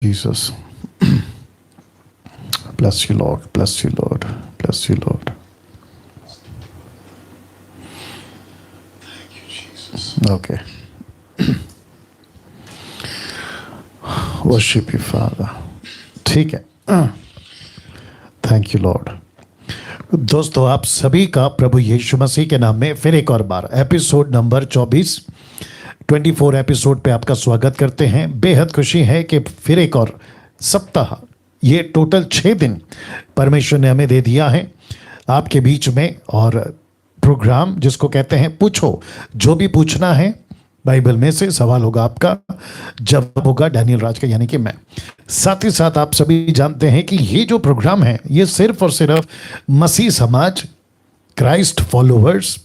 Jesus. Bless you, Lord. Bless you, Lord. Bless you, Lord. Thank you, Jesus. Okay. Worship you, Father. ठीक है. Thank you Lord. दोस्तों, आप सभी का प्रभु यीशु मसीह के नाम में फिर एक और बार एपिसोड नंबर 24 एपिसोड पे आपका स्वागत करते हैं. बेहद खुशी है कि फिर एक और सप्ताह, ये टोटल 6 दिन परमेश्वर ने हमें दे दिया है आपके बीच में. और प्रोग्राम जिसको कहते हैं पूछो, जो भी पूछना है बाइबल में से सवाल होगा आपका, जवाब होगा डैनियल राज का, यानी कि मैं. साथ ही साथ आप सभी जानते हैं कि ये जो प्रोग्राम है ये सिर्फ और सिर्फ मसीह समाज, क्राइस्ट फॉलोवर्स,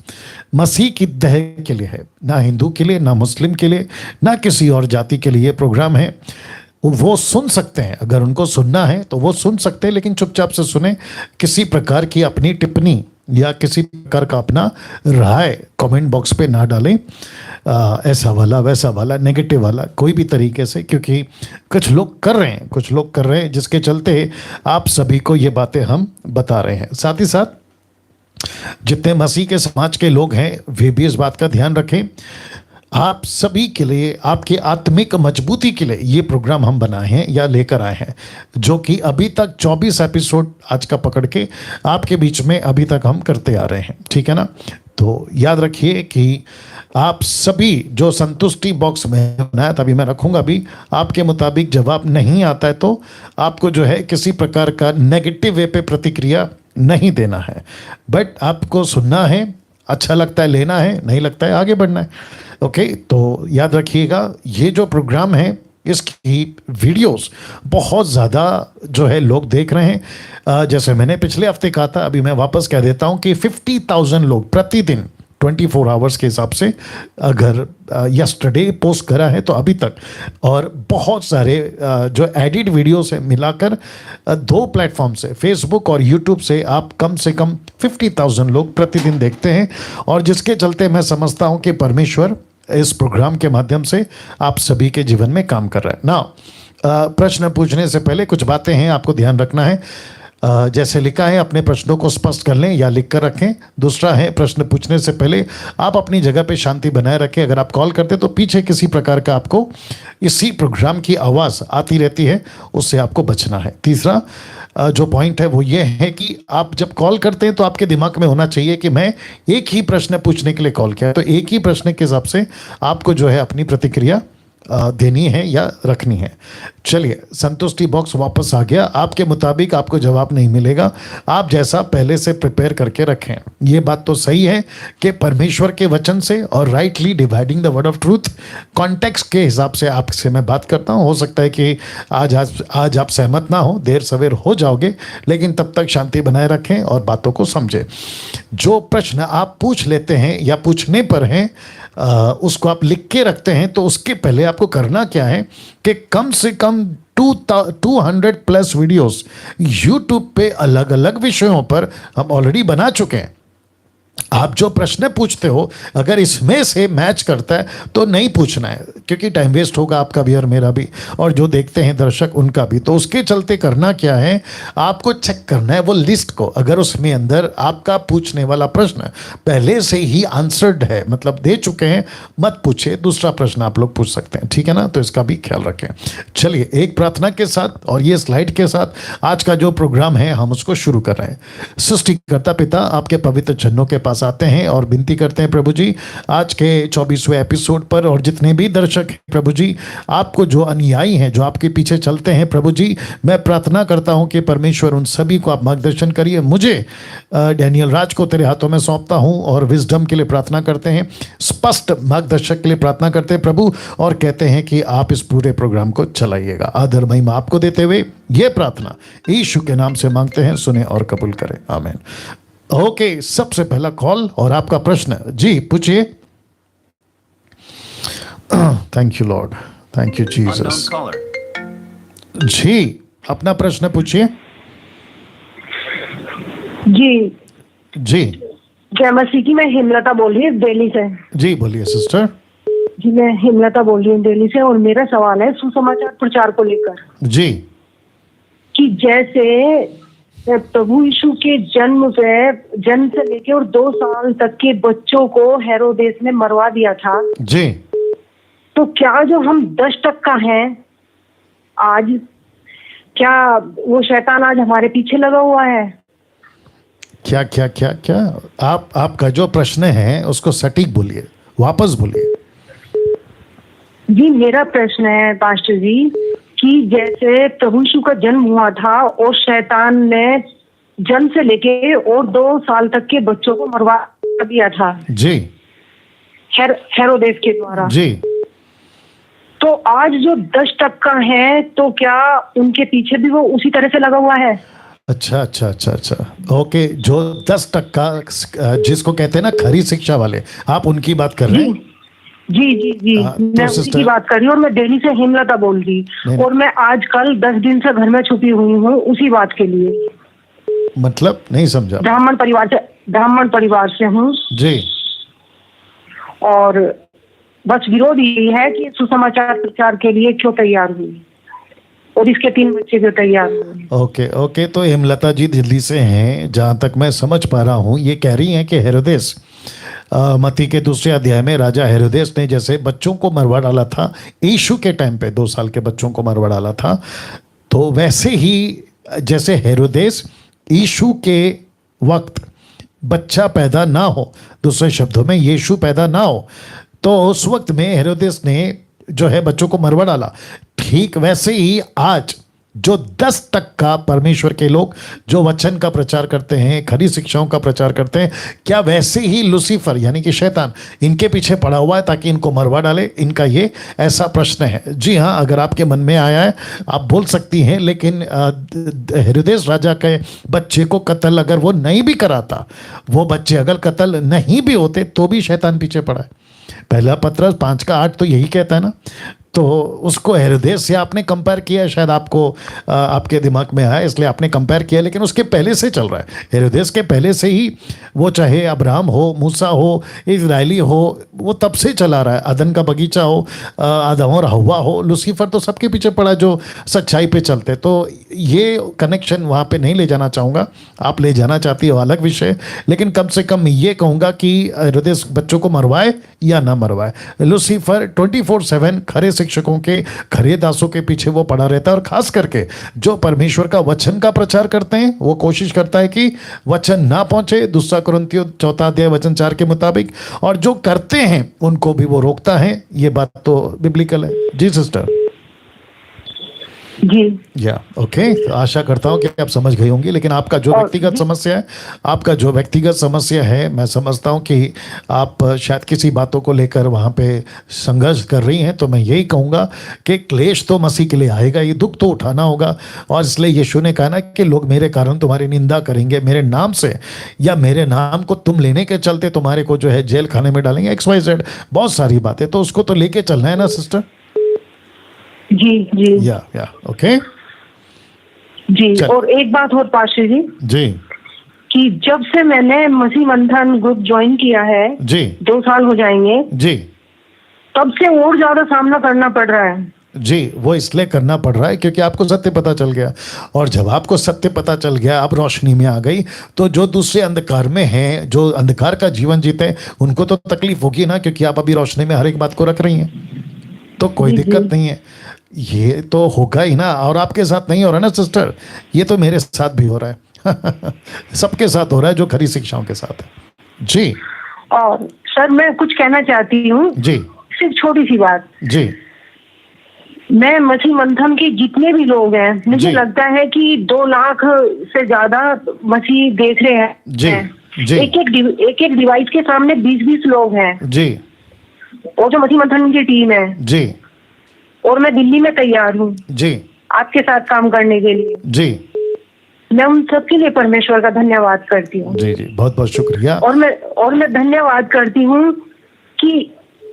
मसीह की दह के लिए है. ना हिंदू के लिए, ना मुस्लिम के लिए, ना किसी और जाति के लिए ये प्रोग्राम है. वो सुन सकते हैं, अगर उनको सुनना है तो वो सुन सकते हैं, लेकिन चुपचाप से सुने. किसी प्रकार की अपनी टिप्पणी या किसी प्रकार का अपना राय कमेंट बॉक्स पे ना डालें. ऐसा वाला वैसा वाला नेगेटिव वाला कोई भी तरीके से, क्योंकि कुछ लोग कर रहे हैं जिसके चलते आप सभी को ये बातें हम बता रहे हैं. साथ ही साथ जितने मसीह के समाज के लोग हैं वे भी इस बात का ध्यान रखें. आप सभी के लिए, आपकी आत्मिक मजबूती के लिए ये प्रोग्राम हम बनाए हैं या लेकर आए हैं, जो कि अभी तक 24 एपिसोड आज का पकड़ के आपके बीच में अभी तक हम करते आ रहे हैं. ठीक है ना? तो याद रखिए कि आप सभी जो संतुष्टि बॉक्स में बनाया, तभी मैं रखूंगा भी, आपके मुताबिक जवाब नहीं आता है तो आपको जो है किसी प्रकार का नेगेटिव वे पे प्रतिक्रिया नहीं देना है. बट आपको सुनना है, अच्छा लगता है लेना है, नहीं लगता है आगे बढ़ना है. ओके, तो याद रखिएगा ये जो प्रोग्राम है इसकी वीडियोस बहुत ज़्यादा जो है लोग देख रहे हैं. जैसे मैंने पिछले हफ्ते कहा था, अभी मैं वापस कह देता हूँ कि 50,000 लोग प्रतिदिन 24 आवर्स के हिसाब से अगर यस्टरडे पोस्ट करा है तो अभी तक, और बहुत सारे जो एडिट वीडियो से मिलाकर 2 प्लेटफॉर्म से, फेसबुक और यूट्यूब से, आप कम से कम 50,000 लोग प्रतिदिन देखते हैं. और जिसके चलते मैं समझता हूं कि परमेश्वर इस प्रोग्राम के माध्यम से आप सभी के जीवन में काम कर रहा है. ना प्रश्न पूछने से पहले कुछ बातें हैं आपको ध्यान रखना है. जैसे लिखा है, अपने प्रश्नों को स्पष्ट कर लें या लिख कर रखें. दूसरा है, प्रश्न पूछने से पहले आप अपनी जगह पे शांति बनाए रखें. अगर आप कॉल करते तो पीछे किसी प्रकार का आपको इसी प्रोग्राम की आवाज़ आती रहती है, उससे आपको बचना है. तीसरा जो पॉइंट है वो ये है कि आप जब कॉल करते हैं तो आपके दिमाग में होना चाहिए कि मैं एक ही प्रश्न पूछने के लिए कॉल किया, तो एक ही प्रश्न के हिसाब से आपको जो है अपनी प्रतिक्रिया देनी है या रखनी है. चलिए, संतुष्टि बॉक्स वापस आ गया. आपके मुताबिक आपको जवाब नहीं मिलेगा, आप जैसा पहले से प्रिपेयर करके रखें. ये बात तो सही है कि परमेश्वर के वचन से और rightly dividing the word of truth context के हिसाब से आपसे मैं बात करता हूँ. हो सकता है कि आज आप सहमत ना हो, देर सवेर हो जाओगे, लेकिन तब तक शांति बनाए रखें और बातों को समझें. जो प्रश्न आप पूछ लेते हैं या पूछने पर हैं उसको आप लिख के रखते हैं, तो उसके पहले आपको करना क्या है कि कम से कम 200+ वीडियोस यूट्यूब पे अलग अलग विषयों पर हम ऑलरेडी बना चुके हैं. आप जो प्रश्न पूछते हो अगर इसमें से मैच करता है तो नहीं पूछना है, क्योंकि टाइम वेस्ट होगा आपका भी और मेरा भी, और जो देखते हैं दर्शक उनका भी. तो उसके चलते करना क्या है, आपको चेक करना है वो लिस्ट को. अगर उसमें अंदर आपका पूछने वाला प्रश्न पहले से ही आंसर्ड है, मतलब दे चुके हैं, मत पूछे, दूसरा प्रश्न आप लोग पूछ सकते हैं. ठीक है ना? तो इसका भी ख्याल रखें. चलिए, एक प्रार्थना के साथ और ये स्लाइड के साथ आज का जो प्रोग्राम है हम उसको शुरू कर रहे हैं. सृष्टिकर्ता पिता, आपके पवित्र चरणों के पास आते हैं और विनती करते हैं प्रभु जी, आज के 24वें एपिसोड पर, और जितने भी दर्शक हैं प्रभु जी, आपको जो अनुयायी हैं, जो आपके पीछे चलते हैं प्रभु जी, मैं प्रार्थना करता हूं कि परमेश्वर उन सभी को आप मार्गदर्शन करिए. मुझे डैनियल राज को तेरे हाथों में सौंपता हूं और विजडम के लिए प्रार्थना करते हैं, स्पष्ट मार्गदर्शक के लिए प्रार्थना करते हैं प्रभु, और कहते हैं कि आप इस पूरे प्रोग्राम को चलाइएगा. आदर महिमा आपको देते हुए ये प्रार्थना यीशु के नाम से मांगते हैं, सुने और कबूल करें. आमीन. ओके, सबसे पहला कॉल और आपका प्रश्न. जी पूछिए. Thank you lord, thank you Jesus. जी, अपना प्रश्न पूछिए. जी जी, जय मसीह की. मैं हेमलता बोल रही हूँ दिल्ली से. जी बोलिए सिस्टर. जी, मैं हेमलता बोल रही हूँ दिल्ली से, और मेरा सवाल है सुसमाचार प्रचार को लेकर जी कि जैसे प्रभु यीशु के जन्म से लेके और 2 साल तक के बच्चों को हेरोदेस ने मरवा दिया था, जी तो क्या जो हम 10% हैं आज, क्या वो शैतान आज हमारे पीछे लगा हुआ है? क्या क्या क्या क्या आपका जो प्रश्न है उसको सटीक बोलिए, वापस बोलिए। जी, मेरा प्रश्न है पास्टर जी कि जैसे प्रभु यीशु का जन्म हुआ था और शैतान ने जन्म से लेके और 2 साल तक के बच्चों को मरवा दिया था जी हेरोदेस के द्वारा, जी तो आज जो 10% है तो क्या उनके पीछे भी वो उसी तरह से लगा हुआ है? अच्छा अच्छा अच्छा अच्छा ओके, जो 10% जिसको कहते हैं ना खरी शिक्षा वाले, आप उनकी बात कर रहे हैं? जी जी जी, मैं उसी की बात कर रही हूँ, और मैं दिल्ली से हेमलता बोल रही, और मैं आजकल 10 दिन से घर में छुपी हुई हूँ उसी बात के लिए। मतलब नहीं समझा। ब्राह्मण परिवार से हूँ जी, और बस विरोध यही है कि सुसमाचार प्रचार के लिए क्यों तैयार हुई, और इसके 3 बच्चे क्यों तैयार हुए। ओके ओके, तो हेमलता जी दिल्ली से हैं, जहाँ तक मैं समझ पा रहा हूँ ये कह रही हैं कि हेरोदेस मत्ती के 2 अध्याय में राजा हेरोदेस ने जैसे बच्चों को मरवा डाला था यीशु के टाइम पे, 2 साल के बच्चों को मरवा डाला था, तो वैसे ही जैसे हेरोदेस यीशु के वक्त बच्चा पैदा ना हो, दूसरे शब्दों में यीशु पैदा ना हो, तो उस वक्त में हेरोदेस ने जो है बच्चों को मरवा डाला। ठीक वैसे ही आज जो 10% परमेश्वर के लोग जो वचन का प्रचार करते हैं, खरी शिक्षाओं का प्रचार करते हैं, क्या वैसे ही लूसीफर यानी कि शैतान इनके पीछे पड़ा हुआ है ताकि इनको मरवा डाले? इनका ये ऐसा प्रश्न है। जी हाँ, अगर आपके मन में आया है आप बोल सकती हैं, लेकिन हेरोदेस राजा के बच्चे को कत्ल अगर वो नहीं भी कराता, वो बच्चे अगर कत्ल नहीं भी होते तो भी शैतान पीछे पड़ा है। पहला पत्रस 5:8 तो यही कहता है ना, तो उसको हेरोदेस से आपने कंपेयर किया, शायद आपको आपके दिमाग में आया इसलिए आपने कंपेयर किया, लेकिन उसके पहले से चल रहा है। हेरोदेस के पहले से ही वो, चाहे अब्राहम हो, मूसा हो, इजराइली हो, वो तब से चला रहा है। अदन का बगीचा हो, आदम और हव्वा हो, लूसीफर तो सबके पीछे पड़ा जो सच्चाई पे चलते। तो ये कनेक्शन वहाँ पे नहीं ले जाना चाहूँगा, आप ले जाना चाहती हो अलग विषय, लेकिन कम से कम ये कहूँगा कि हेरोदेस बच्चों को मरवाए या ना मरवाए, लूसीफर 24/7 खरे शिक्षकों के, खरे दासों के पीछे वो पड़ा रहता है, और खास करके जो परमेश्वर का वचन का प्रचार करते हैं वो कोशिश करता है कि वचन ना पहुंचे, 2 कुरिन्थियों 4 अध्याय वचन 4 के मुताबिक, और जो करते हैं उनको भी वो रोकता है। ये बात तो बिब्लिकल है। जी सिस्टर। जी या ओके, आशा करता हूं कि आप समझ गई होंगी, लेकिन आपका जो व्यक्तिगत समस्या है, मैं समझता हूं कि आप शायद किसी बातों को लेकर वहां पे संघर्ष कर रही हैं, तो मैं यही कहूंगा कि क्लेश तो मसीह के लिए आएगा, ये दुख तो उठाना होगा, और इसलिए यीशु ने कहा ना कि लोग मेरे कारण तुम्हारी निंदा करेंगे, मेरे नाम से, या मेरे नाम को तुम लेने के चलते तुम्हारे को जो है जेल खाने में डालेंगे, XYZ बहुत सारी बातें, तो उसको तो लेके चलना है ना सिस्टर। जी जी या ओके जी। और एक बात और पास्टर जी, जी कि जब से मैंने मसीह मंथन ग्रुप ज्वाइन किया है, जी 2 साल हो जाएंगे जी, तब से और ज्यादा सामना करना पड़ रहा है। जी, वो इसलिए करना पड़ रहा है क्योंकि आपको सत्य पता चल गया, और जब आपको सत्य पता चल गया, आप रोशनी में आ गई, तो जो दूसरे अंधकार में हैं, जो अंधकार का जीवन जीते हैं, उनको तो तकलीफ होगी ना, क्योंकि आप अभी रोशनी में हर एक बात को रख रही हैं, तो कोई दिक्कत नहीं है। ये तो होगा ही ना, और आपके साथ नहीं हो रहा ना सिस्टर, ये तो मेरे साथ भी हो रहा है सबके साथ हो रहा है जो खरी शिक्षाओं के साथ है। जी। और सर मैं कुछ कहना चाहती हूँ जी, सिर्फ छोटी सी बात। जी मैं मसीह मंथन के जितने भी लोग हैं, मुझे लगता है कि 2 लाख से ज्यादा मसीह देख रहे हैं। जी जी, एक एक डिवाइस के सामने 20-20 लोग हैं जी, और जो मसीह मंथन की टीम है जी, और मैं दिल्ली में तैयार हूँ जी, आपके साथ काम करने के लिए। जी, मैं उन सबके लिए परमेश्वर का धन्यवाद करती हूँ। जी जी, बहुत बहुत शुक्रिया। और मैं धन्यवाद करती हूँ कि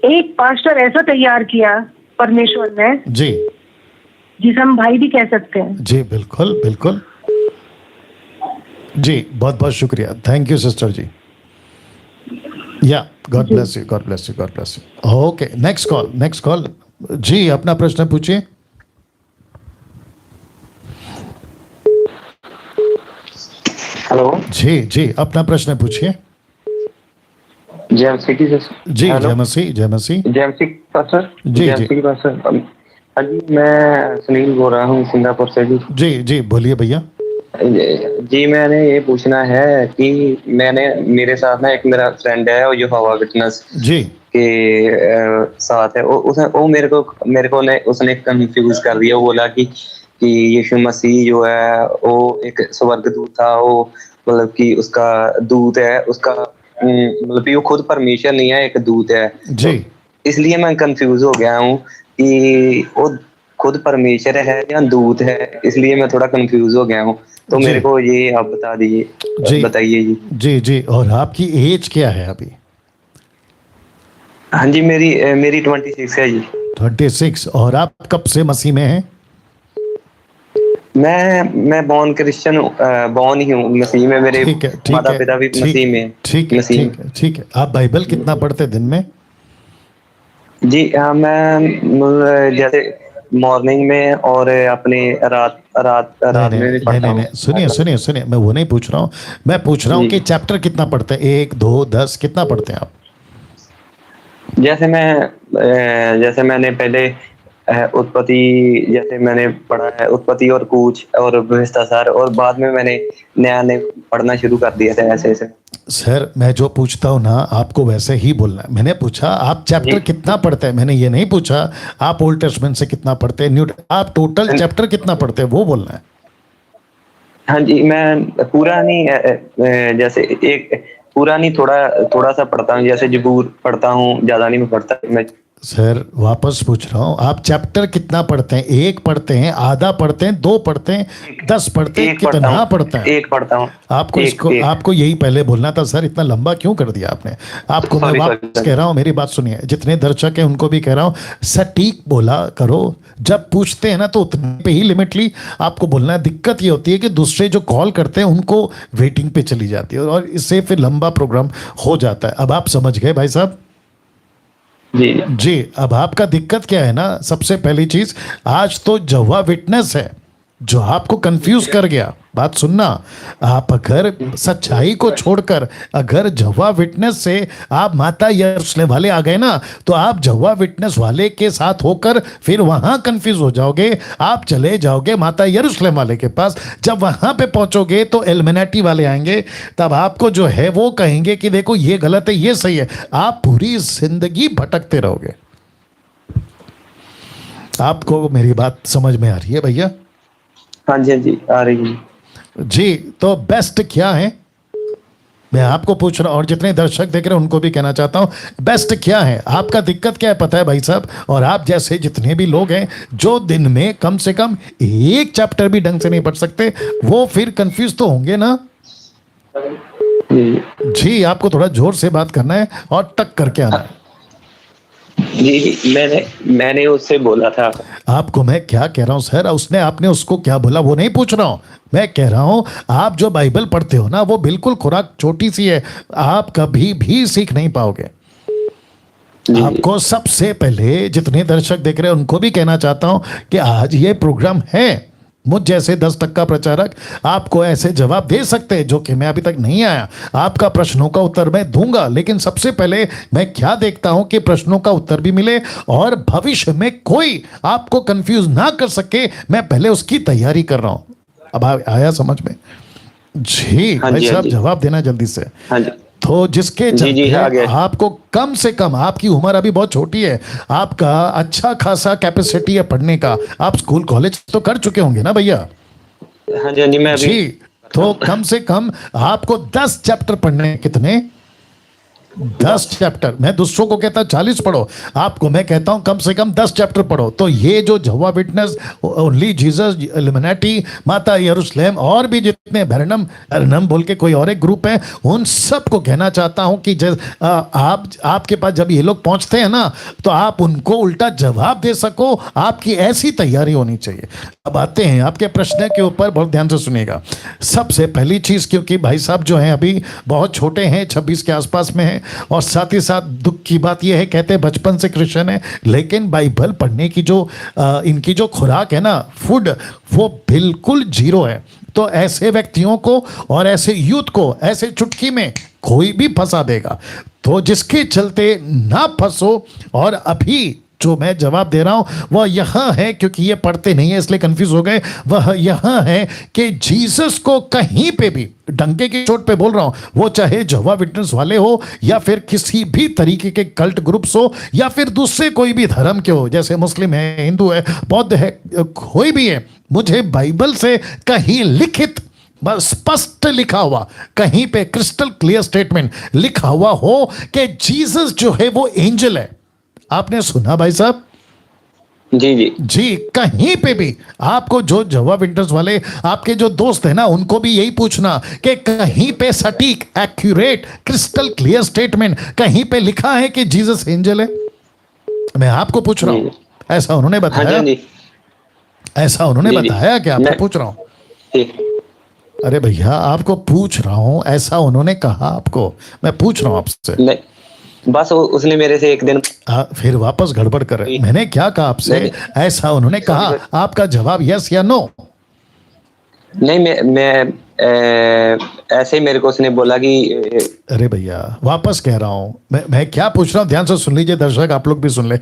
एक पास्टर ऐसा तैयार किया परमेश्वर ने, जी, जिसे हम भाई भी कह सकते हैं। जी बिल्कुल बिल्कुल, जी बहुत बहुत शुक्रिया, थैंक यू सिस्टर जी। या god bless you, God bless you, God bless you. Okay, next call जी, अपना प्रश्न पूछिए। हेलो जी अपना प्रश्न पूछिए। जय मसीह की जी, जय मसीह, जय मसीह। जय मसीह पास्टर। जी, जय जी। मसीह पास्टर। हाँ जी, मैं सुनील बोल रहा हूँ सिंगापुर से जी। जी बोलिए भैया। जी मैंने ये पूछना है कि मेरे साथ ना एक मेरा फ्रेंड है और जो हवा विटनेस जी के साथ है, वो उसने कंफ्यूज कर दिया। वो बोला कि यीशु मसीह जो है वो एक स्वर्गदूत था, वो मतलब कि उसका दूत है, उसका मतलब कि वो खुद परमेश्वर नहीं है, एक दूत है। जी तो इसलिए मैं कंफ्यूज हो गया हूँ कि वो खुद परमेश्वर है या दूत है, इसलिए मैं थोड़ा कंफ्यूज हो गया हूँ। तो जी मेरे को ये आप बता दीजिए, जी बताइए जी। जी और आपकी एज क्या है अभी? हाँ जी, मेरी 26 है जी। 26। और आप कब से मसीह में हैं? मैं बॉर्न क्रिश्चियन, बॉर्न ही हूँ मसीह में। मेरे ठीक है, ठीक माता है, पिता भी ठीक मसीह है, में, ठीक है, मसीह में। ठीक है, ठीक है। आप बाइबल कितना पढ़ते दिन में? जी हाँ, मैं जैसे मॉर्निंग में और अपने रात रात नहीं रात नहीं में भी नहीं पढ़ता नहीं हूँ। नहीं, सुनिए, मैं वो नहीं पूछ रहा हूँ। मैं पूछ रहा हूँ जी, कि चैप्टर कितना पढ़ते हैं, 1 2 10 कितना पढ़ते हैं आप? जैसे मैंने पहले उत्पत्ति जैसे मैंने पढ़ा है, उत्पत्ति और कूच और भ्रष्टाचार, और बाद में मैंने नया नया पढ़ना शुरू कर दिया था, ऐसे ऐसे। सर, मैं जो पूछता हूँ ना आपको वैसे ही बोलना है। मैंने पूछा आप जी चैप्टर कितना पढ़ते हैं, मैंने ये नहीं पूछा आप ओल्ड टेस्टमेंट से कितना पढ़ते हैं, न्यू। आप टोटल चैप्टर कितना पढ़ते हैं वो बोलना है। हाँ जी, मैं पूरा नहीं, जैसे एक पूरा नहीं, थोड़ा थोड़ा सा पढ़ता हूँ। जैसे जबूर पढ़ता हूँ, ज्यादा नहीं मैं पढ़ता मैं। सर वापस पूछ रहा हूँ, आप चैप्टर कितना पढ़ते हैं? 1 पढ़ते हैं, आधा पढ़ते हैं, 2 पढ़ते हैं, एक 10 पढ़ते हैं, एक पढ़ता कितना हूँ, पढ़ते हैं? एक पढ़ता हूँ। आपको एक इसको एक आपको यही पहले बोलना था सर, इतना लंबा क्यों कर दिया आपने? आपको मैं सॉरी सॉरी वापस सॉरी। कह रहा हूँ, मेरी बात सुनिए, जितने दर्शक हैं उनको भी कह रहा हूँ, सटीक बोला करो। जब पूछते हैं ना तो उतने पे ही लिमिट ली आपको बोलना है। दिक्कत ये होती है कि दूसरे जो कॉल करते हैं उनको वेटिंग पे चली जाती है और इससे फिर लंबा प्रोग्राम हो जाता है। अब आप समझ गए भाई साहब? जी जी, अब आपका दिक्कत क्या है ना, सबसे पहली चीज, आज तो जवा विटनेस है जो आपको कंफ्यूज कर गया। बात सुनना, आप अगर सच्चाई को छोड़कर अगर जवा विटनेस से आप माता यरूशलेम वाले आ गए ना, तो आप जवा विटनेस वाले के साथ होकर फिर वहां कंफ्यूज हो जाओगे। आप चले जाओगे माता यरूशलेम वाले के पास, जब वहां पे पहुंचोगे तो एल्युमिनाटी वाले आएंगे, तब आपको जो है वो कहेंगे कि देखो ये गलत है, ये सही है। आप पूरी जिंदगी भटकते रहोगे। आपको मेरी बात समझ में आ रही है भैया? हाँ जी, हाँ जी आ रही है। जी, तो बेस्ट क्या है मैं आपको पूछ रहा हूं, और जितने दर्शक देख रहे हैं उनको भी कहना चाहता हूं, बेस्ट क्या है? आपका दिक्कत क्या है पता है भाई साहब? और आप जैसे जितने भी लोग हैं जो दिन में कम से कम 1 चैप्टर भी ढंग से नहीं पढ़ सकते, वो फिर कंफ्यूज तो होंगे ना। जी जी, आपको थोड़ा जोर से बात करना है और टक करके आना है। जी, मैंने उससे बोला था। आपको मैं क्या कह रहा हूं सर, उसने आपने उसको क्या बोला वो नहीं पूछ रहा हूं। मैं कह रहा हूं आप जो बाइबल पढ़ते हो ना वो बिल्कुल खुराक छोटी सी है, आप कभी भी सीख नहीं पाओगे। जी आपको सबसे पहले जितने दर्शक देख रहे हैं उनको भी कहना चाहता हूं कि आज ये प्रोग्राम है, मुझ जैसे 10% प्रचारक आपको ऐसे जवाब दे सकते हैं जो कि मैं अभी तक नहीं आया। आपका प्रश्नों का उत्तर मैं दूंगा, लेकिन सबसे पहले मैं क्या देखता हूं कि प्रश्नों का उत्तर भी मिले और भविष्य में कोई आपको कंफ्यूज ना कर सके, मैं पहले उसकी तैयारी कर रहा हूं। अब आया समझ में? जी हाँ भाई जी, हाँ साहब, जी, जवाब देना जल्दी से। हाँ जी। तो जिसके जी जी, आ चलते गया। आपको कम से कम, आपकी उम्र अभी बहुत छोटी है, आपका अच्छा खासा कैपेसिटी है पढ़ने का, आप स्कूल कॉलेज तो कर चुके होंगे ना भैया? हाँ जी, हाँ जी, मैं अभी। जी, तो कम से कम आपको 10 चैप्टर पढ़ने हैं। कितने? 10 चैप्टर। मैं दूसरों को कहता 40 पढ़ो, आपको मैं कहता हूं कम से कम 10 चैप्टर पढ़ो। तो ये जो जवा विटनेस, ओनली जीसस, इल्यूमिनाटी, माता यरूशलेम और भी जितने भरणम अरनम बोल के कोई और एक ग्रुप है, उन सबको कहना चाहता हूं कि आपके पास जब ये लोग पहुंचते हैं ना तो आप उनको उल्टा जवाब दे सको, आपकी ऐसी तैयारी होनी चाहिए। अब आते हैं आपके प्रश्न के ऊपर, बहुत ध्यान से सुनिएगा। सबसे पहली चीज, क्योंकि भाई साहब जो हैं अभी बहुत छोटे हैं, 26 के आसपास में हैं, और साथ ही साथ दुख की बात यह है, कहते हैं बचपन से क्रिश्चियन है, लेकिन बाइबल पढ़ने की जो इनकी जो खुराक है ना, फूड, वो बिल्कुल जीरो है। तो ऐसे व्यक्तियों को और ऐसे यूथ को ऐसे चुटकी में कोई भी फंसा देगा। तो जिसके चलते ना फंसो। और अभी जो मैं जवाब दे रहा हूं वह यहां है, क्योंकि ये पढ़ते नहीं है इसलिए कंफ्यूज हो गए, वह यहां है कि जीसस को कहीं पे भी, डंके की चोट पे बोल रहा हूं, वो चाहे जवा विटनेस वाले हो या फिर किसी भी तरीके के कल्ट ग्रुप्स हो या फिर दूसरे कोई भी धर्म के हो, जैसे मुस्लिम है, हिंदू है, बौद्ध है, कोई भी है, मुझे बाइबल से कहीं लिखित स्पष्ट लिखा हुआ, कहीं पे क्रिस्टल क्लियर स्टेटमेंट लिखा हुआ हो कि जीसस जो है वो एंजल है। आपने सुना भाई साहब? जी जी जी, कहीं पे भी आपको जो जवा विंटर्स वाले आपके जो दोस्त हैं ना, उनको भी यही पूछना कि कहीं पे सटीक, एक्यूरेट, क्रिस्टल क्लियर स्टेटमेंट कहीं पे लिखा है कि जीसस एंजल है? मैं आपको पूछ रहा हूं, ऐसा उन्होंने बताया? हाँ जी, ऐसा उन्होंने जी, जी। बताया कि आपको मैं- पूछ रहा हूं? ठीक। अरे भैया, आपको पूछ रहा हूं, ऐसा उन्होंने कहा आपको? मैं पूछ रहा हूं आपसे। नहीं, बस उसने मेरे से एक दिन फिर वापस गड़बड़ कर रहे। मैंने क्या कहा आपसे? नहीं, ऐसा उन्होंने कहा? आपका जवाब यस या नो? नहीं, मैं ऐसे ही मेरे को उसने बोला कि अरे भैया, वापस कह रहा हूं, मैं क्या पूछ रहा हूं, ध्यान से सुन लीजिए दर्शक, आप लोग भी सुन ले।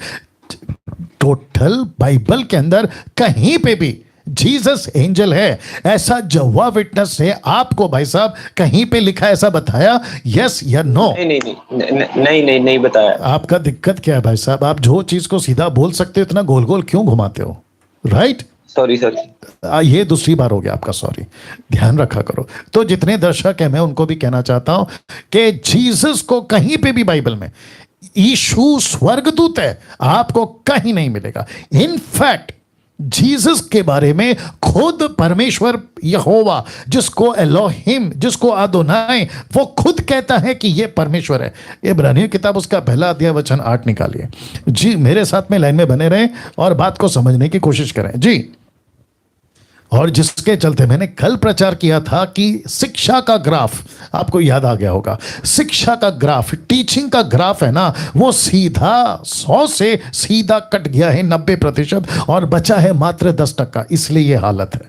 टोटल बाइबल के अंदर कहीं पे भी जीसस एंजल है ऐसा जवा विटनेस से आपको भाई साहब कहीं पे लिखा ऐसा बताया? यस या नो? नहीं नहीं नहीं नहीं नहीं नहीं बताया। आपका दिक्कत क्या है भाई साहब? आप जो चीज को सीधा बोल सकते हो इतना गोल गोल क्यों घुमाते हो? राइट? Sorry sir. ये दूसरी बार हो गया आपका, सॉरी, ध्यान रखा करो। तो जितने दर्शक हैं मैं उनको भी कहना चाहता हूं कि जीसस को कहीं पे भी बाइबल में यीशु स्वर्गदूत है आपको कहीं नहीं मिलेगा। इनफैक्ट जीसस के बारे में खुद परमेश्वर यहोवा, जिसको एलोहिम, जिसको आदोनाई, वो खुद कहता है कि ये परमेश्वर है। इब्रानियों किताब उसका पहला अध्याय वचन 8 निकालिए। जी, मेरे साथ में लाइन में बने रहें और बात को समझने की कोशिश करें। जी, और जिसके चलते मैंने कल प्रचार किया था कि शिक्षा का ग्राफ, आपको याद आ गया होगा, शिक्षा का ग्राफ, टीचिंग का ग्राफ है ना, वो सीधा 100 से सीधा कट गया है 90% और बचा है मात्र 10%। इसलिए ये हालत है।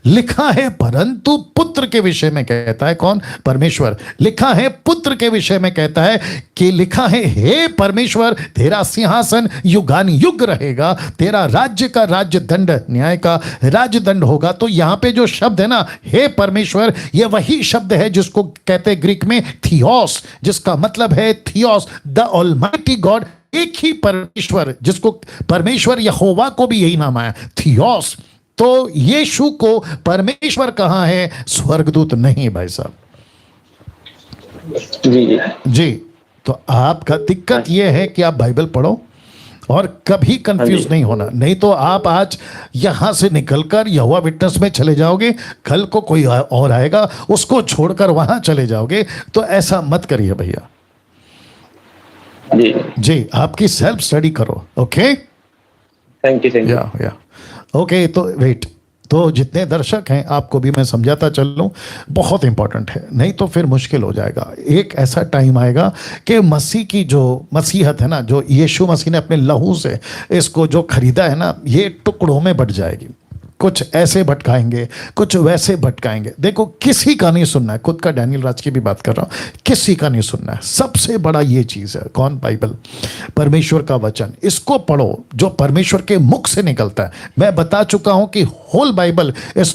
लिखा है, परंतु पुत्र के विषय में कहता है कौन? परमेश्वर। लिखा है पुत्र के विषय में कहता है कि लिखा है, हे परमेश्वर तेरा सिंहासन युगान युग रहेगा, तेरा राज्य का राज्य दंड, न्याय का राज्य दंड होगा। तो यहां पे जो शब्द है ना, हे परमेश्वर, ये वही शब्द है जिसको कहते हैं ग्रीक में थियोस, जिसका मतलब है थियोस, द ऑलमाइटी गॉड, एक ही परमेश्वर, जिसको परमेश्वर यहोवा को भी यही नाम आया, थियोस। तो यीशु को परमेश्वर कहां है? स्वर्गदूत नहीं भाई साहब। जी जी जी, तो आपका दिक्कत यह है कि आप बाइबल पढ़ो और कभी कंफ्यूज नहीं होना, नहीं तो आप आज यहां से निकलकर यहोवा विटनेस में चले जाओगे, कल को कोई और आएगा उसको छोड़कर वहां चले जाओगे। तो ऐसा मत करिए भैया। जी जी, आपकी सेल्फ स्टडी करो। Okay, thank you thank you. या ओके। तो वेट, तो जितने दर्शक हैं आपको भी मैं समझाता चल लूँ, बहुत इंपॉर्टेंट है, नहीं तो फिर मुश्किल हो जाएगा। एक ऐसा टाइम आएगा कि मसीह की जो मसीहत है ना, जो यीशु मसीह ने अपने लहू से इसको जो खरीदा है ना, ये टुकड़ों में बट जाएगी। कुछ ऐसे भटकाएंगे, कुछ वैसे भटकाएंगे। देखो, किसी का नहीं सुनना है, खुद का डैनियल राज की भी बात कर रहा हूं, किसी का नहीं सुनना है। सबसे बड़ा ये चीज है, कौन? बाइबल, परमेश्वर का वचन। इसको पढ़ो जो परमेश्वर के मुख से निकलता है। मैं बता चुका हूं कि whole Bible is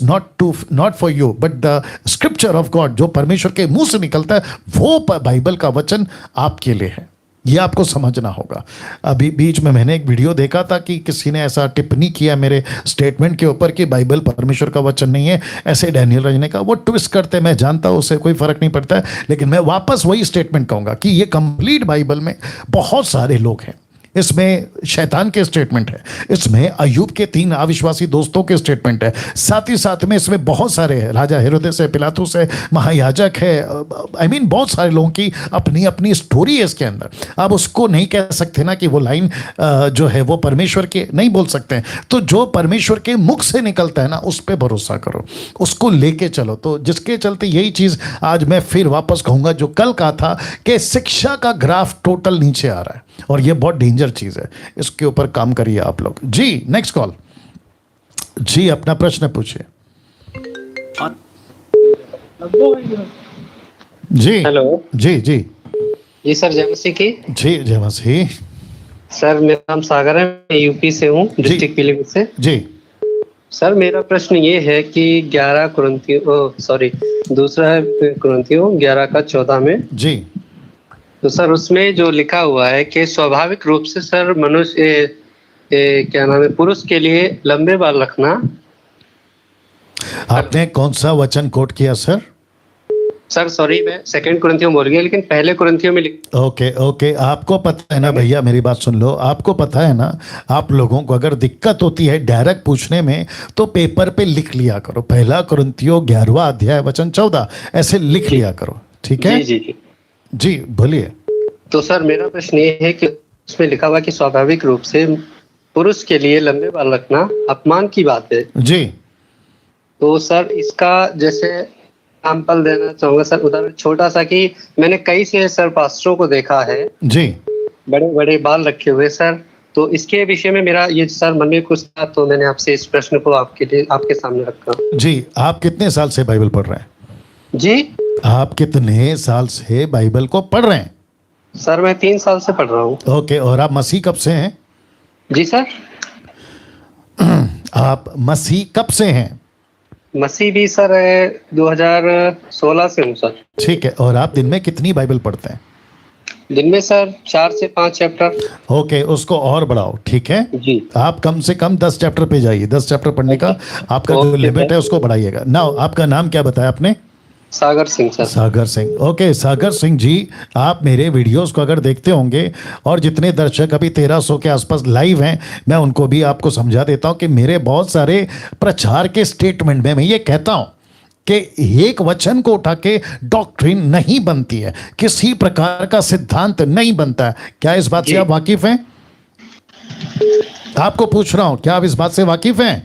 not for you but the scripture of God, जो परमेश्वर के मुंह से निकलता है वो बाइबल का वचन आपके लिए है। ये आपको समझना होगा। अभी बीच में मैंने एक वीडियो देखा था कि किसी ने ऐसा टिप्पणी किया मेरे स्टेटमेंट के ऊपर कि बाइबल परमेश्वर का वचन नहीं है, ऐसे डैनियल राज ने कहा। वो ट्विस्ट करते, मैं जानता हूं, उससे कोई फर्क नहीं पड़ता है, लेकिन मैं वापस वही स्टेटमेंट कहूंगा कि ये कंप्लीट बाइबल में बहुत सारे लोग हैं इसमें शैतान के स्टेटमेंट है, इसमें अय्यूब के 3 अविश्वासी दोस्तों के स्टेटमेंट है, साथ ही साथ में इसमें बहुत सारे हैं, राजा हेरोदेस है, पिलातुस है, महायाजक है, बहुत सारे लोगों की अपनी अपनी स्टोरी है इसके अंदर। अब उसको नहीं कह सकते ना कि वो लाइन जो है वो परमेश्वर के नहीं बोल सकते हैं। तो जो परमेश्वर के मुख से निकलता है ना, उस पर भरोसा करो, उसको लेके चलो। तो जिसके चलते यही चीज आज मैं फिर वापस कहूंगा जो कल कहा था कि शिक्षा का ग्राफ टोटल नीचे आ रहा है, और ये बहुत डेंजर चीज है, इसके ऊपर काम करिए आप लोग। जी नेक्स्ट कॉल। जी अपना प्रश्न पूछिए। जी हेलो। जी जी जी सर, जय मसीह की। जी जय मसीह। सर मेरा नाम सागर है, मैं यूपी से हूँ, डिस्ट्रिक्ट पीलीभीत से। जी सर मेरा प्रश्न ये है कि 11 कुरिन्थियों 11:14 में, जी तो सर उसमें जो लिखा हुआ है कि स्वाभाविक रूप से सर मनुष्य क्या नाम है, पुरुष के लिए लंबे बाल रखना। आपने कौन सा वचन कोट किया सर? सर सॉरी, मैं 2 कुरिन्थियों बोल गया, लेकिन पहले कुरिन्थियों में ओके ओके, आपको पता है ना भैया, मेरी बात सुन लो, आपको पता है ना, आप लोगों को अगर दिक्कत होती है डायरेक्ट पूछने में तो पेपर पे लिख लिया करो, 1 कुरिन्थियों 11वां अध्याय वचन 14 ऐसे लिख लिया करो, ठीक है? जी जी जी जी बोलिए। तो सर मेरा प्रश्न ये है कि उसमें लिखा हुआ कि स्वाभाविक रूप से पुरुष के लिए लंबे बाल रखना अपमान की बात है। जी तो सर इसका जैसे एग्जाम्पल देना चाहूंगा सर, उदाहरण छोटा सा, कि मैंने कई से सर पास्टरों को देखा है जी बड़े बड़े बाल रखे हुए सर। तो इसके विषय में मेरा ये सर मन में कुछ था, तो मैंने आपसे इस प्रश्न को आपके सामने रखा। जी आप कितने साल से बाइबल पढ़ रहे हैं? जी आप कितने साल से बाइबल को पढ़ रहे हैं? सर मैं 3 साल से पढ़ रहा हूँ। ओके, और आप मसीह कब से हैं? जी सर। आप मसीह कब से हैं? मसीह भी सर 2016 से हूँ सर। ठीक है, और आप दिन में कितनी बाइबल पढ़ते हैं? दिन में सर 4 से 5 चैप्टर। ओके, उसको और बढ़ाओ, ठीक है? जी आप कम से कम 10 चैप्टर पे जाइए, 10 चैप्टर पढ़ने का आपका जो ओके, लिमिट है उसको बढ़ाइएगा। नाउ आपका नाम क्या बताया आपने? सागर सिंह सर। सागर सिंह। ओके सागर सिंह जी, आप मेरे वीडियोस को अगर देखते होंगे, और जितने दर्शक अभी 1300 के आसपास लाइव हैं, मैं उनको भी आपको समझा देता हूं कि मेरे बहुत सारे प्रचार के स्टेटमेंट में मैं ये कहता हूं कि एक वचन को उठा के डॉक्ट्रिन नहीं बनती है, किसी प्रकार का सिद्धांत नहीं बनता है। क्या इस बात से आप वाकिफ हैं? आपको पूछ रहा हूं, क्या आप इस बात से वाकिफ हैं?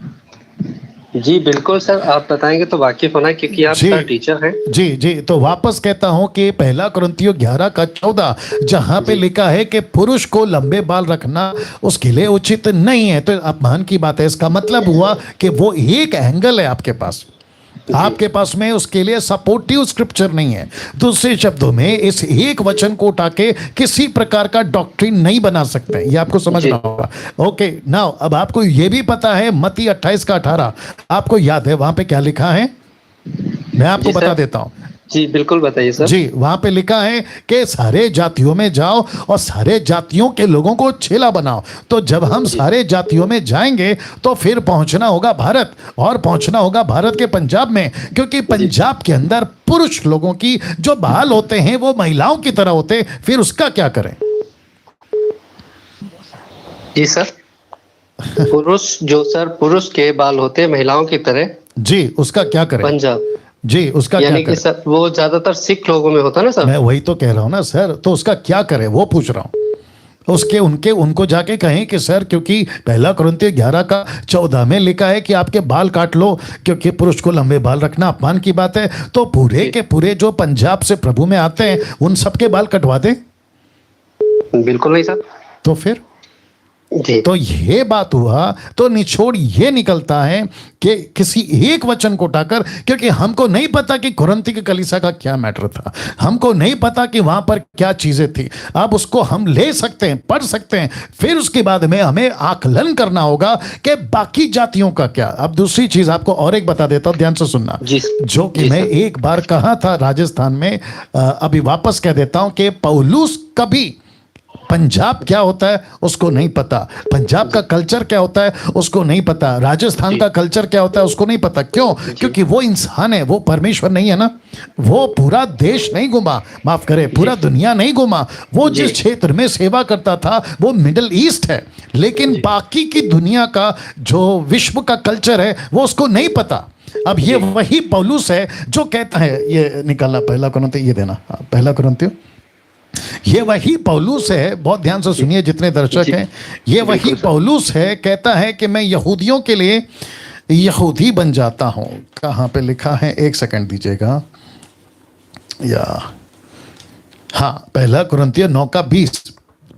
जी बिल्कुल सर, आप बताएंगे तो वाकिफ होना, क्योंकि आप सर टीचर हैं। जी जी, तो वापस कहता हूं कि 1 कुरिन्थियों 11:14 जहां पे लिखा है कि पुरुष को लंबे बाल रखना उसके लिए उचित नहीं है, तो अपमान की बात है। इसका मतलब हुआ कि वो एक एंगल है आपके पास, आपके पास में उसके लिए सपोर्टिव स्क्रिप्चर नहीं है। दूसरे शब्दों में इस एक वचन को उठा के किसी प्रकार का डॉक्ट्रिन नहीं बना सकते, ये आपको समझना होगा। ओके नाउ, अब आपको ये भी पता है मत्ती 28:18 आपको याद है वहां पे क्या लिखा है? मैं आपको बता देता हूं। जी बिल्कुल बताइए सर। जी वहां पे लिखा है कि सारे जातियों में जाओ और सारे जातियों के लोगों को चेला बनाओ। तो जब हम सारे जातियों में जाएंगे तो फिर पहुंचना होगा भारत, और पहुंचना होगा भारत के पंजाब में, क्योंकि पंजाब के अंदर पुरुष लोगों की जो बाल होते हैं वो महिलाओं की तरह होते, फिर उसका क्या करें? जी सर, पुरुष के बाल होते हैं महिलाओं की तरह, जी उसका क्या करें? पंजाब, जी उसका यानी क्या कि सर वो ज्यादातर सिख लोगों में होता है ना सर। मैं वही तो कह रहा हूं ना सर, तो उसका क्या करें वो पूछ रहा हूं। उनको जाके कहें कि सर, क्योंकि 1 कुरिन्थियों 11:14 में लिखा है कि आपके बाल काट लो, क्योंकि पुरुष को लंबे बाल रखना अपमान की बात है, तो पूरे के पूरे जो पंजाब से प्रभु में आते हैं उन सबके बाल कटवा दें। बिल्कुल नहीं सर। तो फिर तो ये बात हुआ, तो निचोड़ ये निकलता है कि किसी एक वचन को उठाकर, क्योंकि हमको नहीं पता कि कुरिन्थ की कलीसिया का क्या मैटर था, हमको नहीं पता कि वहां पर क्या चीजें थी। अब उसको हम ले सकते हैं, पढ़ सकते हैं, फिर उसके बाद में हमें आकलन करना होगा कि बाकी जातियों का क्या। अब दूसरी चीज आपको और एक बता देता हूं, ध्यान से सुनना, जो कि मैं एक बार कहा था राजस्थान में, अभी वापस कह देता हूं कि पौलुस कभी पंजाब क्या होता है उसको नहीं पता, पंजाब का कल्चर क्या होता है उसको नहीं पता, राजस्थान का कल्चर क्या होता है उसको नहीं पता। क्यों? क्योंकि वो इंसान है, वो परमेश्वर नहीं है ना। वो पूरा देश नहीं घुमा, माफ करे, पूरा दुनिया नहीं घुमा। वो जिस क्षेत्र में सेवा करता था वो मिडिल ईस्ट है, लेकिन बाकी की दुनिया का जो विश्व का कल्चर है वो उसको नहीं पता। अब ये वही पौलुस है जो कहता है, ये निकालना पहला कुरिन्थियों, ये देना, पहला कुरिन्थियों, ये वही पौलुस है, बहुत ध्यान से सुनिए जितने दर्शक हैं, ये वही पौलुस है, कहता है कि मैं यहूदियों के लिए यहूदी बन जाता हूं। कहां पे लिखा है, एक सेकंड दीजिएगा, या हाँ, पहला कुरिन्थियों 9:20,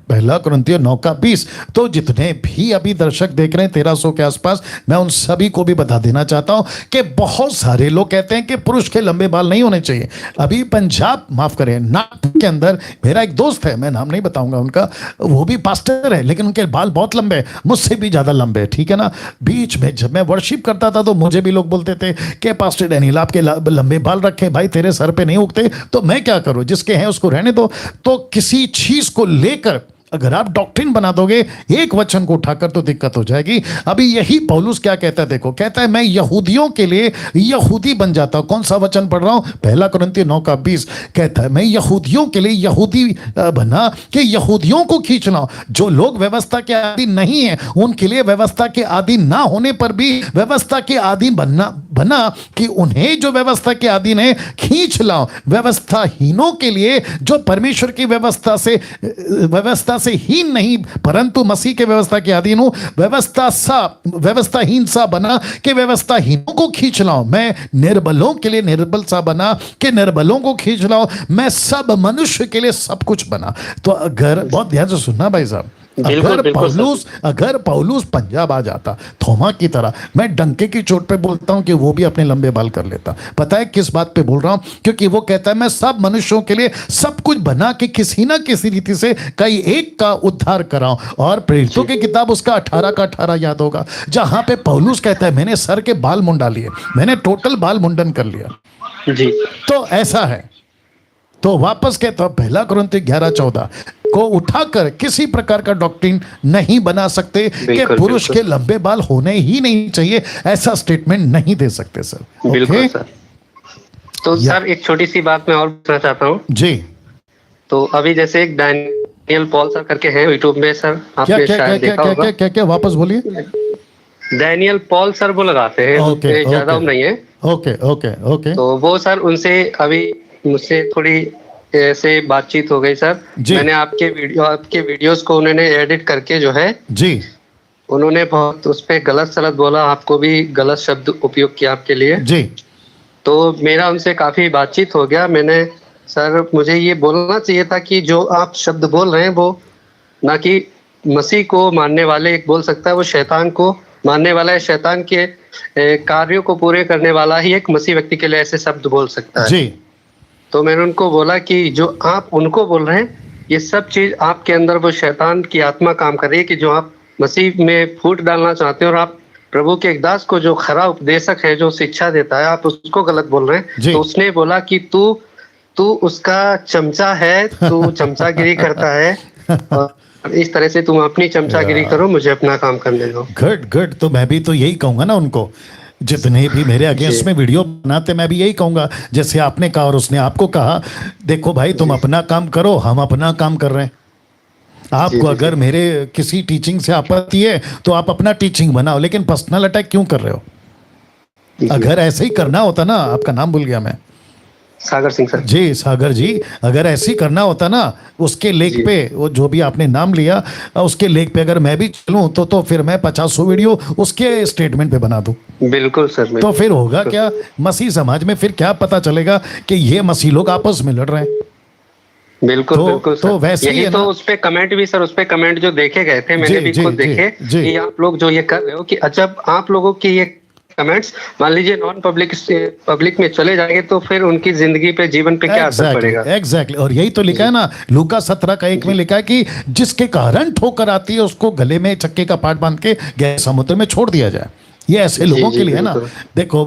पहला कुरिन्थियों 9:20। तो जितने भी अभी दर्शक देख रहे हैं 1300 के आसपास, मैं उन सभी को भी बता देना चाहता हूं कि बहुत सारे लोग कहते हैं कि पुरुष के लंबे बाल नहीं होने चाहिए। अभी पंजाब, माफ करें, नागपुर के अंदर मेरा एक दोस्त है, मैं नाम नहीं बताऊंगा उनका, वो भी पास्टर है, लेकिन उनके बाल बहुत लंबे हैं, मुझसे भी ज्यादा लंबे, ठीक है ना। बीच में जब मैं वर्शिप करता था तो मुझे भी लोग बोलते थे कि पास्टर डैनियल आपके लंबे बाल रखे भाई, तेरे सर पे नहीं उगते। तो मैं क्या करूं, जिसके हैं उसको रहने दो। तो किसी चीज को लेकर अगर आप डॉक्ट्रिन बना दोगे एक वचन को उठाकर तो दिक्कत हो जाएगी। अभी यही पौलुस क्या कहता है, देखो, कहता है मैं यहूदियों के लिए यहूदी बन जाता हूं। कौन सा वचन पढ़ रहा हूं, पहला कुरिन्थियों 9:20। कहता है मैं यहूदियों के लिए यहूदी बना कि यहूदियों को खींचना। जो लोग व्यवस्था के आदि नहीं है उनके लिए व्यवस्था के आदि ना होने पर भी व्यवस्था के आदि बना कि उन्हें जो व्यवस्था के आदि ने खींच लाओ। व्यवस्थाहीनों के लिए, जो परमेश्वर की व्यवस्था से हीन नहीं परंतु मसीह के व्यवस्था के अधीन हूं, व्यवस्थाहीन सा बना कि व्यवस्थाहीनों को खींच लाऊं। मैं निर्बलों के लिए निर्बल सा बना कि निर्बलों को खींच लाऊं। मैं सब मनुष्य के लिए सब कुछ बना। तो अगर, बहुत ध्यान से सुनना भाई साहब, अगर पौलुस पंजाब आ जाता थोमा की तरह, मैं डंके की चोट पे बोलता हूं कि वो भी अपने लंबे बाल कर लेता। पता है किस बात पे बोल रहा हूं? क्योंकि वो कहता है मैं सब मनुष्यों के लिए सब कुछ बना के किसी ना किसी रीति से कई एक का उद्धार कराऊं। और प्रेरितों की किताब उसका 18 का 18 याद होगा, जहां पे पौलुस कहता है मैंने सर के बाल मुंडा लिए, मैंने टोटल बाल मुंडन कर लिया जी। तो ऐसा है। तो वापस कहता हूं, पहला कुरिन्थियों 11:14 को उठाकर किसी प्रकार का डॉक्ट्रिन नहीं बना सकते कि पुरुष के लंबे बाल होने ही नहीं चाहिए, ऐसा स्टेटमेंट नहीं दे सकते सर। बिल्कुल सर। तो सर एक छोटी सी बात मैं और पूछना चाहता हूँ जी। तो अभी जैसे एक डैनियल पॉल सर करके हैं यूट्यूब में सर, आपने शायद देखा होगा। क्या वापस बोलिए। डैनियल पॉल सर वो लगाते हैं, ज्यादा नहीं है। ओके। तो वो सर, उनसे अभी मुझसे थोड़ी ऐसे बातचीत हो गई सर। मैंने आपके वीडियोस को उन्होंने एडिट करके जो है जी, उन्होंने बहुत उस पे गलत सलत बोला, आपको भी गलत शब्द उपयोग किया आपके लिए जी। तो मेरा उनसे काफी बातचीत हो गया। मैंने सर, मुझे ये बोलना चाहिए था कि जो आप शब्द बोल रहे हैं वो ना कि मसीह को मानने वाले एक बोल सकता है, वो शैतान को मानने वाला है। शैतान के कार्यों को पूरे करने वाला ही एक मसीह व्यक्ति के लिए ऐसे शब्द बोल सकता है जी। तो मैंने उनको बोला कि जो आप उनको बोल रहे हैं ये सब चीज आपके अंदर वो शैतान की आत्मा काम कर रही है, कि जो आप मसीह में फूट डालना चाहते हैं और आप प्रभु के एक दास को जो खरा उपदेशक है, जो शिक्षा देता है, आप उसको गलत बोल रहे हैं। तो उसने बोला कि तू उसका चमचा है, तू चमचागिरी करता है, और इस तरह से तुम अपनी चमचागिरी करो, मुझे अपना काम करने दो। गुड। तो मैं भी तो यही कहूंगा ना उनको, जितने भी मेरे अगेंस्ट में वीडियो बनाते, मैं भी यही कहूंगा जैसे आपने कहा और उसने आपको कहा, देखो भाई तुम अपना काम करो, हम अपना काम कर रहे हैं। आपको अगर मेरे किसी टीचिंग से आपत्ति है तो आप अपना टीचिंग बनाओ, लेकिन पर्सनल अटैक क्यों कर रहे हो? अगर ऐसे ही करना होता ना, आपका नाम भूल गया मैं, सागर सिंह सर जी, सागर जी, अगर ऐसे ही करना होता ना, उसके लेख पे वो जो भी आपने नाम लिया, उसके लेख पे अगर मैं भी चलूं तो फिर मैं 50 वीडियो उसके स्टेटमेंट पे बना दूं। बिल्कुल सर। तो फिर होगा क्या मसीह समाज में, फिर क्या पता चलेगा कि ये मसीह लोग आपस में लड़ रहे हैं। बिल्कुल तो वैसे ही तो उस पे कमेंट भी सर, उस पे कमेंट जो देखे गए थे, मैंने भी खुद देखे कि आप लोग जो ये कर रहे हो, कि जब आप लोगों की ये कमेंट्स मान लीजिए नॉन पब्लिक से पब्लिक में चले जाएंगे तो फिर उनकी जिंदगी पे, जीवन पे क्या असर पड़ेगा। एग्जैक्टली। और यही तो लिखा है ना, लूका 17:1 में लिखा है कि जिसके कारण ठोकर आती है उसको गले में चक्के का पाट बांध के गहरे समुद्र में छोड़ दिया जाए। ये ऐसे लोगों के लिए है ना। देखो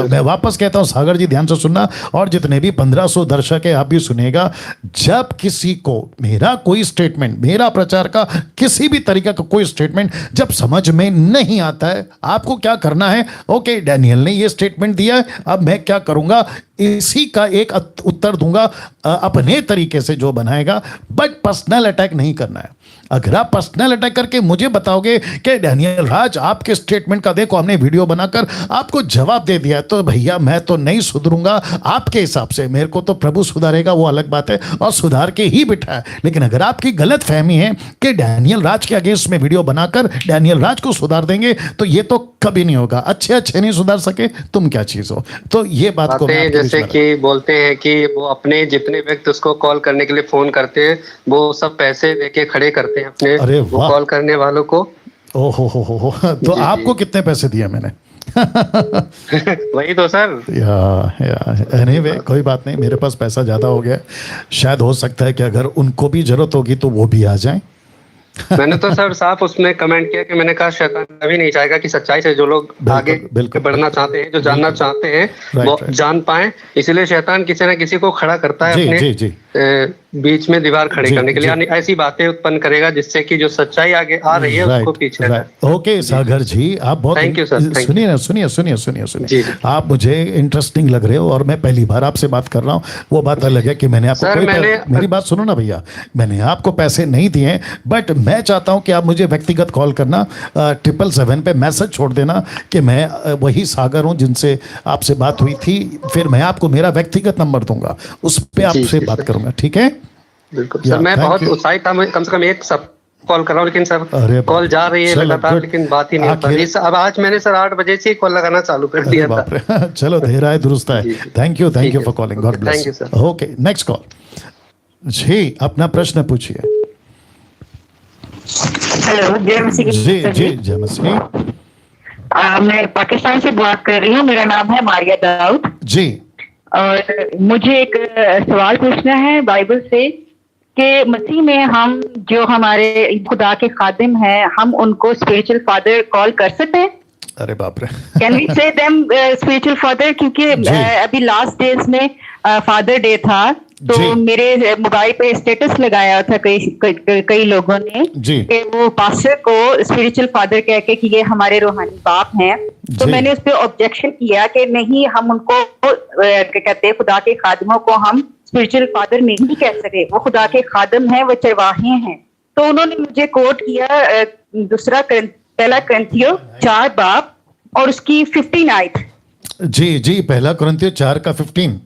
मैं वापस कहता हूं, सागर जी ध्यान से सुनना, और जितने भी 1500 दर्शक है आप भी सुनिएगा। जब किसी को मेरा कोई स्टेटमेंट, मेरा प्रचार का किसी भी तरीके का कोई स्टेटमेंट जब समझ में नहीं आता है, आपको क्या करना है, ओके डैनियल ने ये स्टेटमेंट दिया है, अब मैं क्या करूंगा, इसी का एक उत्तर दूंगा अपने तरीके से जो बनाएगा, बट पर्सनल अटैक नहीं करना है। अगर आप पर्सनल अटैक करके मुझे बताओगे कि डैनियल राज आपके स्टेटमेंट का देखो हमने वीडियो बनाकर आपको जवाब दे दिया, तो भैया मैं तो नहीं सुधरूंगा आपके हिसाब से। मेरे को तो प्रभु सुधारेगा, वो अलग बात है, और सुधार के ही बिठा है। लेकिन अगर आपकी गलत फहमी है कि डैनियल राज के अगेंस्ट में वीडियो बनाकर डैनियल राज को सुधार देंगे, तो ये तो कभी नहीं होगा। अच्छे नहीं सुधार सके, तुम क्या चीज हो। तो ये बात को जैसे कि बोलते हैं कि वो अपने जितने व्यक्ति उसको कॉल करने के लिए फोन करते हैं, वो सब पैसे देके खड़े करते हैं अपने वो कॉल करने वालों को। ओहो हो। तो आपको कितने पैसे दिए मैंने? वही तो सर। या एनीवे कोई बात नहीं, मेरे पास पैसा ज्यादा हो गया, शायद हो सकता है कि अगर उनको भी जरूरत होगी तो वो भी आ जाएं। मैंने तो सर साफ उसमें कमेंट किया कि मैंने कहा शैतान कभी नहीं चाहेगा कि सच्चाई से जो लोग आगे बढ़ना चाहते हैं, जो जानना चाहते हैं वो जान पाए, इसलिए शैतान किसी न किसी को खड़ा करता है अपने बीच में दीवार खड़ी करने के लिए, यानी ऐसी बातें उत्पन्न करेगा जिससे कि जो सच्चाई आगे आ रही है उसको पीछे। ओके सागर जी, आप बहुत थैंक यू सर। सुनिए आप मुझे इंटरेस्टिंग लग रहे हो, और मैं पहली बार आपसे बात कर रहा हूँ। वो बात अलग है कि मैंने आपको मेरी बात सुनो ना भैया, मैंने आपको पैसे नहीं दिए, बट मैं चाहता हूं कि आप मुझे व्यक्तिगत कॉल करना, 777 पे मैसेज छोड़ देना कि मैं वही सागर हूं जिनसे आपसे बात हुई थी, फिर मैं आपको मेरा व्यक्तिगत नंबर दूंगा, उस पे आपसे बात करूंगा, ठीक है? बिल्कुल सर, मैं बहुत उत्साहित था, कम से कम एक सब कॉल कर रहा हूँ, लेकिन सर कॉल जा रही है लगातार, लेकिन बात ही नहीं हो पा रही। अब आज मैंने सर 8 बजे से कॉल लगाना चालू कर दिया था। चलो देर आए दुरुस्त है। Thank you for calling, god bless. Thank you sir. Okay next call जी, अपना प्रश्न पूछिए। हेलो, जय मसीह। जी जय मसीह। मैं पाकिस्तान से बात कर रही हूँ, मेरा नाम है मारिया दाऊद जी। और मुझे एक सवाल पूछना है बाइबल से कि मसीह में हम जो हमारे खुदा के खादिम हैं, हम उनको स्पिरिचुअल फादर कॉल कर सकते हैं? अरे बाप रे। कैन वी से देम स्पिरिचुअल फादर? क्योंकि अभी लास्ट डेज में फादर डे था, तो मेरे मोबाइल पे स्टेटस लगाया था कई लोगों ने कि वो पास्टर को स्पिरिचुअल फादर कह के कि ये हमारे रूहानी बाप हैं। तो मैंने उस पर ऑब्जेक्शन किया कि नहीं, हम उनको कहते हैं खुदा के खादिमों को हम स्पिरिचुअल फादर नहीं कह सकते, वो खुदा के खादिम हैं, वो चरवाहे हैं। तो उन्होंने मुझे कोट किया पहला कुरिन्थियों 4 बाब और उसकी 15 आयत। जी पहला कुरिन्थियों 4 का 15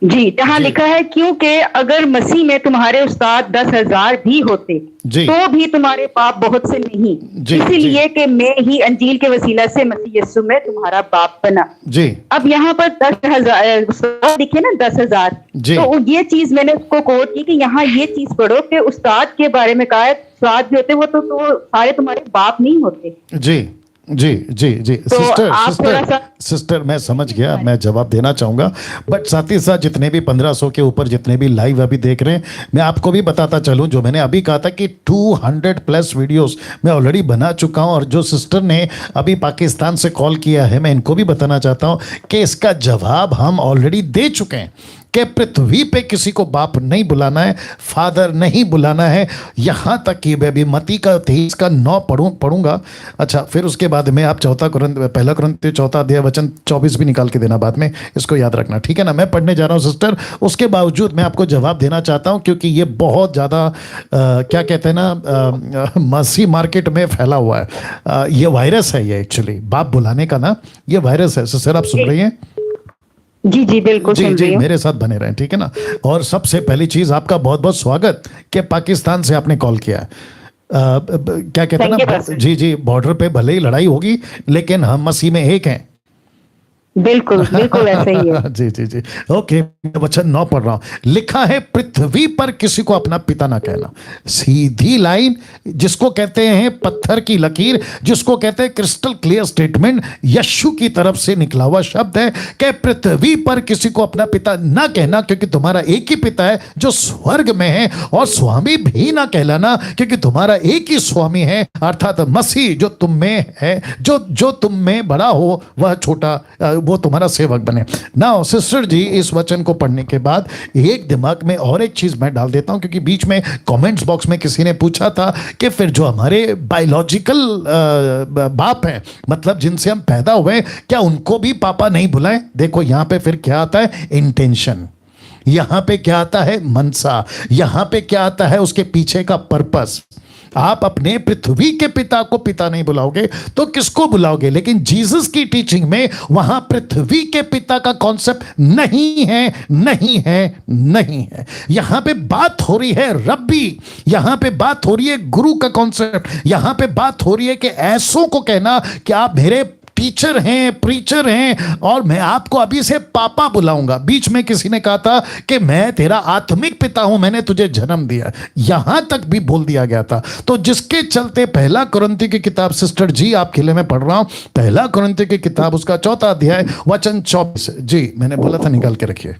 जी, जहाँ लिखा है क्योंकि अगर मसीह में तुम्हारे उस्ताद 10,000 भी होते तो भी तुम्हारे बाप बहुत से नहीं, इसीलिए कि मैं ही अंजील के वसीला से मसीह यीशु में तुम्हारा बाप बना। जी। अब यहाँ पर 10,000 लिखे ना, 10,000, तो ये चीज मैंने उसको कोट की कि यहाँ ये चीज पढ़ो कि उस्ताद के बारे में कहा है, उस्ताद भी होते वो तो सारे तुम्हारे बाप नहीं होते। जी तो सिस्टर मैं समझ गया, मैं जवाब देना चाहूंगा, बट साथ ही साथ जितने भी 1500 के ऊपर जितने भी लाइव अभी देख रहे हैं, मैं आपको भी बताता चलूं, जो मैंने अभी कहा था कि 200+ वीडियोस मैं ऑलरेडी बना चुका हूं, और जो सिस्टर ने अभी पाकिस्तान से कॉल किया है, मैं इनको भी बताना चाहता हूं कि इसका जवाब हम ऑलरेडी दे चुके हैं कि पृथ्वी पे किसी को बाप नहीं बुलाना है, फादर नहीं बुलाना है, यहां तक कि मैं भी मती का 23 का 9 पढ़ूंगा। अच्छा, फिर उसके बाद में आप पहला कुरिन्थियों 4 अध्याय वचन 24 भी निकाल के देना बाद में, इसको याद रखना, ठीक है ना? मैं पढ़ने जा रहा हूं सिस्टर, उसके बावजूद मैं आपको जवाब देना चाहता हूं, क्योंकि ये बहुत ज़्यादा क्या कहते हैं ना, मसीह मार्केट में फैला हुआ है। ये वायरस है, ये एक्चुअली बाप बुलाने का ना, ये वायरस है। सिस्टर आप सुन रही हैं? जी बिल्कुल जी मेरे साथ बने रहें, ठीक है ना? और सबसे पहली चीज, आपका बहुत बहुत स्वागत कि पाकिस्तान से आपने कॉल किया है। क्या कहते हैं ना, जी बॉर्डर पे भले ही लड़ाई होगी, लेकिन हम मसीह में एक हैं। बिल्कुल बिल्कुल ऐसा ही है। जी जी जी। ओके, वचन 9 पढ़ रहा हूं। लिखा है, पृथ्वी पर किसी को अपना पिता ना कहना। सीधी लाइन, जिसको कहते हैं पत्थर की लकीर, जिसको कहते हैं क्रिस्टल क्लियर स्टेटमेंट, यीशु की तरफ से निकला हुआ शब्द है कि पृथ्वी पर किसी को अपना पिता ना कहना, क्योंकि तुम्हारा एक ही पिता है जो स्वर्ग में है। और स्वामी भी ना कहलाना, क्योंकि तुम्हारा एक ही स्वामी है, अर्थात मसीह जो तुम में है। जो तुम में बड़ा हो वह छोटा, वो तुम्हारा सेवक बने। नाउ सिस्टर जी, इस वचन को पढ़ने के बाद एक दिमाग में और एक चीज मैं डाल देता हूं, क्योंकि बीच में कमेंट्स बॉक्स में किसी ने पूछा था कि फिर जो हमारे बायोलॉजिकल बाप हैं, मतलब जिनसे हम पैदा हुए, क्या उनको भी पापा नहीं बुलाएं? देखो यहां पे फिर क्या आता है, इंटेंशन। यहां पे क्या आता है, मनसा। यहां पे क्या आता है, उसके पीछे का पर्पस। आप अपने पृथ्वी के पिता को पिता नहीं बुलाओगे तो किसको बुलाओगे? लेकिन जीसस की टीचिंग में वहां पृथ्वी के पिता का कॉन्सेप्ट नहीं है, नहीं है, नहीं है। यहां पे बात हो रही है रब्बी, यहां पे बात हो रही है गुरु का कॉन्सेप्ट, यहां पे बात हो रही है कि ऐसों को कहना कि आप मेरे टीचर हैं, प्रीचर हैं, और मैं आपको अभी से पापा बुलाऊंगा। बीच में किसी ने कहा था कि मैं तेरा आत्मिक पिता हूं, मैंने तुझे जन्म दिया, यहां तक भी बोल दिया गया था। तो जिसके चलते पहला कुरिन्थी की किताब, सिस्टर जी आपके लिए मैं पढ़ रहा हूं, पहला कुरिन्थी की किताब उसका 4 अध्याय वचन 24। जी मैंने बोला था निकाल के रखिए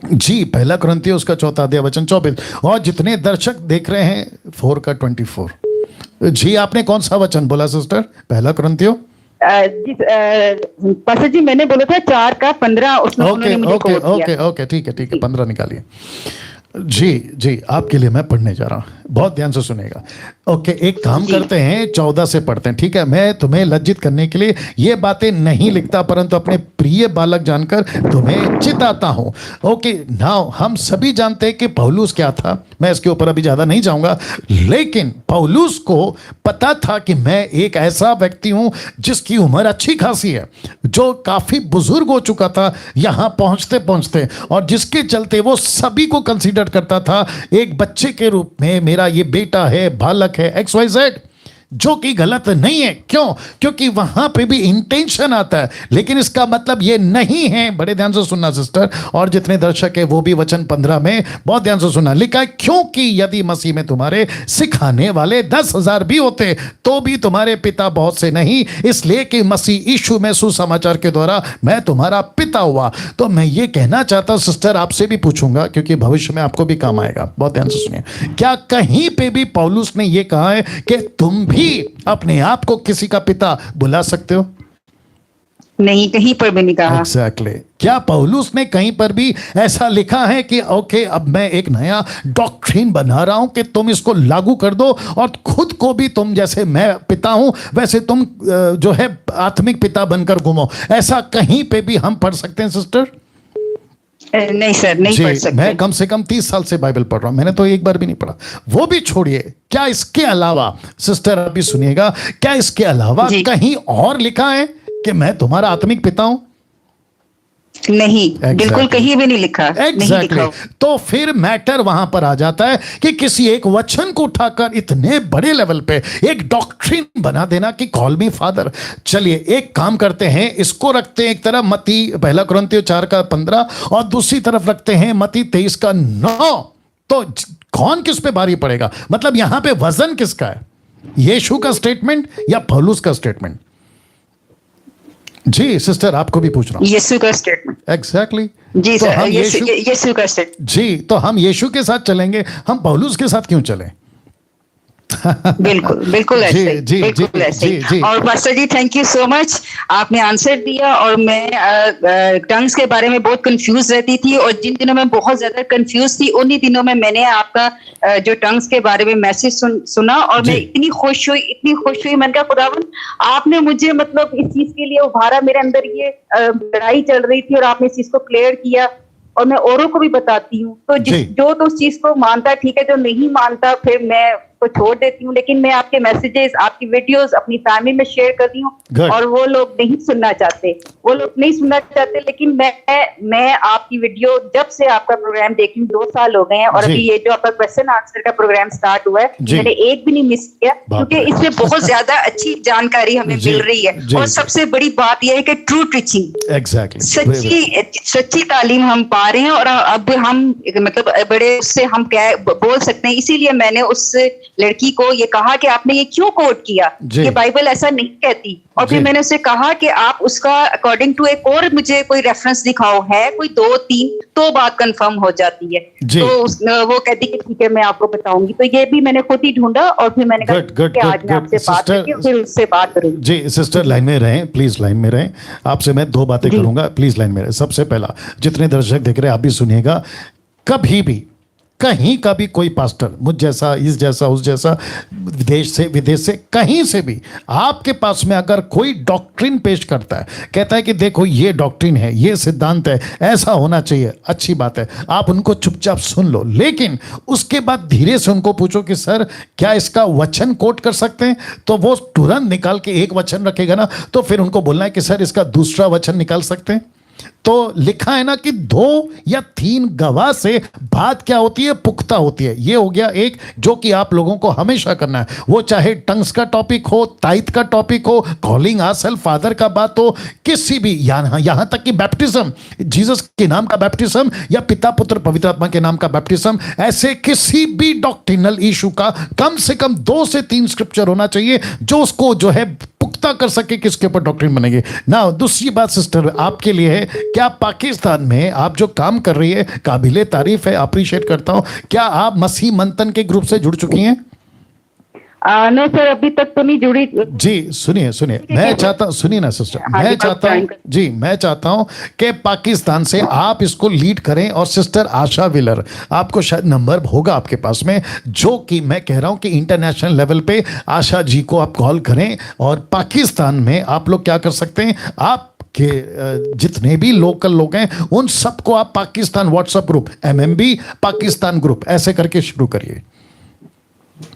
जी, पहला कुरिन्थी उसका 4 अध्याय वचन 24। और जितने दर्शक देख रहे हैं 4 का 24। जी आपने कौन सा वचन बोला सिस्टर? पहला कुरिन्थियों पास्टर जी मैंने बोला था 4 का 15। ओके ठीक है 15 निकालिए। जी जी, आपके लिए मैं पढ़ने जा रहा हूं, बहुत ध्यान से सुनेगा। ओके, एक काम करते हैं, 14 से पढ़ते हैं, ठीक है? मैं तुम्हें लज्जित करने के लिए ये बातें नहीं लिखता, परंतु अपने प्रिय बालक जानकर तुम्हें चिताता हूं। ओके, नाउ हम सभी जानते हैं कि पौलुस क्या था, मैं इसके ऊपर अभी ज्यादा नहीं जाऊंगा, लेकिन पौलुस को पता था कि मैं एक ऐसा व्यक्ति हूं जिसकी उम्र अच्छी खासी है, जो काफी बुजुर्ग हो चुका था यहां पहुंचते पहुंचते, और जिसके चलते वो सभी को कंसीडर करता था एक बच्चे के रूप में, मेरा ये बेटा है, बालक है, XYZ, जो कि गलत नहीं है। क्यों? क्योंकि वहां पे भी इंटेंशन आता है, लेकिन इसका मतलब ये नहीं है, बड़े ध्यान से सुनना सिस्टर, और जितने दर्शक है वो भी वचन 15 में बहुत ध्यान से सुनना। लिखा है, क्योंकि यदि मसीह में तुम्हारे सिखाने वाले 10,000 भी होते तो भी तुम्हारे पिता बहुत से नहीं, इसलिए कि मसीह यीशु में सुसमाचार के द्वारा मैं तुम्हारा पिता हुआ। तो मैं ये कहना चाहता हूं सिस्टर, आपसे भी पूछूंगा क्योंकि भविष्य में आपको भी काम आएगा, बहुत ध्यान से सुनिए। क्या कहीं पे भी पौलुस ने ये कहा है कि तुम भी अपने आप को किसी का पिता बुला सकते हो? नहीं, कहीं पर भी नहीं कहा। Exactly. क्या पौलुस ने कहीं पर भी ऐसा लिखा है कि ओके अब मैं एक नया डॉक्ट्रिन बना रहा हूं कि तुम इसको लागू कर दो और खुद को भी तुम, जैसे मैं पिता हूं वैसे तुम जो है आत्मिक पिता बनकर घूमो? ऐसा कहीं पे भी हम पढ़ सकते हैं सिस्टर? नहीं सर, नहीं पढ़ सकते। मैं कम से कम 30 साल से बाइबल पढ़ रहा हूं, मैंने तो एक बार भी नहीं पढ़ा। वो भी छोड़िए, क्या इसके अलावा सिस्टर अभी सुनिएगा, क्या इसके अलावा कहीं और लिखा है कि मैं तुम्हारा आत्मिक पिता हूं? नहीं, बिल्कुल कहीं भी नहीं लिखा। नहीं लिखा। तो फिर मैटर वहां पर आ जाता है कि किसी एक वचन को उठाकर इतने बड़े लेवल पे एक डॉक्ट्रिन बना देना कि कॉल मी फादर। चलिए एक काम करते हैं, इसको रखते हैं एक तरफ मत्ती पहला कुरिन्थियों 4 का 15 और दूसरी तरफ रखते हैं मत्ती 23 का 9। तो कौन किस पे भारी पड़ेगा? मतलब यहां पे वजन किसका है, यीशु का स्टेटमेंट या पौलुस का स्टेटमेंट? जी सिस्टर आपको भी पूछ रहा हूं। यीशु का स्टेटमेंट। एग्जैक्टली जी तो सर, यीशु का स्टेटमेंट। जी, तो हम यीशु के साथ चलेंगे, हम पौलुस के साथ क्यों चलें? बिल्कुल बिल्कुल ऐसे ही, बिल्कुल ऐसे ही। और pastor ji thank you so much, आपने आंसर दिया। और मैं टंग्स के बारे में बहुत कंफ्यूज रहती थी, और जिन दिनों में बहुत ज्यादा कंफ्यूज थी उन्हीं दिनों में मैंने आपका जो टंग्स के बारे में मैसेज सुना, और मैं इतनी खुश हुई। मैंने कहा खुदावन आपने मुझे मतलब इस चीज के लिए उभारा, मेरे अंदर ये लड़ाई चल रही थी और आपने इस चीज को क्लियर किया, और मैं औरों को भी बताती हूँ। तो जो तो उस चीज को मानता ठीक है, जो नहीं मानता फिर मैं को छोड़ देती हूँ, लेकिन मैं आपके मैसेजेस, आपकी वीडियोस अपनी फैमिली में शेयर करती हूँ और वो लोग नहीं सुनना चाहते, लेकिन मैं आपकी वीडियो जब से आपका प्रोग्राम देखी हूँ 2 साल हो गए हैं, और अभी ये जो आपका क्वेश्चन आंसर का प्रोग्राम स्टार्ट हुआ है मैंने एक भी नहीं मिस किया, क्योंकि इसमें बहुत ज्यादा अच्छी जानकारी हमें मिल रही है। और सबसे बड़ी बात यह है कि ट्रू टीचिंग, एग्जैक्टली सच्ची तालीम हम पा रहे हैं, और अब हम मतलब बड़े उससे हम क्या बोल सकते हैं। इसीलिए मैंने उस लड़की को ये कहा कि आपने ये क्यों कोट किया, कि बाइबल ऐसा नहीं कहती, और फिर मैंने उससे कहा कि आप उसका अकॉर्डिंग टू एक और मुझे कोई रेफरेंस दिखाओ, है कोई 2-3 तो बात कंफर्म हो जाती है। तो वो कहती कि ठीक है मैं आपको बताऊंगी। तो ये भी मैंने खुद ही ढूंढा, और फिर मैंने कहा कि आज मैं आपसे बात करके फिर उससे बात करूंगी। जी सिस्टर लाइन में रहें, प्लीज लाइन में रहें। आपसे मैं 2 बातें करूंगा, प्लीज लाइन में रहें। सबसे पहला, जितने दर्शक देख रहे हैं आप भी सुनिएगा, कभी भी कहीं का भी कोई पास्टर मुझ जैसा, इस जैसा, उस जैसा, विदेश से विदेश से कहीं से भी आपके पास में अगर कोई डॉक्ट्रिन पेश करता है, कहता है कि देखो ये डॉक्ट्रिन है, ये सिद्धांत है, ऐसा होना चाहिए, अच्छी बात है, आप उनको चुपचाप सुन लो, लेकिन उसके बाद धीरे से उनको पूछो कि सर क्या इसका वचन कोट कर सकते हैं, तो वो तुरंत निकाल के एक वचन रखेगा ना, तो फिर उनको बोलना है कि सर इसका दूसरा वचन निकाल सकते हैं। तो लिखा है ना कि 2 या 3 गवाह से बात क्या होती है, पुख्ता होती है। ये हो गया एक जो कि आप लोगों को हमेशा करना है, वो चाहे टंग्स का टॉपिक हो, ताइथ का टॉपिक हो, कॉलिंग आवरसेल्फ फादर का बात हो, किसी भी यहां तक कि बैप्टिज्म, जीसस के नाम का बैप्टिज्म या पिता पुत्र पवित्र आत्मा के नाम का बैप्टिज्म, ऐसे किसी भी डॉक्ट्रिनल इशू का कम से कम 2 से 3 स्क्रिप्चर होना चाहिए जो उसको जो है पुख्ता कर सके किसके ऊपर डॉक्ट्रिन बनेगी ना। दूसरी बात सिस्टर आपके लिए है, क्या पाकिस्तान में आप जो काम कर रही है काबिले तारीफ है, अप्रिशिएट करता हूं, क्या आप मसीह मंथन के ग्रुप से जुड़ चुकी हैं? नो सर, अभी तक तो नहीं जुड़ी। जी सुनिए मैं चाहता हूं, सुनिए ना सिस्टर, मैं चाहता हूं जी, मैं चाहता हूं कि पाकिस्तान से आप इसको लीड करें, और सिस्टर आशा विलर, आपको शायद नंबर होगा आपके पास में, जो कि मैं कह रहा हूं कि इंटरनेशनल लेवल पे आशा जी को आप कॉल करें, और पाकिस्तान में आप लोग क्या कर सकते हैं, आप के जितने भी लोकल लोग हैं उन सबको आप Pakistan WhatsApp group, MMB Pakistan group ऐसे करके शुरू करिए।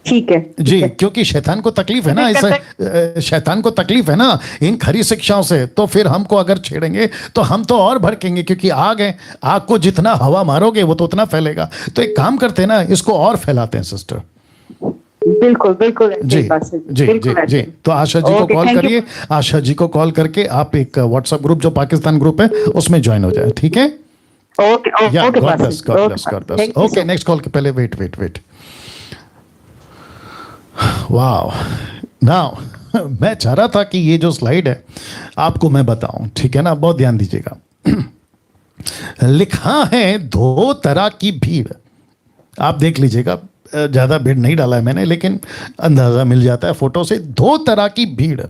ठीक है जी, क्योंकि शैतान को तकलीफ है ना, ऐसे शैतान को तकलीफ है ना इन खरी शिक्षाओं से, तो फिर हमको अगर छेड़ेंगे तो हम तो और भड़केंगे, क्योंकि आग है, आग को जितना हवा मारोगे वो तो उतना फैलेगा। तो एक काम करते हैं ना, इसको और फैलाते हैं सिस्टर। बिल्कुल जी जी जी जी। तो आशा जी को कॉल करिए, आशा जी को कॉल करके आप एक व्हाट्सएप ग्रुप जो पाकिस्तान ग्रुप है उसमें ज्वाइन हो जाए, ठीक है? ओके नेक्स्ट कॉल के पहले वेट वाओ, नाउ मैं चाह रहा था कि ये जो स्लाइड है आपको मैं बताऊं, ठीक है ना, बहुत ध्यान दीजिएगा। लिखा है 2 तरह की भीड़, आप देख लीजिएगा, ज़्यादा भीड़ नहीं डाला है मैंने, लेकिन अंदाज़ा मिल जाता है फोटो से। 2 तरह की भीड़,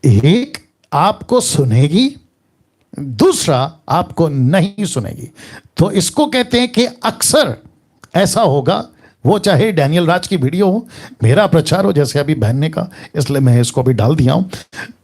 एक आपको सुनेगी, दूसरा आपको नहीं सुनेगी। तो इसको कहते हैं कि अक्सर ऐसा होगा, वो चाहे डैनियल राज की वीडियो हो, मेरा प्रचार हो, जैसे अभी बहन ने कहा, इसलिए मैं इसको भी डाल दिया हूं।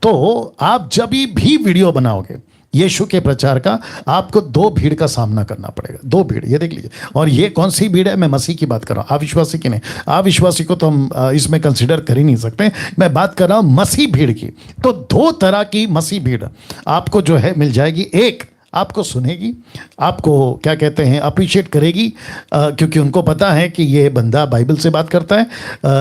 तो आप जब भी वीडियो बनाओगे यीशु के प्रचार का, आपको 2 भीड़ का सामना करना पड़ेगा। 2 भीड़, ये देख लीजिए। और ये कौन सी भीड़ है? मैं मसीह की बात कर रहा हूँ, अविश्वासी की नहीं। अविश्वासी को तो हम इसमें कंसिडर कर ही नहीं सकते, मैं बात कर रहा हूँ मसीह भीड़ की। तो 2 तरह की मसीह भीड़ आपको जो है मिल जाएगी। एक आपको सुनेगी, आपको क्या कहते हैं अप्रिशिएट करेगी, क्योंकि उनको पता है कि ये बंदा बाइबल से बात करता है,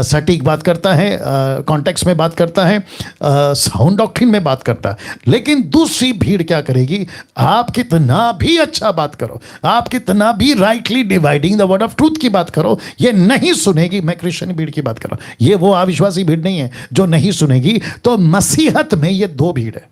सटीक बात करता है, कॉन्टेक्स्ट में बात करता है, साउंड डॉक्ट्रिन में बात करता है। लेकिन दूसरी भीड़ क्या करेगी, आप कितना भी अच्छा बात करो, आप कितना भी rightly dividing the word of truth की बात करो, ये नहीं सुनेगी। मैं क्रिश्चियन भीड़ की बात कर रहा हूँ, ये वो अविश्वासी भीड़ नहीं है जो नहीं सुनेगी। तो मसीहत में ये 2 भीड़ है,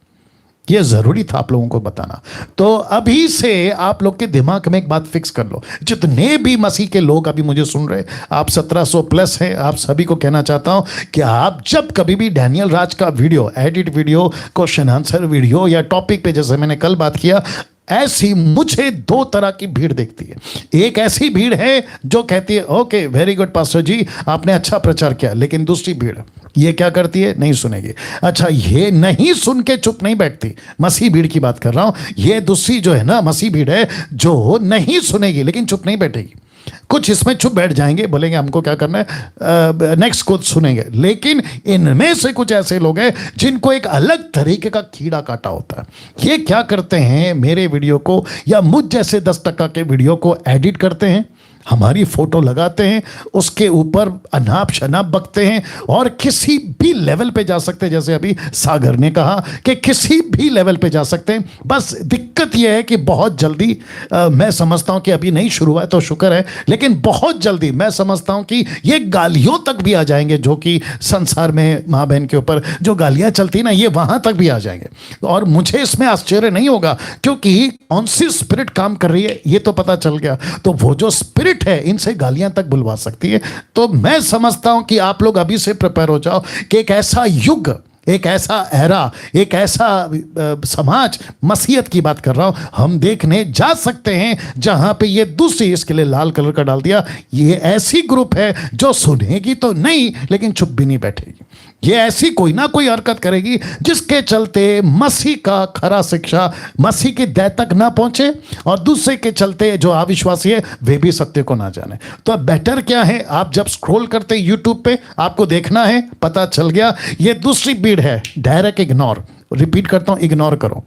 ये जरूरी था आप लोगों को बताना। तो अभी से आप लोग के दिमाग में एक बात फिक्स कर लो, जितने भी मसीह के लोग अभी मुझे सुन रहे, आप 1700 प्लस हैं, आप सभी को कहना चाहता हूं कि आप जब कभी भी डैनियल राज का video, edit video, question answer video या टॉपिक पे, जैसे मैंने कल बात किया, ऐसी मुझे 2 तरह की भीड़ दिखती है। एक ऐसी भीड़ है जो कहती है ओके वेरी गुड पास्टर जी, आपने अच्छा प्रचार किया, लेकिन दूसरी भीड़ ये क्या करती है, नहीं सुनेगी। अच्छा, ये नहीं सुन के चुप नहीं बैठती, मसीह भीड़ की बात कर रहा हूं। ये दूसरी जो है ना मसीह भीड़ है जो नहीं सुनेगी लेकिन चुप नहीं बैठेगी। कुछ इसमें चुप बैठ जाएंगे, बोलेंगे हमको क्या करना है, नेक्स्ट को सुनेंगे। लेकिन इनमें से कुछ ऐसे लोग हैं जिनको एक अलग तरीके का कीड़ा काटा होता है। ये क्या करते हैं, मेरे वीडियो को या मुझ जैसे 10% के वीडियो को एडिट करते हैं, हमारी फोटो लगाते हैं, उसके ऊपर अनाप शनाप बकते हैं और किसी भी लेवल पे जा सकते हैं। जैसे अभी सागर ने कहा कि किसी भी लेवल पे जा सकते हैं। बस दिक्कत यह है कि बहुत जल्दी मैं समझता हूं कि अभी नहीं शुरू हुआ है तो शुक्र है, लेकिन बहुत जल्दी मैं समझता हूं कि ये गालियों तक भी आ जाएंगे, जो कि संसार में माँ बहन के ऊपर जो गालियां चलती ना, ये वहां तक भी आ जाएंगे। और मुझे इसमें आश्चर्य नहीं होगा, क्योंकि कौन सी स्पिरिट काम कर रही है ये तो पता चल गया। तो वो जो स्पिरिट है इनसे गालियां तक बुलवा सकती है। तो मैं समझता हूं कि आप लोग अभी से प्रिपेयर हो जाओ कि एक ऐसा युग, एक ऐसा एरा, एक ऐसा समाज, मसीहत की बात कर रहा हूं, हम देखने जा सकते हैं जहां पे ये दूसरी, इसके लिए लाल कलर का डाल दिया, ये ऐसी ग्रुप है जो सुनेगी तो नहीं लेकिन चुप भी नहीं बैठेगी। ये ऐसी कोई ना कोई हरकत करेगी जिसके चलते मसीह का खरा शिक्षा मसीह की दया तक ना पहुंचे और दूसरे के चलते जो अविश्वासी है वे भी सत्य को ना जाने। तो अब बेटर क्या है, आप जब स्क्रॉल करते यूट्यूब पे आपको देखना है, पता चल गया ये दूसरी भीड़ है, डायरेक्ट इग्नोर। रिपीट करता हूं, इग्नोर करो,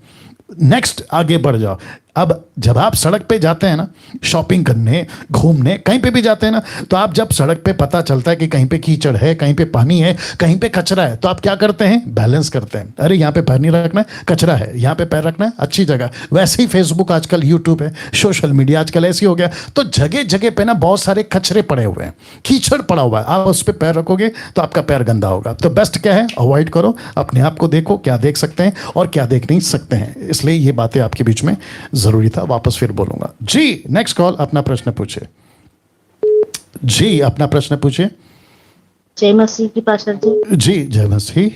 नेक्स्ट आगे बढ़ जाओ। अब जब आप सड़क पे जाते हैं ना, शॉपिंग करने, घूमने, कहीं पे भी जाते हैं ना, तो आप जब सड़क पे पता चलता है कि कहीं पे कीचड़ है, कहीं पे पानी है, कहीं पे कचरा है, तो आप क्या करते हैं, बैलेंस करते हैं। अरे यहाँ पे पैर नहीं रखना है, कचरा है, यहाँ पे पैर रखना है, अच्छी जगह। वैसे ही फेसबुक आजकल, यूट्यूब है, सोशल मीडिया आजकल ऐसी हो गया, तो जगह जगह पे ना बहुत सारे कचरे पड़े हुए हैं, कीचड़ पड़ा हुआ है, आप उस पर पैर रखोगे तो आपका पैर गंदा होगा। तो बेस्ट क्या है, अवॉइड करो, अपने आप को देखो क्या देख सकते हैं और क्या देख नहीं सकते हैं। इसलिए ये बातें आपके बीच में जरूरी था, वापस फिर बोलूंगा। जी नेक्स्ट कॉल, अपना प्रश्न पूछे। जी अपना प्रश्न पूछे। जय मसीह की पास्टर जी। जी जय मसीह।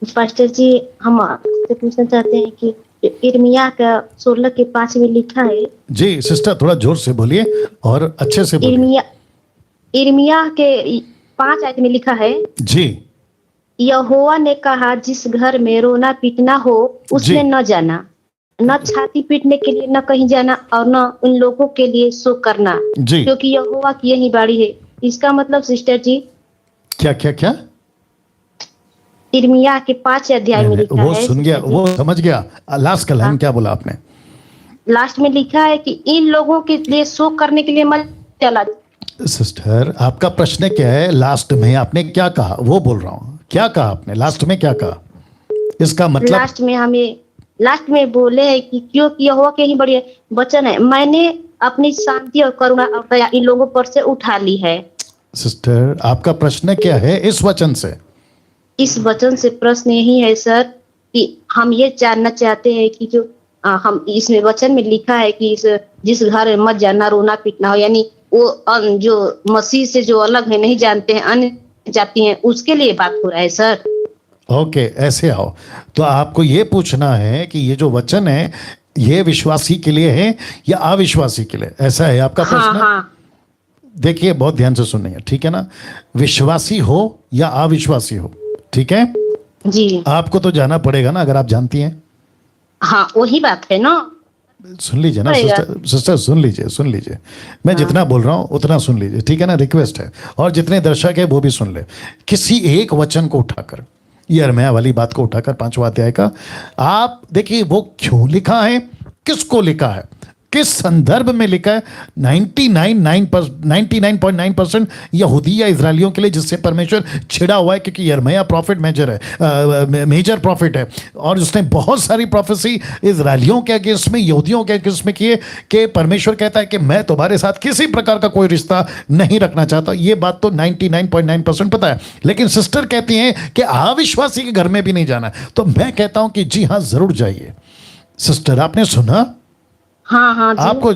पास्टर जी, हम आपसे पूछना चाहते हैं कि इर्मिया का 16:5 में लिखा है। जी सिस्टर थोड़ा जोर से बोलिए और अच्छे से बोलिए। इर्मिया के 5 आयत में लिखा है, जी, यहोवा ने कहा जिस घर में रोना पीटना हो उसमें न जाना, न छाती पीटने के लिए न कहीं जाना और न उन लोगों के लिए शोक करना, क्योंकि यहोवा की यही बाड़ी है। इसका मतलब सिस्टर जी क्या क्या क्या इर्मिया के 5 अध्याय में लिखा वो है। सुन गया, वो समझ गया। लास्ट का लाइन क्या बोला आपने? लास्ट में लिखा है कि इन लोगों के लिए शोक करने के लिए मत चला। सिस्टर आपका प्रश्न क्या है? लास्ट में आपने क्या कहा वो बोल रहा हूँ, क्या कहा आपने लास्ट में, क्या कहा? इसका मतलब लास्ट में बोले है कि क्योंकि यहोवा के ही बड़े वचन है, मैंने अपनी शांति और करुणा और दया इन लोगों पर से उठा ली है। सिस्टर आपका प्रश्न क्या है इस वचन से? इस वचन से प्रश्न यही है सर कि हम ये जानना चाहते हैं कि जो हम इसमें वचन में लिखा है कि जिस घर में मत जाना रोना पीटना हो, यानी वो जो मसीह से जो अलग है, नहीं जानते हैं, अन्य जाती हैं, उसके लिए बात हो रहा है सर। ओके ऐसे आओ, तो आपको ये पूछना है कि ये जो वचन है ये विश्वासी के लिए है या अविश्वासी के लिए, ऐसा है आपका प्रश्न? हाँ। देखिए बहुत ध्यान से सुनिए, ठीक है ना, विश्वासी हो या अविश्वासी हो, ठीक है जी, आपको तो जाना पड़ेगा ना, अगर आप जानती हैं। हाँ वही बात है ना, सुन लीजिए ना सिस्टर सुन लीजिए, मैं जितना बोल रहा हूँ उतना सुन लीजिए, ठीक है ना, रिक्वेस्ट है। और जितने दर्शक है वो भी सुन ले। किसी एक वचन को उठाकर, यिर्मयाह वाली बात को उठाकर 5वां अध्याय का, आप देखिए वो क्यों लिखा है, किसको लिखा है, किस संदर्भ में लिखा है। 99.9% यहूदी या इजरायलियों के लिए, जिससे परमेश्वर छिड़ा हुआ है, क्योंकि यिर्मयाह प्रॉफिट मेजर प्रॉफिट है और उसने बहुत सारी प्रोफेसी इजरायलियों के अगेंस्ट में, यहूदियों के अगेंस्ट में किए कि परमेश्वर कहता है कि मैं तुम्हारे साथ किसी प्रकार का कोई रिश्ता नहीं रखना चाहता। ये बात तो 99.9% पता है, लेकिन सिस्टर कहती हैं कि अविश्वासी के घर में भी नहीं जाना। तो मैं कहता हूं कि जी हाँ जरूर जाइए। सिस्टर आपने सुना? हाँ आपको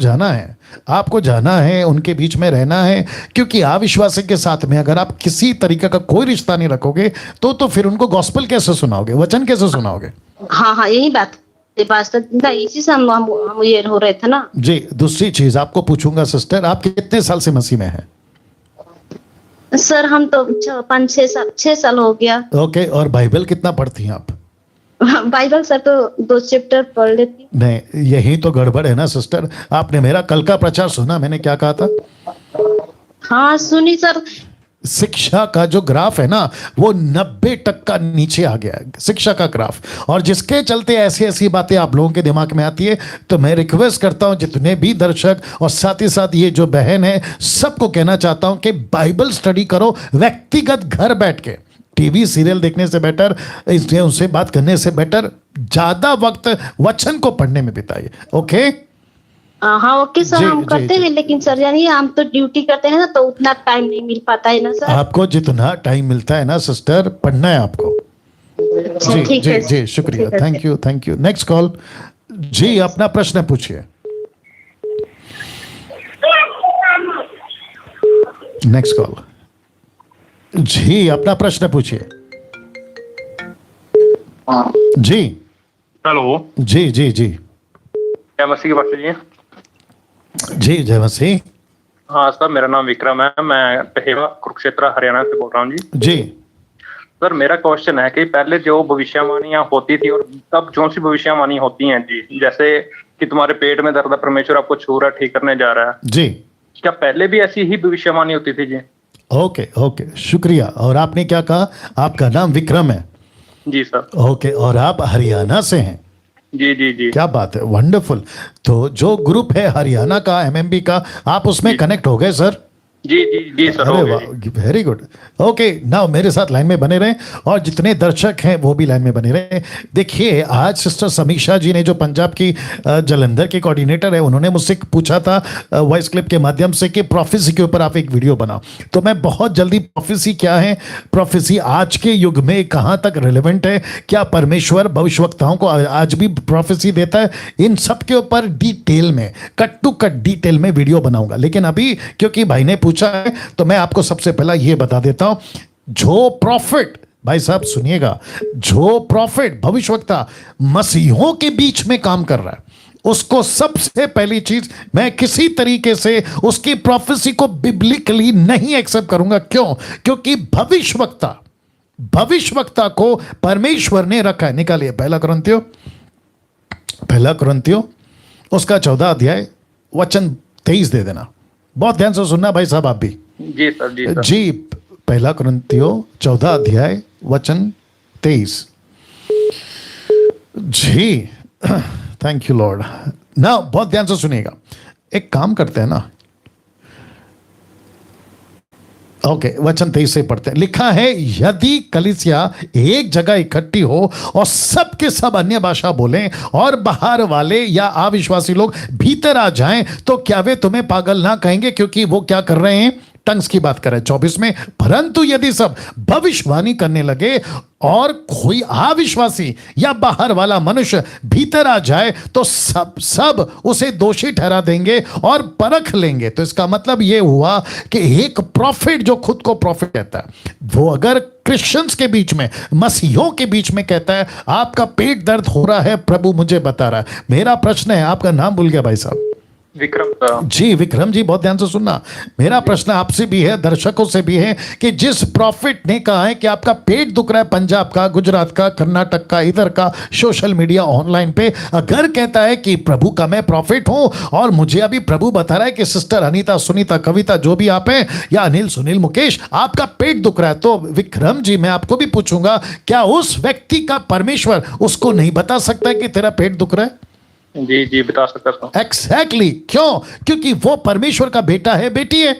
जाना है, उनके बीच में रहना है, क्योंकि अविश्वासी के साथ में अगर आप किसी तरीके का कोई रिश्ता नहीं रखोगे तो फिर उनको गॉस्पेल कैसे सुनाओगे, वचन कैसे सुनाओगे? हाँ यही बात इसी से हम ये हो रहे थे ना जी। दूसरी चीज आपको पूछूंगा सिस्टर, आप कितने साल से मसीह में हैं? सर हम तो 5-6 साल हो गया। ओके, और बाइबल कितना पढ़ती हैं आप? बाइबल सर तो 2 चैप्टर पढ़ लेती। नहीं, यही तो गड़बड़ है ना सिस्टर। आपने मेरा कल का प्रचार सुना, मैंने क्या कहा था? हाँ सुनी सर। शिक्षा का जो ग्राफ है ना वो 90% नीचे आ गया है, शिक्षा का ग्राफ। और जिसके चलते ऐसी ऐसी बातें आप लोगों के दिमाग में आती है, तो मैं रिक्वेस्ट करता हूं जितने भी दर्शक और साथ ही साथ ये जो बहन है, सबको कहना चाहता हूं कि बाइबल स्टडी करो व्यक्तिगत, घर बैठ के। टीवी सीरियल देखने से बेटर, इसलिए उनसे बात करने से बेटर ज्यादा वक्त वचन को पढ़ने में बिताइए। ओके? हाँ ओके सर, हम करते हैं, लेकिन सर जानिए हम तो ड्यूटी करते हैं ना, तो उतना टाइम नहीं मिल पाता है ना सर। आपको जितना टाइम मिलता है ना सिस्टर, पढ़ना है आपको। जी जी जी, शुक्रिया, थैंक यू। नेक्स्ट कॉल जी, अपना प्रश्न पूछिए। नेक्स्ट कॉल जी, अपना प्रश्न पूछिए जी। हेलो जी जी जी क्या मसीह के पास जी? जी जय मसीह। हाँ सर, मेरा नाम विक्रम है, मैं पहेवा कुरुक्षेत्र हरियाणा से बोल रहा हूँ जी। जी सर, मेरा क्वेश्चन है कि पहले जो भविष्यवाणियां होती थी और अब जो सी भविष्यवाणी होती हैं जी, जैसे कि तुम्हारे पेट में दर्द है, परमेश्वर आपको छू रहा, ठीक करने जा रहा है जी, क्या पहले भी ऐसी ही भविष्यवाणी होती थी जी? ओके ओके, शुक्रिया। और आपने क्या कहा? आपका नाम विक्रम है? जी सर। ओके, और आप हरियाणा से हैं? जी जी जी। क्या बात है, वंडरफुल। तो जो ग्रुप है हरियाणा का, एमएमबी का, आप उसमें कनेक्ट हो गए सर? जी जी जी सर। अरे वाह, वेरी गुड। ओके, नाउ मेरे साथ लाइन में बने रहें और जितने दर्शक हैं वो भी लाइन में बने रहें। देखिए, आज सिस्टर समीक्षा जी ने, जो पंजाब की जलंधर की कोऑर्डिनेटर है, उन्होंने मुझसे पूछा था वॉइस क्लिप के माध्यम से कि प्रोफेसी के ऊपर आप एक वीडियो बनाओ। तो मैं बहुत जल्दी, प्रोफेसी क्या है, प्रोफेसी आज के युग में कहाँ तक रिलेवेंट है, क्या परमेश्वर भविष्यवक्ताओं को आज भी प्रोफेसी देता है, इन सब के ऊपर डिटेल में, कट टू कट डिटेल में वीडियो बनाऊंगा। लेकिन अभी क्योंकि भाई ने पूछा है तो मैं आपको सबसे पहला यह बता देता हूं, जो प्रॉफिट, भाई साहब सुनिएगा, जो प्रॉफिट, भविष्यवक्ता मसीहों के बीच में काम कर रहा है, उसको सबसे पहली चीज, मैं किसी तरीके से उसकी प्रोफेसी को बिब्लिकली नहीं एक्सेप्ट करूंगा। क्यों? क्योंकि भविष्यवक्ता को परमेश्वर ने रखा है। निकालिए पहला कुरिन्थियों उसका 14 अध्याय वचन 23 दे देना। बहुत ध्यान से सुनना भाई साहब, आप भी। जी सर। जी सर। जी, पहला कुरिन्थियों 14 अध्याय वचन 23। जी, थैंक यू लॉर्ड। ना बहुत ध्यान से सुनिएगा, एक काम करते हैं ना, ओके, वचन 23 से पढ़ते हैं। लिखा है, यदि कलीसिया एक जगह इकट्ठी हो और सब के सब अन्य भाषा बोलें और बाहर वाले या अविश्वासी लोग भीतर आ जाएं, तो क्या वे तुम्हें पागल ना कहेंगे? क्योंकि वो क्या कर रहे हैं? टंग्स की बात कर रहे हैं 24 में। परंतु यदि सब भविष्यवाणी करने लगे और कोई अविश्वासी या बाहर वाला मनुष्य भीतर आ जाए, तो सब उसे दोषी ठहरा देंगे और परख लेंगे। तो इसका मतलब यह हुआ कि एक प्रॉफिट जो खुद को प्रॉफिट कहता है, वो अगर क्रिश्चियंस के बीच में, मसीहों के बीच में कहता है आपका पेट दर्द हो रहा है, प्रभु मुझे बता रहा है। मेरा प्रश्न है, आपका नाम भूल गया भाई साहब? विक्रम सर। जी विक्रम जी, बहुत ध्यान से सुनना। मेरा प्रश्न आपसे भी है, दर्शकों से भी है, कि जिस प्रॉफिट ने कहा है कि आपका पेट दुख रहा है, पंजाब का, गुजरात का, कर्नाटक का, इधर का, सोशल मीडिया ऑनलाइन पे, अगर कहता है कि प्रभु का मैं प्रॉफिट हूं और मुझे अभी प्रभु बता रहा है कि सिस्टर अनीता, सुनीता, कविता, जो भी आप हैं, या अनिल, सुनील, मुकेश, आपका पेट दुख रहा है, तो विक्रम जी मैं आपको भी पूछूंगा, क्या उस व्यक्ति का परमेश्वर उसको नहीं बता सकता है कि तेरा पेट दुख रहा है? जी जी, बता सकता हूं। एग्जैक्टली। क्यों? क्योंकि वो परमेश्वर का बेटा है, बेटी है।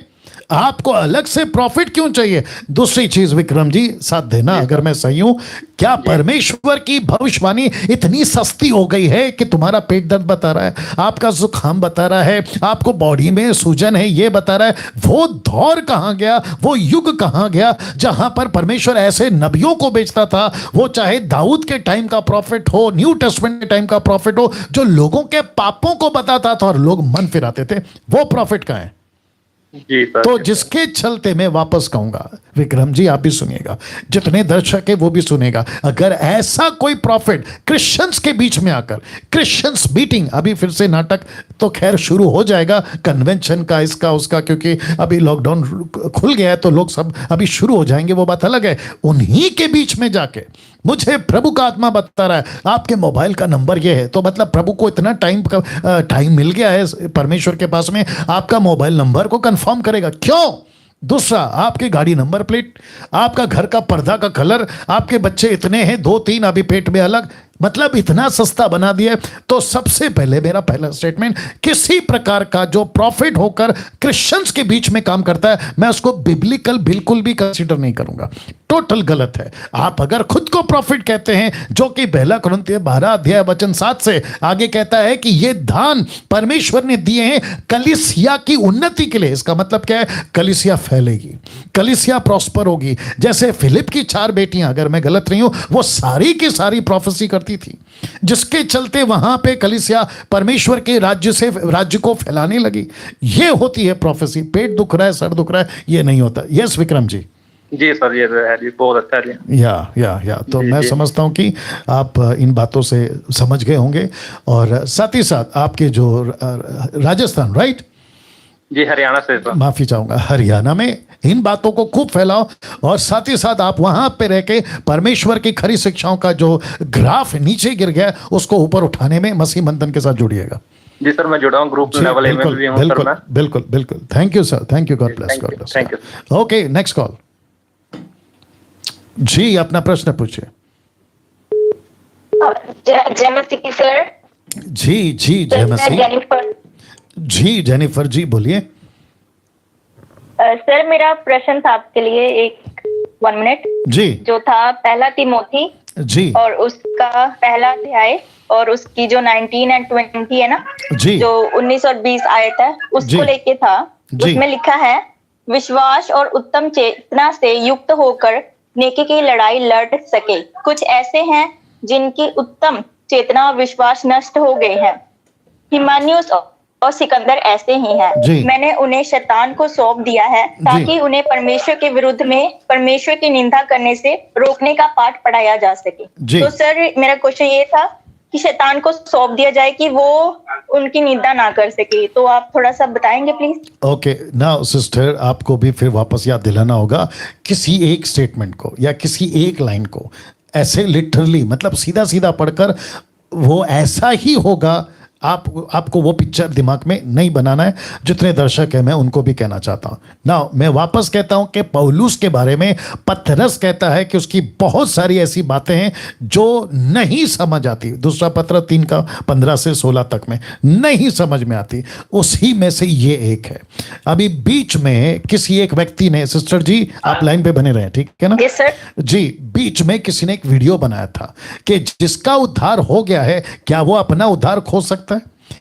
आपको अलग से प्रॉफिट क्यों चाहिए? दूसरी चीज विक्रम जी, साथ देना अगर मैं सही हूं, क्या परमेश्वर की भविष्यवाणी इतनी सस्ती हो गई है कि तुम्हारा पेट दर्द बता रहा है, आपका जुकाम बता रहा है, आपको बॉडी में सूजन है ये बता रहा है? वो दौर कहां गया, वो युग कहां गया जहां पर परमेश्वर ऐसे नबियों को बेचता था, वो चाहे दाऊद के टाइम का प्रॉफिट हो, न्यू टेस्टमेंट के टाइम का प्रॉफिट हो, जो लोगों के पापों को बताता था और लोग मन फिराते थे। वो प्रॉफिट कहां है? जी सर। तो जिसके चलते मैं वापस कहूंगा, विक्रम जी आप भी सुनिएगा, जितने दर्शक है वो भी सुनेगा, अगर ऐसा कोई प्रॉफिट क्रिश्चियंस के बीच में आकर, क्रिश्चियंस मीटिंग, अभी फिर से नाटक तो खैर शुरू हो जाएगा, कन्वेंशन का, इसका उसका, क्योंकि अभी लॉकडाउन खुल गया है तो लोग सब अभी शुरू हो जाएंगे, वो बात अलग है। उन्हीं के बीच में जाके मुझे प्रभु का आत्मा बता रहा है आपके मोबाइल का नंबर ये है, तो मतलब प्रभु को इतना टाइम मिल गया है परमेश्वर के पास में, आपका मोबाइल नंबर को कंफर्म करेगा। क्यों? दूसरा, आपकी गाड़ी नंबर प्लेट, आपका घर का पर्दा का कलर, आपके बच्चे इतने हैं 2-3 अभी पेट में अलग, मतलब इतना सस्ता बना दिया। तो सबसे पहले मेरा पहला स्टेटमेंट, किसी प्रकार का जो प्रॉफिट होकर क्रिश्चियंस के बीच में काम करता है, मैं उसको बिब्लिकल बिल्कुल भी कंसीडर नहीं करूंगा, टोटल गलत है। आप अगर खुद को प्रॉफिट कहते हैं, जो कि पहला कुरिन्थियों 12 अध्याय वचन 7 से आगे कहता है कि ये दान परमेश्वर ने दिए हैं कलीसिया की उन्नति के लिए। इसका मतलब क्या है? कलीसिया फैलेगी, कलीसिया प्रॉस्पर होगी। जैसे फिलिप की 4 बेटियां, अगर मैं गलत नहीं हूं, वो सारी की सारी प्रोफेसी करती थी, जिसके चलते वहां पे कलीसिया परमेश्वर के राज्य को फैलाने लगी। ये होती है प्रोफेसी। पेट दुख रहा है, सर दुख रहा है, ये नहीं होता। यस विक्रम जी। जी सर, ये है जी, बहुत अच्छा जी। या तो मैं समझता हूं कि आप इन बातों से समझ गए होंगे। और साथ ही साथ आपके जो राजस्थान, राइट जी, हरियाणा से सर। माफी चाहूंगा, हरियाणा में इन बातों को खूब फैलाओ, और साथ ही साथ आप वहां पे रह के परमेश्वर की खरी शिक्षाओं का जो ग्राफ नीचे गिर गया उसको ऊपर उठाने में मसीह मंथन के साथ जुड़िएगा। जी सर, मैं जुड़ा हूँ, ग्रुप लेवल में भी हूँ सर मैं। बिल्कुल। Thank you sir, thank you, God bless, god bless. Thank you. Okay, next call जी, अपना प्रश्न पूछिए। जय मसीह सर। जी जय मसीह जी। जेनिफर जी बोलिए। सर मेरा प्रश्न था आपके लिए, 1 मिनट जी। जो था पहला तिमोथी जी, और उसका पहला अध्याय और उसकी जो 19 और 20 है ना जी, जो 19 और 20 आयत है, उसको लेके था। उसमें लिखा है, विश्वास और उत्तम चेतना से युक्त होकर नेकी की लड़ाई लड़ सके। कुछ ऐसे हैं जिनकी उत्तम चेतना और विश्वास नष्ट हो गए हैं। हिमानियुस और सिकंदर ऐसे ही हैं। मैंने उन्हें शैतान को सौंप दिया है ताकि उन्हें परमेश्वर के विरुद्ध में परमेश्वर की निंदा करने से रोकने का पाठ पढ़ाया जा सके। तो सर मेरा क्वेश्चन ये था कि शैतान को सौंप दिया जाए कि वो उनकी निंदा ना कर सके, तो आप थोड़ा सा बताएंगे प्लीज। ओके, नाउ सिस्टर, आपको भी फिर वापस याद दिलाना होगा किसी एक स्टेटमेंट को या किसी एक लाइन को ऐसे लिटरली, मतलब सीधा सीधा पढ़कर वो ऐसा ही होगा, आपको वो पिक्चर दिमाग में नहीं बनाना है। जितने दर्शक हैं मैं उनको भी कहना चाहता हूं ना, मैं वापस कहता हूं कि पौलुस के बारे में पतरस कहता है कि उसकी बहुत सारी ऐसी बातें हैं जो नहीं समझ आती। दूसरा पत्र 3 का 15 से 16 तक में नहीं समझ में आती, उसी में से ये एक है। अभी बीच में किसी एक व्यक्ति ने, सिस्टर जी आप लाइन पे बने रहे, ठीक है ना? यस सर जी। बीच में किसी ने एक वीडियो बनाया था कि जिसका उद्धार हो गया है, क्या वो अपना उद्धार खो सकता है?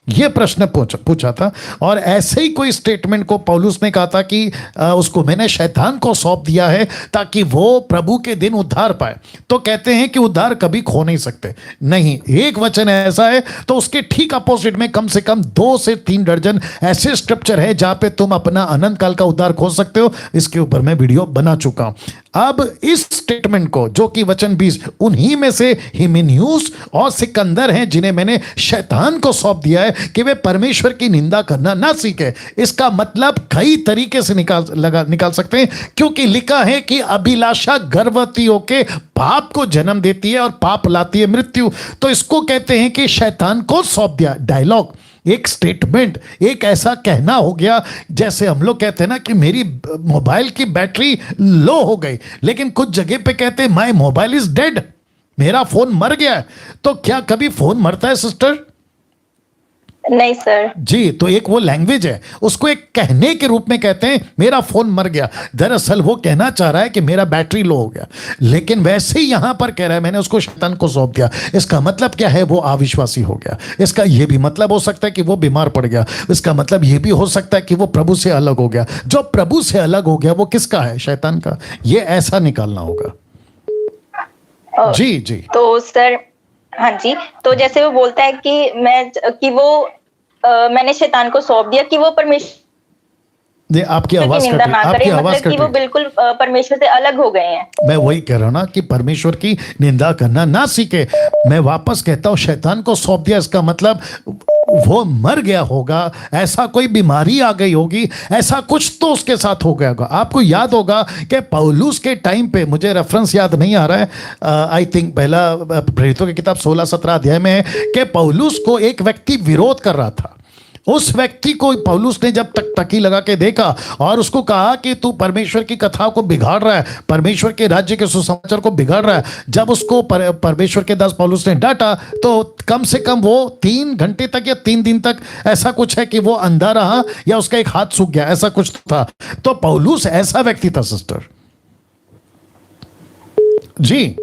ये प्रश्न पूछा था। और ऐसे ही कोई स्टेटमेंट को पौलुस ने कहा था कि उसको मैंने शैतान को सौंप दिया है ताकि वो प्रभु के दिन उद्धार पाए। तो कहते हैं कि उद्धार कभी खो नहीं सकते। नहीं, एक वचन ऐसा है तो उसके ठीक अपोजिट में कम से कम 2 से 3 दर्जन ऐसे स्क्रिप्चर है जहां पे तुम अपना अनंत काल का उद्धार खो सकते हो। इसके ऊपर मैं वीडियो बना चुका हूं। अब इस स्टेटमेंट को, जो कि वचन 20, उन्हीं में से हिमेनियुस और सिकंदर हैं जिन्हें मैंने शैतान को सौंप दिया है कि वे परमेश्वर की निंदा करना ना सीखे। इसका मतलब कई तरीके से निकाल सकते हैं, क्योंकि लिखा है कि अभिलाषा गर्भवती होके पाप को जन्म देती है और पाप लाती है मृत्यु। तो इसको कहते हैं कि शैतान को सौंप दिया। डायलॉग, एक स्टेटमेंट, एक ऐसा कहना हो गया जैसे हम लोग कहते हैं ना कि मेरी मोबाइल की बैटरी लो हो गई, लेकिन कुछ जगह पे कहते हैं माय मोबाइल इज डेड, मेरा फोन मर गया है। तो क्या कभी फोन मरता है सिस्टर? नहीं सर। जी, तो एक वो लैंग्वेज है, उसको एक कहने के रूप में कहते हैं मेरा फोन मर गया। दरअसल वो कहना चाह रहा है कि मेरा बैटरी लो हो गया, लेकिन वैसे ही यहां पर कह रहा है मैंने उसको शैतान को सौंप दिया। इसका मतलब क्या है? वो अविश्वासी हो गया। इसका यह भी मतलब हो सकता है कि वो बीमार पड़ गया। इसका मतलब यह भी हो सकता है कि वो प्रभु से अलग हो गया। जो प्रभु से अलग हो गया वो किसका है? शैतान का। ये ऐसा निकालना होगा। जी। तो सर, हाँ जी, तो जैसे वो बोलता है कि मैंने शैतान को सौंप दिया कि वो परमेश्वर आपकी आवाज निंदा ना करे, मतलब कि वो बिल्कुल परमेश्वर से अलग हो गए हैं। मैं वही कह रहा हूं ना कि परमेश्वर की निंदा करना ना सीखे। मैं वापस कहता हूं शैतान को सौंप दिया, इसका मतलब वो मर गया होगा, ऐसा कोई बीमारी आ गई होगी, ऐसा कुछ तो उसके साथ हो गया होगा। आपको याद होगा कि पौलुस के टाइम पे, मुझे रेफरेंस याद नहीं आ रहा है, आई थिंक पहला प्रेरितों की किताब 16-17 अध्याय में है कि पौलुस को एक व्यक्ति विरोध कर रहा था। उस व्यक्ति को पौलुस ने जब तक टकी लगा के देखा और उसको कहा कि तू परमेश्वर की कथा को बिगाड़ रहा है, परमेश्वर के राज्य के सुसमाचार को बिगाड़ रहा है, जब उसको परमेश्वर के दास पौलुस ने डांटा तो कम से कम वो 3 घंटे तक या 3 दिन तक, ऐसा कुछ है कि वो अंधा रहा या उसका एक हाथ सूख गया, ऐसा कुछ था। तो पौलुस ऐसा व्यक्ति था सिस्टर जी।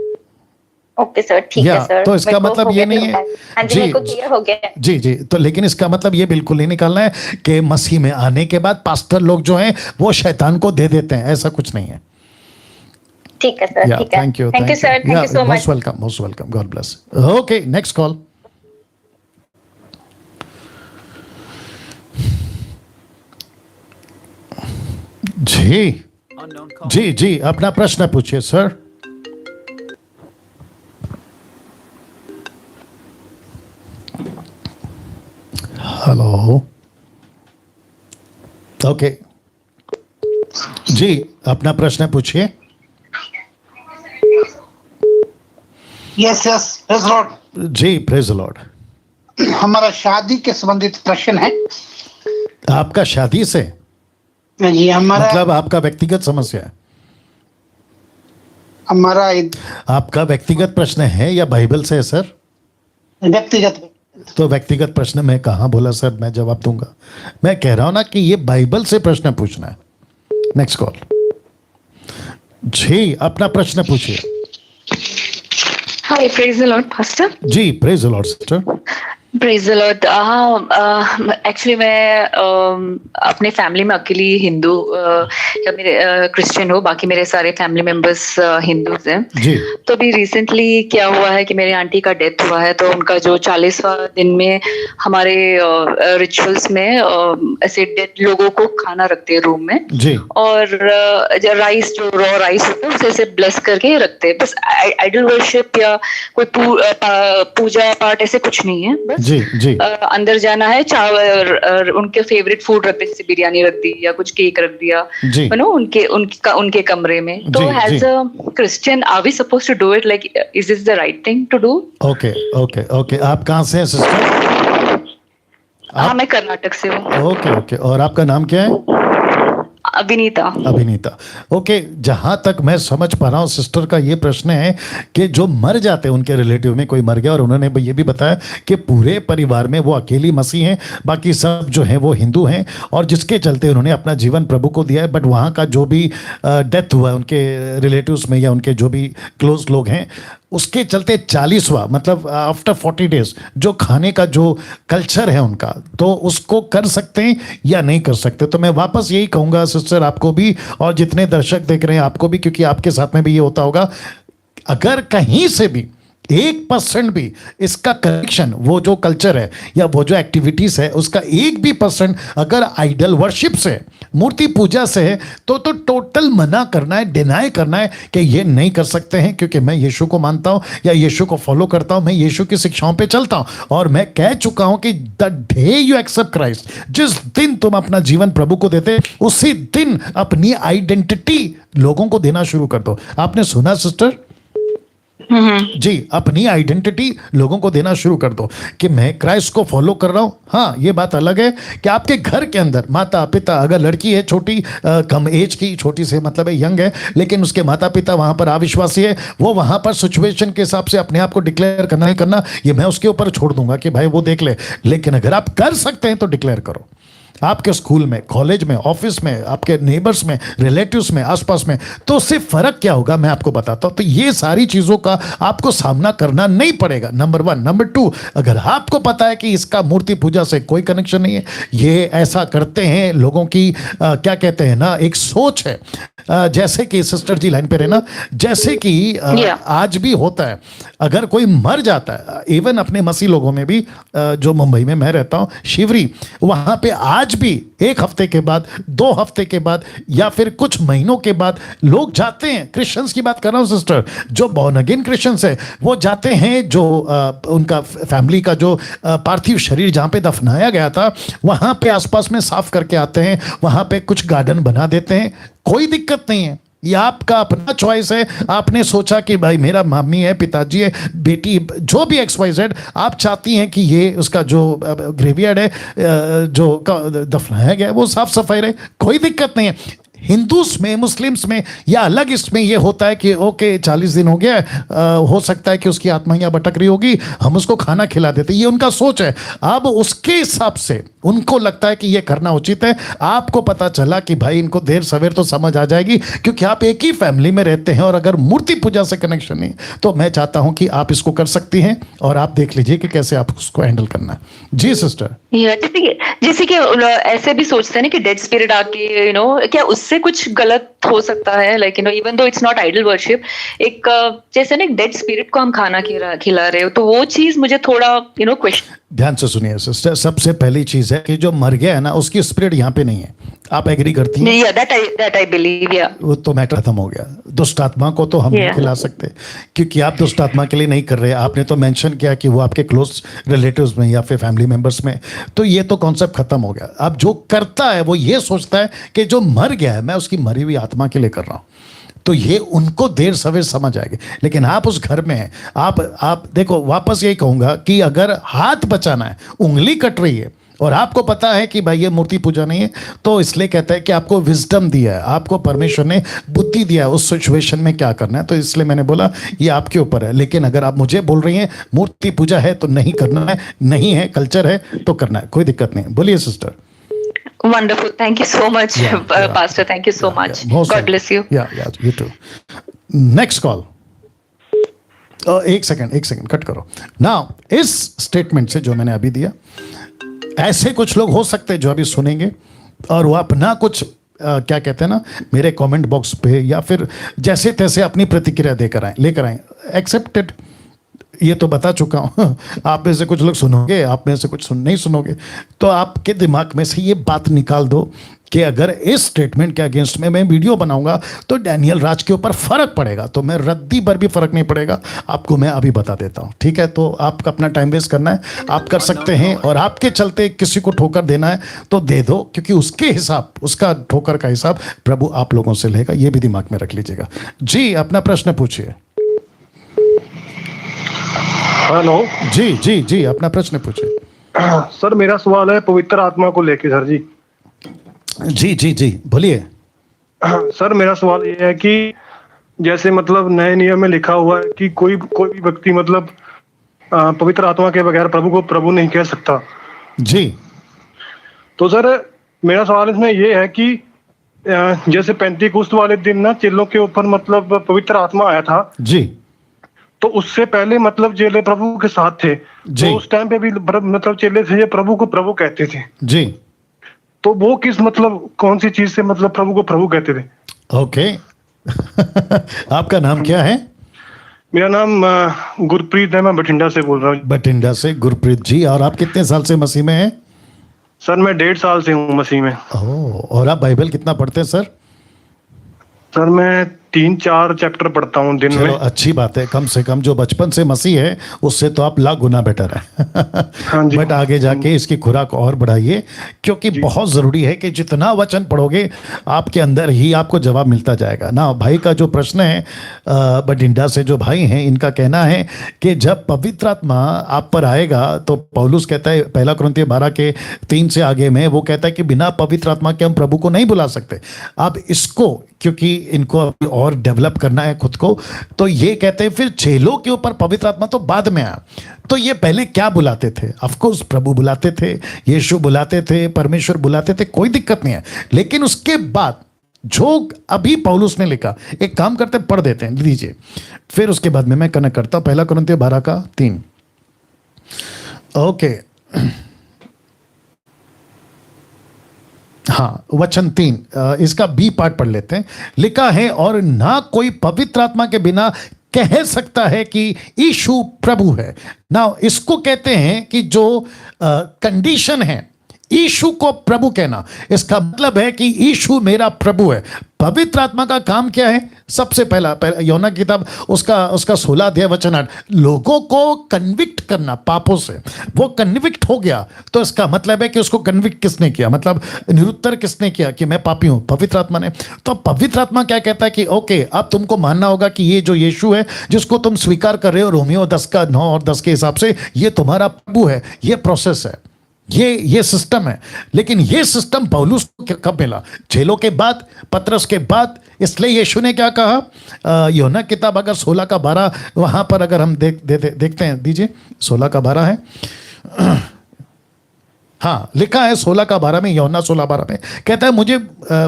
ओके सर, ठीक है सर। तो इसका मतलब ये नहीं है जी, क्लियर हो गया जी जी। तो लेकिन इसका मतलब ये बिल्कुल नहीं निकालना है कि मसीह में आने के बाद पास्टर लोग जो हैं वो शैतान को दे देते हैं, ऐसा कुछ नहीं है। ठीक है सर, ठीक है। Thank you sir, thank you so much. Most welcome, god bless. Okay, next call. जी जी जी, अपना प्रश्न पूछिए सर। हेलो, ओके जी, अपना प्रश्न पूछिए। Yes yes, praise lord. जी, प्रेज लॉर्ड। हमारा शादी के संबंधित प्रश्न है। आपका शादी से? जी, हमारा मतलब आपका व्यक्तिगत समस्या है? हमारा आपका व्यक्तिगत प्रश्न है या बाइबल से है सर? व्यक्तिगत। तो व्यक्तिगत प्रश्न मैं कहाँ बोला सर, मैं जवाब दूंगा। मैं कह रहा हूं ना कि ये बाइबल से प्रश्न पूछना है। नेक्स्ट कॉल जी, अपना प्रश्न पूछिए। Hi, praise the lord pastor. जी, praise the lord sister. Praise the lord. Actually मैं अपने फैमिली में अकेली हिंदू या मेरे क्रिश्चियन हो, बाकी मेरे सारे फैमिली मेंबर्स हिंदूज हैं जी। तो अभी रिसेंटली क्या हुआ है कि मेरे आंटी का डेथ हुआ है, तो उनका जो 40वां दिन में हमारे रिचुअल्स में ऐसे डेड लोगों को खाना रखते हैं रूम में जी, और राइस, जो रॉ राइस होता है उसे ऐसे ब्लेस करके रखते हैं। बस आइडल वर्शिप या कोई पूजा पाठ ऐसे कुछ नहीं है, बस जी जी। अंदर जाना है, चावल उनके फेवरेट फूड रखते, जैसे बिरयानी रख दी या कुछ केक रख दिया, यू नो, उनके कमरे में। तो as a Christian are we suppose to do it? Like, is this the right thing to do? Okay okay okay. आप कहाँ से हैं सिस्टर? हाँ, मैं कर्नाटक से हूँ। Okay okay. और आपका नाम क्या है? अभिनीता। अभिनीता, ओके। जहां तक मैं समझ पा रहा हूं सिस्टर का ये प्रश्न है कि जो मर जाते हैं, उनके रिलेटिव में कोई मर गया और उन्होंने ये भी बताया कि पूरे परिवार में वो अकेली मसीह हैं, बाकी सब जो हैं वो हिंदू हैं, और जिसके चलते उन्होंने अपना जीवन प्रभु को दिया है। बट वहाँ का जो भी डेथ हुआ है उनके रिलेटिव्स में या उनके जो भी क्लोज लोग हैं, उसके चलते 40वां मतलब आफ्टर 40 डेज जो खाने का जो कल्चर है उनका, तो उसको कर सकते हैं या नहीं कर सकते? तो मैं वापस यही कहूँगा सिस्टर, आपको भी और जितने दर्शक देख रहे हैं आपको भी, क्योंकि आपके साथ में भी ये होता होगा, अगर कहीं से भी 1% भी इसका कनेक्शन, वो जो कल्चर है या वो जो एक्टिविटीज है उसका 1 भी % अगर आइडल वर्शिप से, मूर्ति पूजा से है, तो टोटल मना करना है, डिनाई करना है कि ये नहीं कर सकते हैं, क्योंकि मैं यीशु को मानता हूं या यीशु को फॉलो करता हूं, मैं यीशु की शिक्षाओं पे चलता हूं। और मैं कह चुका हूं कि the day you accept Christ, जिस दिन तुम अपना जीवन प्रभु को देते उसी दिन अपनी आइडेंटिटी लोगों को देना शुरू कर दो। आपने सुना सिस्टर? जी, अपनी आइडेंटिटी लोगों को देना शुरू कर दो कि मैं क्राइस्ट को फॉलो कर रहा हूं। हाँ, ये बात अलग है कि आपके घर के अंदर माता पिता, अगर लड़की है छोटी, कम एज की, छोटी से मतलब है यंग है, लेकिन उसके माता पिता वहां पर अविश्वासी है, वो वहां पर सिचुएशन के हिसाब से अपने आप को डिक्लेयर करना ही करना, ये मैं उसके ऊपर छोड़ दूंगा कि भाई वो देख ले। लेकिन अगर आप कर सकते हैं तो डिक्लेयर करो। आपके स्कूल में, कॉलेज में, ऑफिस में, आपके नेबर्स में, रिलेटिव्स में, आसपास में, तो उससे फर्क क्या होगा मैं आपको बताता हूं। तो ये सारी चीजों का आपको सामना करना नहीं पड़ेगा, नंबर 1। नंबर 2, अगर आपको पता है कि इसका मूर्ति पूजा से कोई कनेक्शन नहीं है, ये ऐसा करते हैं लोगों की क्या कहते हैं ना, एक सोच है जैसे कि सिस्टर जी लाइन पे रहना, जैसे कि आज भी होता है, अगर कोई मर जाता है, इवन अपने मसीह लोगों में भी, जो मुंबई में मैं रहता हूँ, शिवरी, वहां पे आज भी 1 हफ्ते के बाद, 2 हफ्ते के बाद, या फिर कुछ महीनों के बाद लोग जाते हैं। क्रिश्चियंस की बात कर रहा हूँ सिस्टर, जो बॉर्न अगेन क्रिश्चियंस है, वो जाते हैं, जो उनका फैमिली का जो पार्थिव शरीर जहाँ पे दफनाया गया था, वहां पे आसपास में साफ करके आते हैं, वहां पे कुछ गार्डन बना देते हैं, कोई दिक्कत नहीं है। ये आपका अपना चॉइस है। आपने सोचा कि भाई मेरा मम्मी है, पिताजी है, बेटी, जो भी XYZ, आप चाहती हैं कि ये उसका जो ग्रेवयार्ड है, जो दफनाया गया है, वो साफ सफाई रहे, कोई दिक्कत नहीं है। हिंदूस में, मुस्लिम्स में या अलग इसमें ये होता है कि ओके 40 दिन हो गया, हो सकता है कि उसकी आत्मा यहाँ भटक रही होगी, हम उसको खाना खिला देते, ये उनका सोच है। अब उसके हिसाब से उनको लगता है कि ये करना उचित है। आपको पता चला कि भाई इनको देर सवेर तो समझ आ जाएगी, क्योंकि आप एक ही फैमिली में रहते हैं, और अगर मूर्ति पूजा से कनेक्शन नहीं, तो मैं चाहता हूं कि आप इसको कर सकती हैं, और आप देख लीजिए कि कैसे आप उसको हैंडल करना है। जी सिस्टर। जैसे कि ऐसे भी सोचते हैं ना कि डेड स्पिरिट आके क्या उससे कुछ गलत हो सकता है, like even though it's not idol worship, एक जैसे ना एक डेड स्पिरिट को हम खाना खिला रहे हो, तो वो चीज मुझे थोड़ा क्वेश्चन। ध्यान से सुनिए सिस्टर, सबसे पहली चीज है कि जो मर गया है ना, उसकी स्पिरिट यहाँ पे नहीं है। आप एग्री करती हैं? that I believe, yeah. वो तो मैटर खत्म हो गया। दुष्ट आत्मा को तो हम नहीं खिला सकते, क्योंकि आप दुष्ट आत्मा के लिए नहीं कर रहे। आपने तो मेंशन किया कि वो आपके क्लोज रिलेटिव्स में या फिर फैमिली मेंबर्स में, तो ये तो कॉन्सेप्ट खत्म हो गया। अब जो करता है वो ये सोचता है कि जो मर गया है, मैं उसकी मरी हुई आत्मा के लिए कर रहा हूँ, तो ये उनको देर सवेर समझ आएगी। लेकिन आप उस घर में हैं, आप देखो, वापस यही कहूंगा कि अगर हाथ बचाना है, उंगली कट रही है, और आपको पता है कि भाई ये मूर्ति पूजा नहीं है, तो इसलिए कहता है कि आपको विजडम दिया है, आपको परमेश्वर ने बुद्धि दिया है उस सिचुएशन में क्या करना है, तो इसलिए मैंने बोला ये आपके ऊपर है। लेकिन अगर आप मुझे बोल रही हैं मूर्ति पूजा है तो नहीं करना है, नहीं है, कल्चर है तो करना है, कोई दिक्कत नहीं। बोलिए sister. Wonderful. Thank you so much, Pastor. Thank you so much. God bless you. Yeah, you too. Next call. एक सेकंड कट करो। नाउ इस स्टेटमेंट से जो मैंने अभी दिया, ऐसे कुछ लोग हो सकते हैं जो अभी सुनेंगे, और वो अपना कुछ क्या कहते हैं ना, मेरे कमेंट बॉक्स पे या फिर जैसे तैसे अपनी प्रतिक्रिया लेकर आए। एक्सेप्टेड, ये तो बता चुका हूँ। आप में से कुछ लोग सुनोगे, आप में से कुछ नहीं सुनोगे, तो आपके दिमाग में से ये बात निकाल दो कि अगर इस स्टेटमेंट के अगेंस्ट में मैं वीडियो बनाऊंगा तो डैनियल राज के ऊपर फर्क पड़ेगा, तो मैं रद्दी पर भी फर्क नहीं पड़ेगा, आपको मैं अभी बता देता हूँ, ठीक है? तो आपका अपना टाइम वेस्ट करना है, आप कर सकते हैं, और आपके चलते किसी को ठोकर देना है तो दे दो, क्योंकि उसके हिसाब, उसका ठोकर का हिसाब प्रभु आप लोगों से लेगा, ये भी दिमाग में रख लीजिएगा। जी, अपना प्रश्न पूछिए। हेलो। जी, अपना प्रश्न पूछिए। सर मेरा सवाल है पवित्र आत्मा को लेके सर जी। जी, बोलिए। सर मेरा सवाल ये है कि जैसे मतलब नए नियम में लिखा हुआ है कि कोई भी व्यक्ति मतलब पवित्र आत्मा के बगैर प्रभु को प्रभु नहीं कह सकता। जी। तो सर मेरा सवाल इसमें ये है कि जैसे पेंतीकोस्त वाले दिन ना चेलों के ऊपर मतलब पवित्र आत्मा आया था जी, तो उससे पहले मतलब चेले प्रभु के साथ थे, तो उस टाइम पे भी मतलब चेले थे, प्रभु को प्रभु कहते थे जी। तो वो किस मतलब कौन सी चीज से मतलब प्रभु को प्रभु कहते थे? ओके। आपका नाम क्या है? मेरा नाम गुरप्रीत है, मैं बठिंडा से बोल रहा हूँ। बठिंडा से गुरप्रीत जी, और आप कितने साल से मसीह में हैं? सर मैं 1.5 साल से हूँ मसीह में। ओह, और आप बाइबल कितना पढ़ते हैं सर? सर मैं 3-4 चैप्टर पढ़ता हूँ दिन में। अच्छी बात है, कम से कम जो बचपन से मसीह है उससे तो आप लाख गुना बेटर है। हाँ जी। बट आगे जाके इसकी खुराक और बढ़ाइए, क्योंकि बहुत ज़रूरी है कि जितना वचन पढ़ोगे आपके अंदर ही आपको जवाब मिलता जाएगा ना। भाई का जो प्रश्न है, बठिंडा से जो भाई हैं, इनका कहना है कि जब पवित्र आत्मा आप पर आएगा, तो पौलुस कहता है 1 कुरिन्थियों 12:3 से आगे में, वो कहता है कि बिना पवित्र आत्मा के हम प्रभु को नहीं बुला सकते। अब इसको, क्योंकि इनको और डेवलप करना है खुद को, तो ये कहते हैं फिर चेलों के ऊपर पवित्र आत्मा तो बाद में आया, तो ये पहले क्या बुलाते थे? ऑफ कोर्स प्रभु बुलाते थे, यीशु बुलाते थे, परमेश्वर बुलाते थे, कोई दिक्कत नहीं है। लेकिन उसके बाद जो अभी पौलुस ने लिखा, एक काम करते पढ़ देते हैं, लीजिए, फिर उसके बाद में मैं कनेक्ट करता हूं। 1 कुरिन्थियों 12:3। ओके, हाँ, वचन 3, इसका बी पार्ट पढ़ लेते हैं। लिखा है, और ना कोई पवित्र आत्मा के बिना कह सकता है कि यीशु प्रभु है। ना इसको कहते हैं कि जो कंडीशन है यीशु को प्रभु कहना, इसका मतलब है कि यीशु मेरा प्रभु है। पवित्र आत्मा का काम क्या है? सबसे पहला यूहन्ना की किताब उसका 16 अध्याय वचन 8, लोगों को कन्विक्ट करना पापों से। वो कन्विक्ट हो गया तो इसका मतलब है कि उसको कन्विक्ट किसने किया, मतलब निरुत्तर किसने किया कि मैं पापी हूं? पवित्र आत्मा ने। तो पवित्र आत्मा क्या कहता है कि ओके, अब तुमको मानना होगा कि ये जो यीशु है जिसको तुम स्वीकार कर रहे हो, रोमियो 10 का 9 और 10 के हिसाब से ये तुम्हारा प्रभु है। ये प्रोसेस है, ये सिस्टम है। लेकिन ये सिस्टम पौलुस को कब मिला? जेलों के बाद, पतरस के बाद। इसलिए यीशु ने क्या कहा? यूहन्ना किताब अगर 16 का 12 वहां पर अगर हम देखते हैं, दीजिए 16 का 12 है। हाँ, लिखा है 16 का 12 में, यूहन्ना 16 12 में कहता है,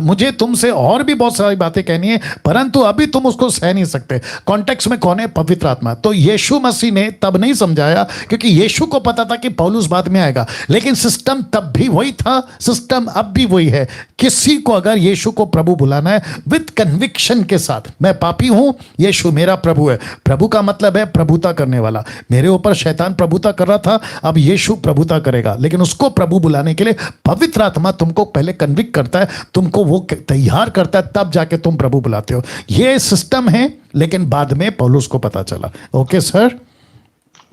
मुझे तुमसे और भी बहुत सारी बातें कहनी है, परंतु अभी तुम उसको सह नहीं सकते। कॉन्टेक्स्ट में कौन है? पवित्र आत्मा। तो यीशु मसीह ने तब नहीं समझाया क्योंकि यीशु को पता था कि पौलुस बाद में आएगा, लेकिन सिस्टम तब भी वही था, सिस्टम अब भी वही है। किसी को अगर यीशु को प्रभु बुलाना है विद कन्विक्शन के साथ, मैं पापी हूं, यीशु मेरा प्रभु है। प्रभु का मतलब है प्रभुता करने वाला। मेरे ऊपर शैतान प्रभुता कर रहा था, अब यीशु प्रभुता करेगा। लेकिन उसको प्रभु बुलाने के लिए पवित्र आत्मा तुमको पहले कन्विक्ट करता है, तुमको वो तैयार करता है, तब जाके तुम प्रभु बुलाते हो। ये सिस्टम है, लेकिन बाद में पौलुस को पता चला। Okay sir?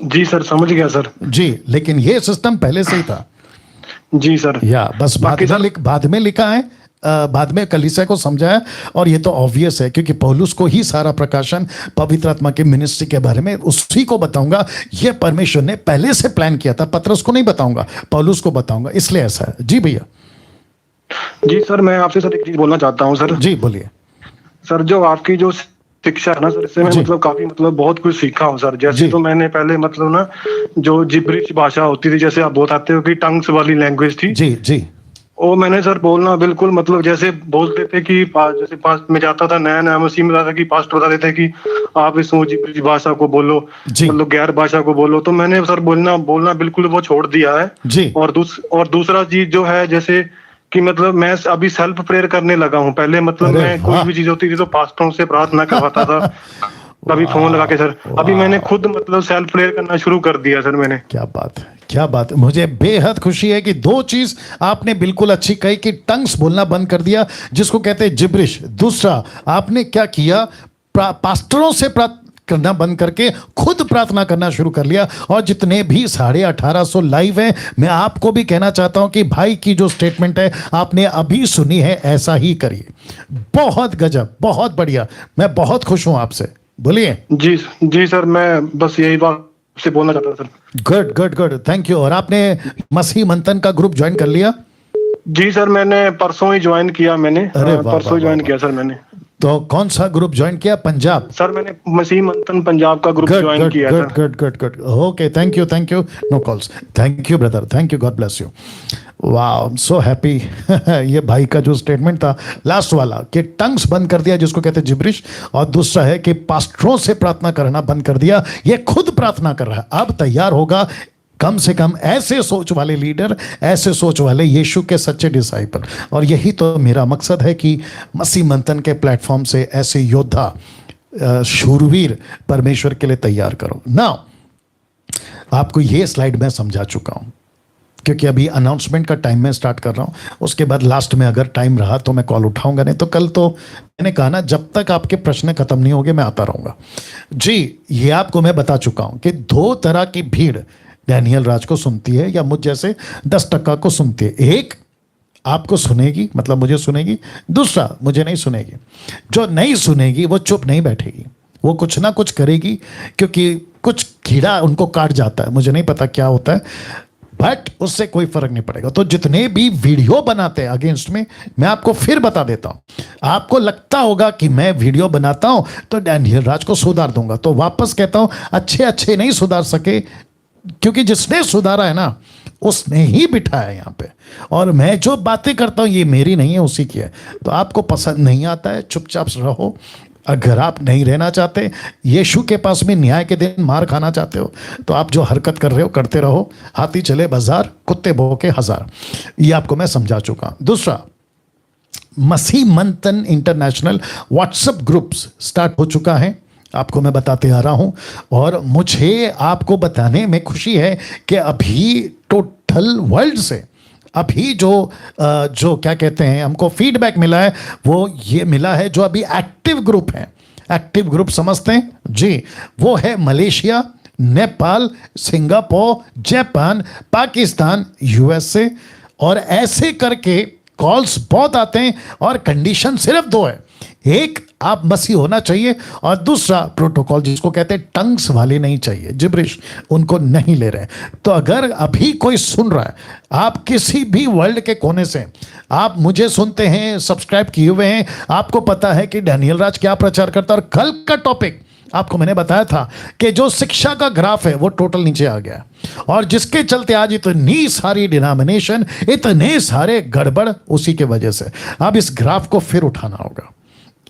जी सर, समझ गया सर। जी, लेकिन ये सिस्टम पहले से ही था। जी सर। या बस बाद में लिखा है, बाद में कलीसिया को समझाया। और ये तो ऑब्वियस है क्योंकि पौलुस को ही सारा प्रकाशन पवित्र आत्मा की मिनिस्ट्री के बारे में उसी को बताऊंगा। ये परमेश्वर ने पहले से प्लान किया था। पतरस को नहीं बताऊंगा, पौलुस को बताऊंगा, इसलिए ऐसा है। जी भैया। जी सर, मैं आपसे सर एक चीज बोलना चाहता हूँ सर। जी बोलिए सर। जो आपकी जो शिक्षा है ना सर, इससे मैं मतलब काफी बहुत कुछ सीखा हूँ सर। जैसे तो मैंने पहले मतलब ना जो जिब्रिश भाषा होती थी, जैसे आप बताते हो कि टंग्स वाली लैंग्वेज थी। जी जी। वो मैंने सर बोलना बिल्कुल मतलब जैसे बोलते थे कि जैसे पास में जाता था, नया मसीह में जाता कि पास्टर बताते थे कि आप इस जिब्रिश भाषा को बोलो, मतलब गैर भाषा को बोलो। तो मैंने सर बोलना बिल्कुल वो छोड़ दिया है जी। और दूसरा चीज जो है, जैसे कि मतलब मैं अभी सेल्फ प्रेयर करने लगा हूँ। पहले मतलब मैं कोई भी चीज होती थी तो पास्टरों से प्रार्थना करवाता था, कभी फोन लगा के सर। अभी मैंने खुद मतलब सेल्फ प्रेयर करना शुरू कर दिया सर मैंने। क्या बात है, क्या बात है। मुझे बेहद खुशी है कि दो चीज आपने बिल्कुल अच्छी कही कि टंग्स बोलना बंद कर दिया, जिसको कहते हैं जिब्रिश। दूसरा आपने क्या किया, पास्टरों से करना बंद करके खुद प्रार्थना करना शुरू कर लिया। और जितने भी 1850 लाइव हैं, मैं आपको भी कहना चाहता हूं कि भाई की जो स्टेटमेंट है आपने अभी सुनी है, ऐसा ही करिए। बहुत गजब, बहुत बढ़िया। मैं बहुत खुश हूं आपसे। बोलिए। जी जी सर, मैं बस यही बात से बोलना चाहता था sir. Good good good, thank you. और आपने मसीह मंथन का ग्रुप ज्वाइन कर लिया? जी सर, मैंने परसों ही ज्वाइन किया। परसों ही ज्वाइन किया सर मैंने। तो कौन सा ग्रुप ज्वाइन किया? पंजाब? सर मैंने मसीह मंथन पंजाब का ग्रुप ज्वाइन किया था। Good. Okay, thank you. No calls. Thank you brother, thank you, God bless you. वाह, आई एम सो हैप्पी। ये भाई का जो स्टेटमेंट था लास्ट वाला कि टंग्स बंद कर दिया, जिसको कहते हैं जिब्रिश, और दूसरा है कि पास्टरों से प्रार्थना करना बंद कर दिया, ये खुद प्रार्थना कर रहा है। अब तैयार होगा कम से कम ऐसे सोच वाले लीडर, ऐसे सोच वाले यीशु के सच्चे डिसाइपल। और यही तो मेरा मकसद है कि मसीह मंथन के प्लेटफॉर्म से ऐसे योद्धा, शूरवीर परमेश्वर के लिए तैयार करो ना। आपको ये स्लाइड मैं समझा चुका हूं क्योंकि अभी अनाउंसमेंट का टाइम में स्टार्ट कर रहा हूं। उसके बाद लास्ट में अगर टाइम रहा तो मैं कॉल उठाऊंगा, नहीं तो कल तो मैंने कहा ना, जब तक आपके प्रश्न खत्म नहीं होंगे मैं आता रहूंगा। जी, ये आपको मैं बता चुका हूं कि दो तरह की भीड़ डैनियल राज को सुनती है या मुझ जैसे 10% को सुनती है। एक आपको सुनेगी, मतलब मुझे सुनेगी। दूसरा मुझे नहीं सुनेगी। जो नहीं सुनेगी वो चुप नहीं बैठेगी, वो कुछ ना कुछ करेगी, क्योंकि कुछ कीड़ा उनको काट जाता है। मुझे नहीं पता क्या होता है, बट उससे कोई फर्क नहीं पड़ेगा। तो जितने भी वीडियो बनाते हैं अगेंस्ट में, मैं आपको फिर बता देता हूं। आपको लगता होगा कि मैं वीडियो बनाता हूं तो डैनियल राज को सुधार दूंगा, तो वापस कहता हूं, अच्छे नहीं सुधार सके, क्योंकि जिसने सुधारा है ना उसने ही बिठाया है यहाँ पे। और मैं जो बातें करता हूं ये मेरी नहीं है, उसी की है। तो आपको पसंद नहीं आता है, चुपचाप रहो। अगर आप नहीं रहना चाहते, यीशु के पास में न्याय के दिन मार खाना चाहते हो, तो आप जो हरकत कर रहे हो करते रहो। हाथी चले बाजार, कुत्ते भौंके हजार। ये आपको मैं समझा चुका। दूसरा, मसीह मंथन इंटरनेशनल व्हाट्सएप ग्रुप्स स्टार्ट हो चुका है, आपको मैं बताते आ रहा हूं। और मुझे आपको बताने में खुशी है कि अभी टोटल वर्ल्ड से अभी जो क्या कहते हैं हमको फीडबैक मिला है, वो ये मिला है जो अभी एक्टिव ग्रुप है, एक्टिव ग्रुप समझते हैं जी, वो है Malaysia, Nepal, Singapore, Japan, Pakistan, USA, और ऐसे करके कॉल्स बहुत आते हैं। और कंडीशन सिर्फ दो है, एक आप मसीह होना चाहिए और दूसरा प्रोटोकॉल जिसको कहते हैं टंग्स वाले नहीं चाहिए, जिब्रिश उनको नहीं ले रहे। तो अगर अभी कोई सुन रहा है, आप किसी भी वर्ल्ड के कोने से आप मुझे सुनते हैं, सब्सक्राइब किए हुए हैं, आपको पता है कि डैनियल राज क्या प्रचार करता है। और कल का टॉपिक आपको मैंने बताया था कि जो शिक्षा का ग्राफ है वो टोटल नीचे आ गया, और जिसके चलते आज इतनी सारी डिनोमिनेशन, इतने सारे गड़बड़ उसी के वजह से। अब इस ग्राफ को फिर उठाना होगा,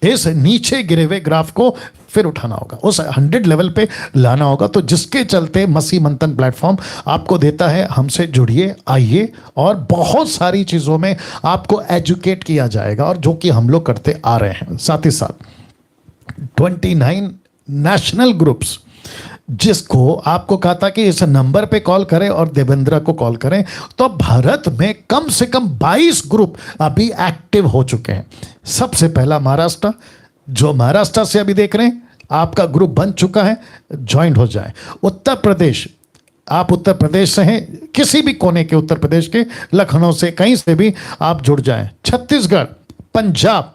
इस नीचे गिरे हुए ग्राफ को फिर उठाना होगा, उस 100 लेवल पे लाना होगा। तो जिसके चलते मसीह मंथन प्लेटफॉर्म आपको देता है, हमसे जुड़िए, आइए, और बहुत सारी चीज़ों में आपको एजुकेट किया जाएगा, और जो कि हम लोग करते आ रहे हैं। साथ ही साथ 29 नेशनल ग्रुप्स, जिसको आपको कहा था कि इस नंबर पे कॉल करें और देवेंद्र को कॉल करें, तो भारत में कम से कम 22 ग्रुप अभी एक्टिव हो चुके हैं। सबसे पहला महाराष्ट्र, जो महाराष्ट्र से अभी देख रहे हैं, आपका ग्रुप बन चुका है, ज्वाइन हो जाए। उत्तर प्रदेश, आप उत्तर प्रदेश से हैं, किसी भी कोने के उत्तर प्रदेश के, लखनऊ से, कहीं से भी आप जुड़ जाएं। छत्तीसगढ़, पंजाब,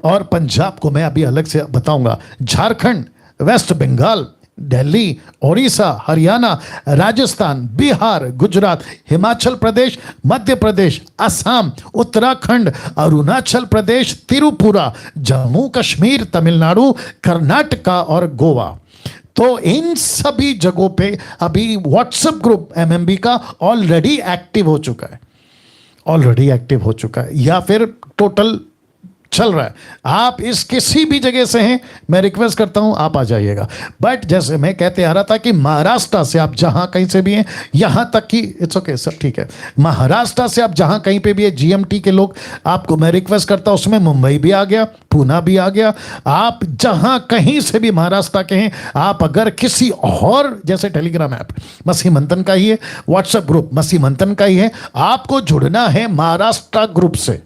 और पंजाब को मैं अभी अलग से बताऊंगा, झारखंड, वेस्ट बंगाल, दिल्ली, ओडिशा, हरियाणा, राजस्थान, बिहार, गुजरात, हिमाचल प्रदेश, मध्य प्रदेश, असम, उत्तराखंड, अरुणाचल प्रदेश, त्रिपुरा, जम्मू कश्मीर, तमिलनाडु, कर्नाटका और गोवा। तो इन सभी जगहों पे अभी व्हाट्सएप ग्रुप एमएमबी का ऑलरेडी एक्टिव हो चुका है, ऑलरेडी एक्टिव हो चुका है, या फिर टोटल चल रहा है। आप इस किसी भी जगह से हैं, मैं रिक्वेस्ट करता हूं आप आ जाइएगा। बट जैसे मैं कहते आ रहा था कि महाराष्ट्र से आप जहां कहीं से भी हैं, यहां तक कि इट्स ओके सब ठीक है, महाराष्ट्र से आप जहां कहीं पे भी है, जीएमटी के लोग, आपको मैं रिक्वेस्ट करता हूं, उसमें मुंबई भी आ गया, पूना भी आ गया, आप जहां कहीं से भी महाराष्ट्र के हैं, आप अगर किसी और, जैसे टेलीग्राम ऐप मसीह मंथन का ही है, व्हाट्सएप ग्रुप मसीह मंथन का ही है, आपको जुड़ना है महाराष्ट्र ग्रुप से।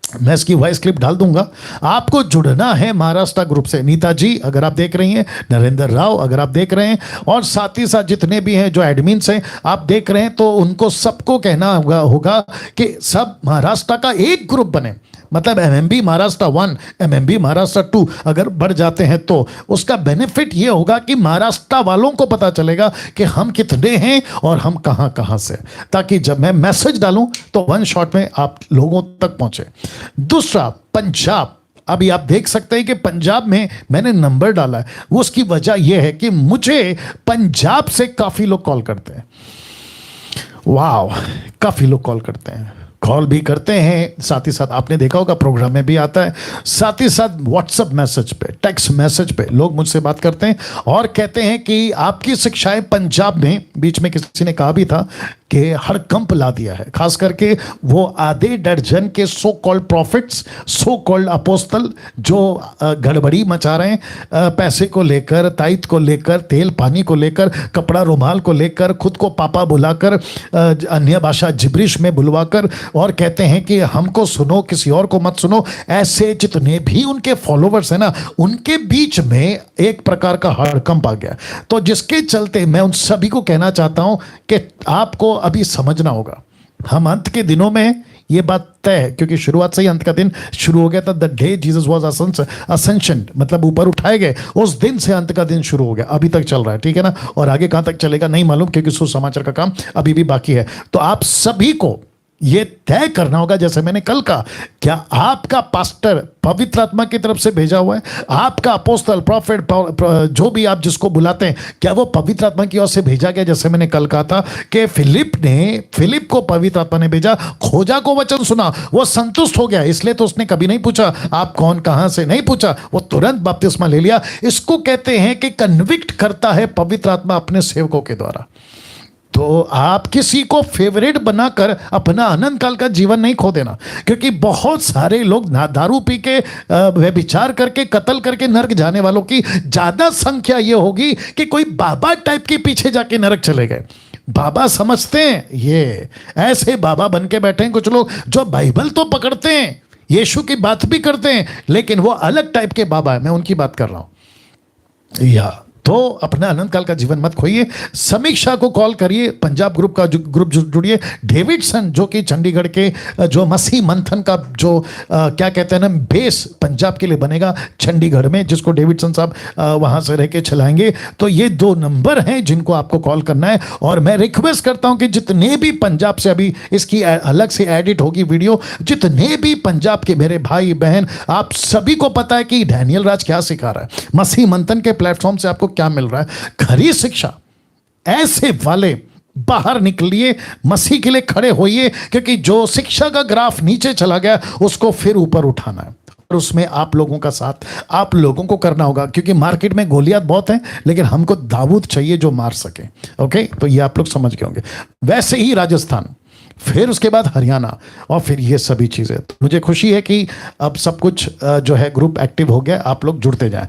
मैं इसकी वॉइस क्लिप डाल दूंगा, आपको जुड़ना है महाराष्ट्र ग्रुप से। नीता जी अगर आप देख रही हैं, नरेंद्र राव अगर आप देख रहे हैं, और साथ ही साथ जितने भी हैं जो एडमिन्स हैं आप देख रहे हैं, तो उनको सबको कहना होगा कि सब महाराष्ट्र का एक ग्रुप बने। मतलब एमएमबी महाराष्ट्र 1, एमएमबी महाराष्ट्र 2 अगर बढ़ जाते हैं तो उसका बेनिफिट ये होगा कि महाराष्ट्र वालों को पता चलेगा कि हम कितने हैं और हम कहां कहां से, ताकि जब मैं मैसेज डालूं तो 1 शॉट में आप लोगों तक पहुंचे। दूसरा, पंजाब, अभी आप देख सकते हैं कि पंजाब में मैंने नंबर डाला है, उसकी वजह यह है कि मुझे पंजाब से काफी लोग कॉल करते हैं। वाह, काफी लोग कॉल करते हैं, कॉल भी करते हैं, साथ ही साथ आपने देखा होगा प्रोग्राम में भी आता है, साथ ही साथ व्हाट्सएप मैसेज पे, टेक्स्ट मैसेज पे लोग मुझसे बात करते हैं और कहते हैं कि आपकी शिक्षाएं पंजाब में, बीच में किसी ने कहा भी था कि हड़कंप ला दिया है, खास करके वो आधे दर्जन के so called prophets, so called apostle जो गड़बड़ी मचा रहे हैं पैसे को लेकर, ताइत को लेकर, तेल पानी को लेकर, कपड़ा रुमाल को लेकर, खुद को पापा बुलाकर, अन्य भाषा जिब्रिश में बुलवाकर, और कहते हैं कि हमको सुनो, किसी और को मत सुनो। ऐसे जितने भी उनके फॉलोवर्स हैं ना, उनके बीच में एक प्रकार का हड़कंप आ गया। तो जिसके चलते मैं उन सभी को कहना चाहता हूं कि आपको अभी समझना होगा, हम अंत के दिनों में, ये बात तय है क्योंकि शुरुआत से ही अंत का दिन शुरू हो गया था। The day Jesus was ascension, मतलब ऊपर उठाए गए, उस दिन से अंत का दिन शुरू हो गया, अभी तक चल रहा है, ठीक है ना। और आगे कहां तक चलेगा नहीं मालूम, क्योंकि सुसमाचार का काम अभी भी बाकी है। तो आप सभी को ये तय करना होगा, जैसे मैंने कल कहा, क्या आपका पास्टर पवित्र आत्मा की तरफ से भेजा हुआ है, आपका अपोस्तल, प्रॉफिट, जो भी आप जिसको बुलाते हैं, क्या वो पवित्र आत्मा की ओर से भेजा गया? जैसे मैंने कल कहा था कि फिलिप को पवित्र आत्मा ने भेजा, खोजा को वचन सुना, वो संतुष्ट हो गया, इसलिए तो उसने कभी नहीं पूछा आप कौन, कहां से, नहीं पूछा, वो तुरंत बपतिस्मा ले लिया। इसको कहते हैं कि कन्विक्ट करता है पवित्र आत्मा अपने सेवकों के द्वारा। तो आप किसी को फेवरेट बनाकर अपना अनंत काल का जीवन नहीं खो देना, क्योंकि बहुत सारे लोग दारू पी के व्यभिचार करके कत्ल करके नरक जाने वालों की ज्यादा संख्या ये होगी कि कोई बाबा टाइप के पीछे जाके नरक चले गए। बाबा समझते हैं, ये ऐसे बाबा बन के बैठे हैं कुछ लोग जो बाइबल तो पकड़ते हैं, यीशु की बात भी करते हैं, लेकिन वो अलग टाइप के बाबा है, मैं उनकी बात कर रहा हूं। या तो अपना अनंत काल का जीवन मत खोइए। समीक्षा को कॉल करिए, पंजाब ग्रुप का ग्रुप जुड़िए। डेविडसन जो कि चंडीगढ़ के जो मसीह मंथन का जो क्या कहते हैं ना बेस पंजाब के लिए बनेगा चंडीगढ़ में, जिसको डेविडसन साहब वहां से रह के चलाएंगे। तो ये 2 नंबर हैं जिनको आपको कॉल करना है। और मैं रिक्वेस्ट करता हूं कि जितने भी पंजाब से अभी इसकी अलग से एडिट होगी वीडियो, जितने भी पंजाब के मेरे भाई बहन, आप सभी को पता है कि डैनियल राज क्या सिखा रहा है, मसीह मंथन के प्लेटफॉर्म से आपको क्या मिल रहा है, खरी शिक्षा। ऐसे वाले बाहर निकलिए, मसीह के लिए खड़े होइए, क्योंकि जो शिक्षा का ग्राफ नीचे चला गया उसको फिर ऊपर उठाना है। और उसमें आप लोगों का साथ आप लोगों को करना होगा, क्योंकि मार्केट में गोलियात बहुत हैं, लेकिन हमको दाऊद चाहिए जो मार सके। ओके, तो ये आप लोग समझ गए होंगे। वैसे ही राजस्थान, फिर उसके बाद हरियाणा, और फिर ये सभी चीज़ें। तो मुझे खुशी है कि अब सब कुछ जो है ग्रुप एक्टिव हो गया, आप लोग जुड़ते जाएं।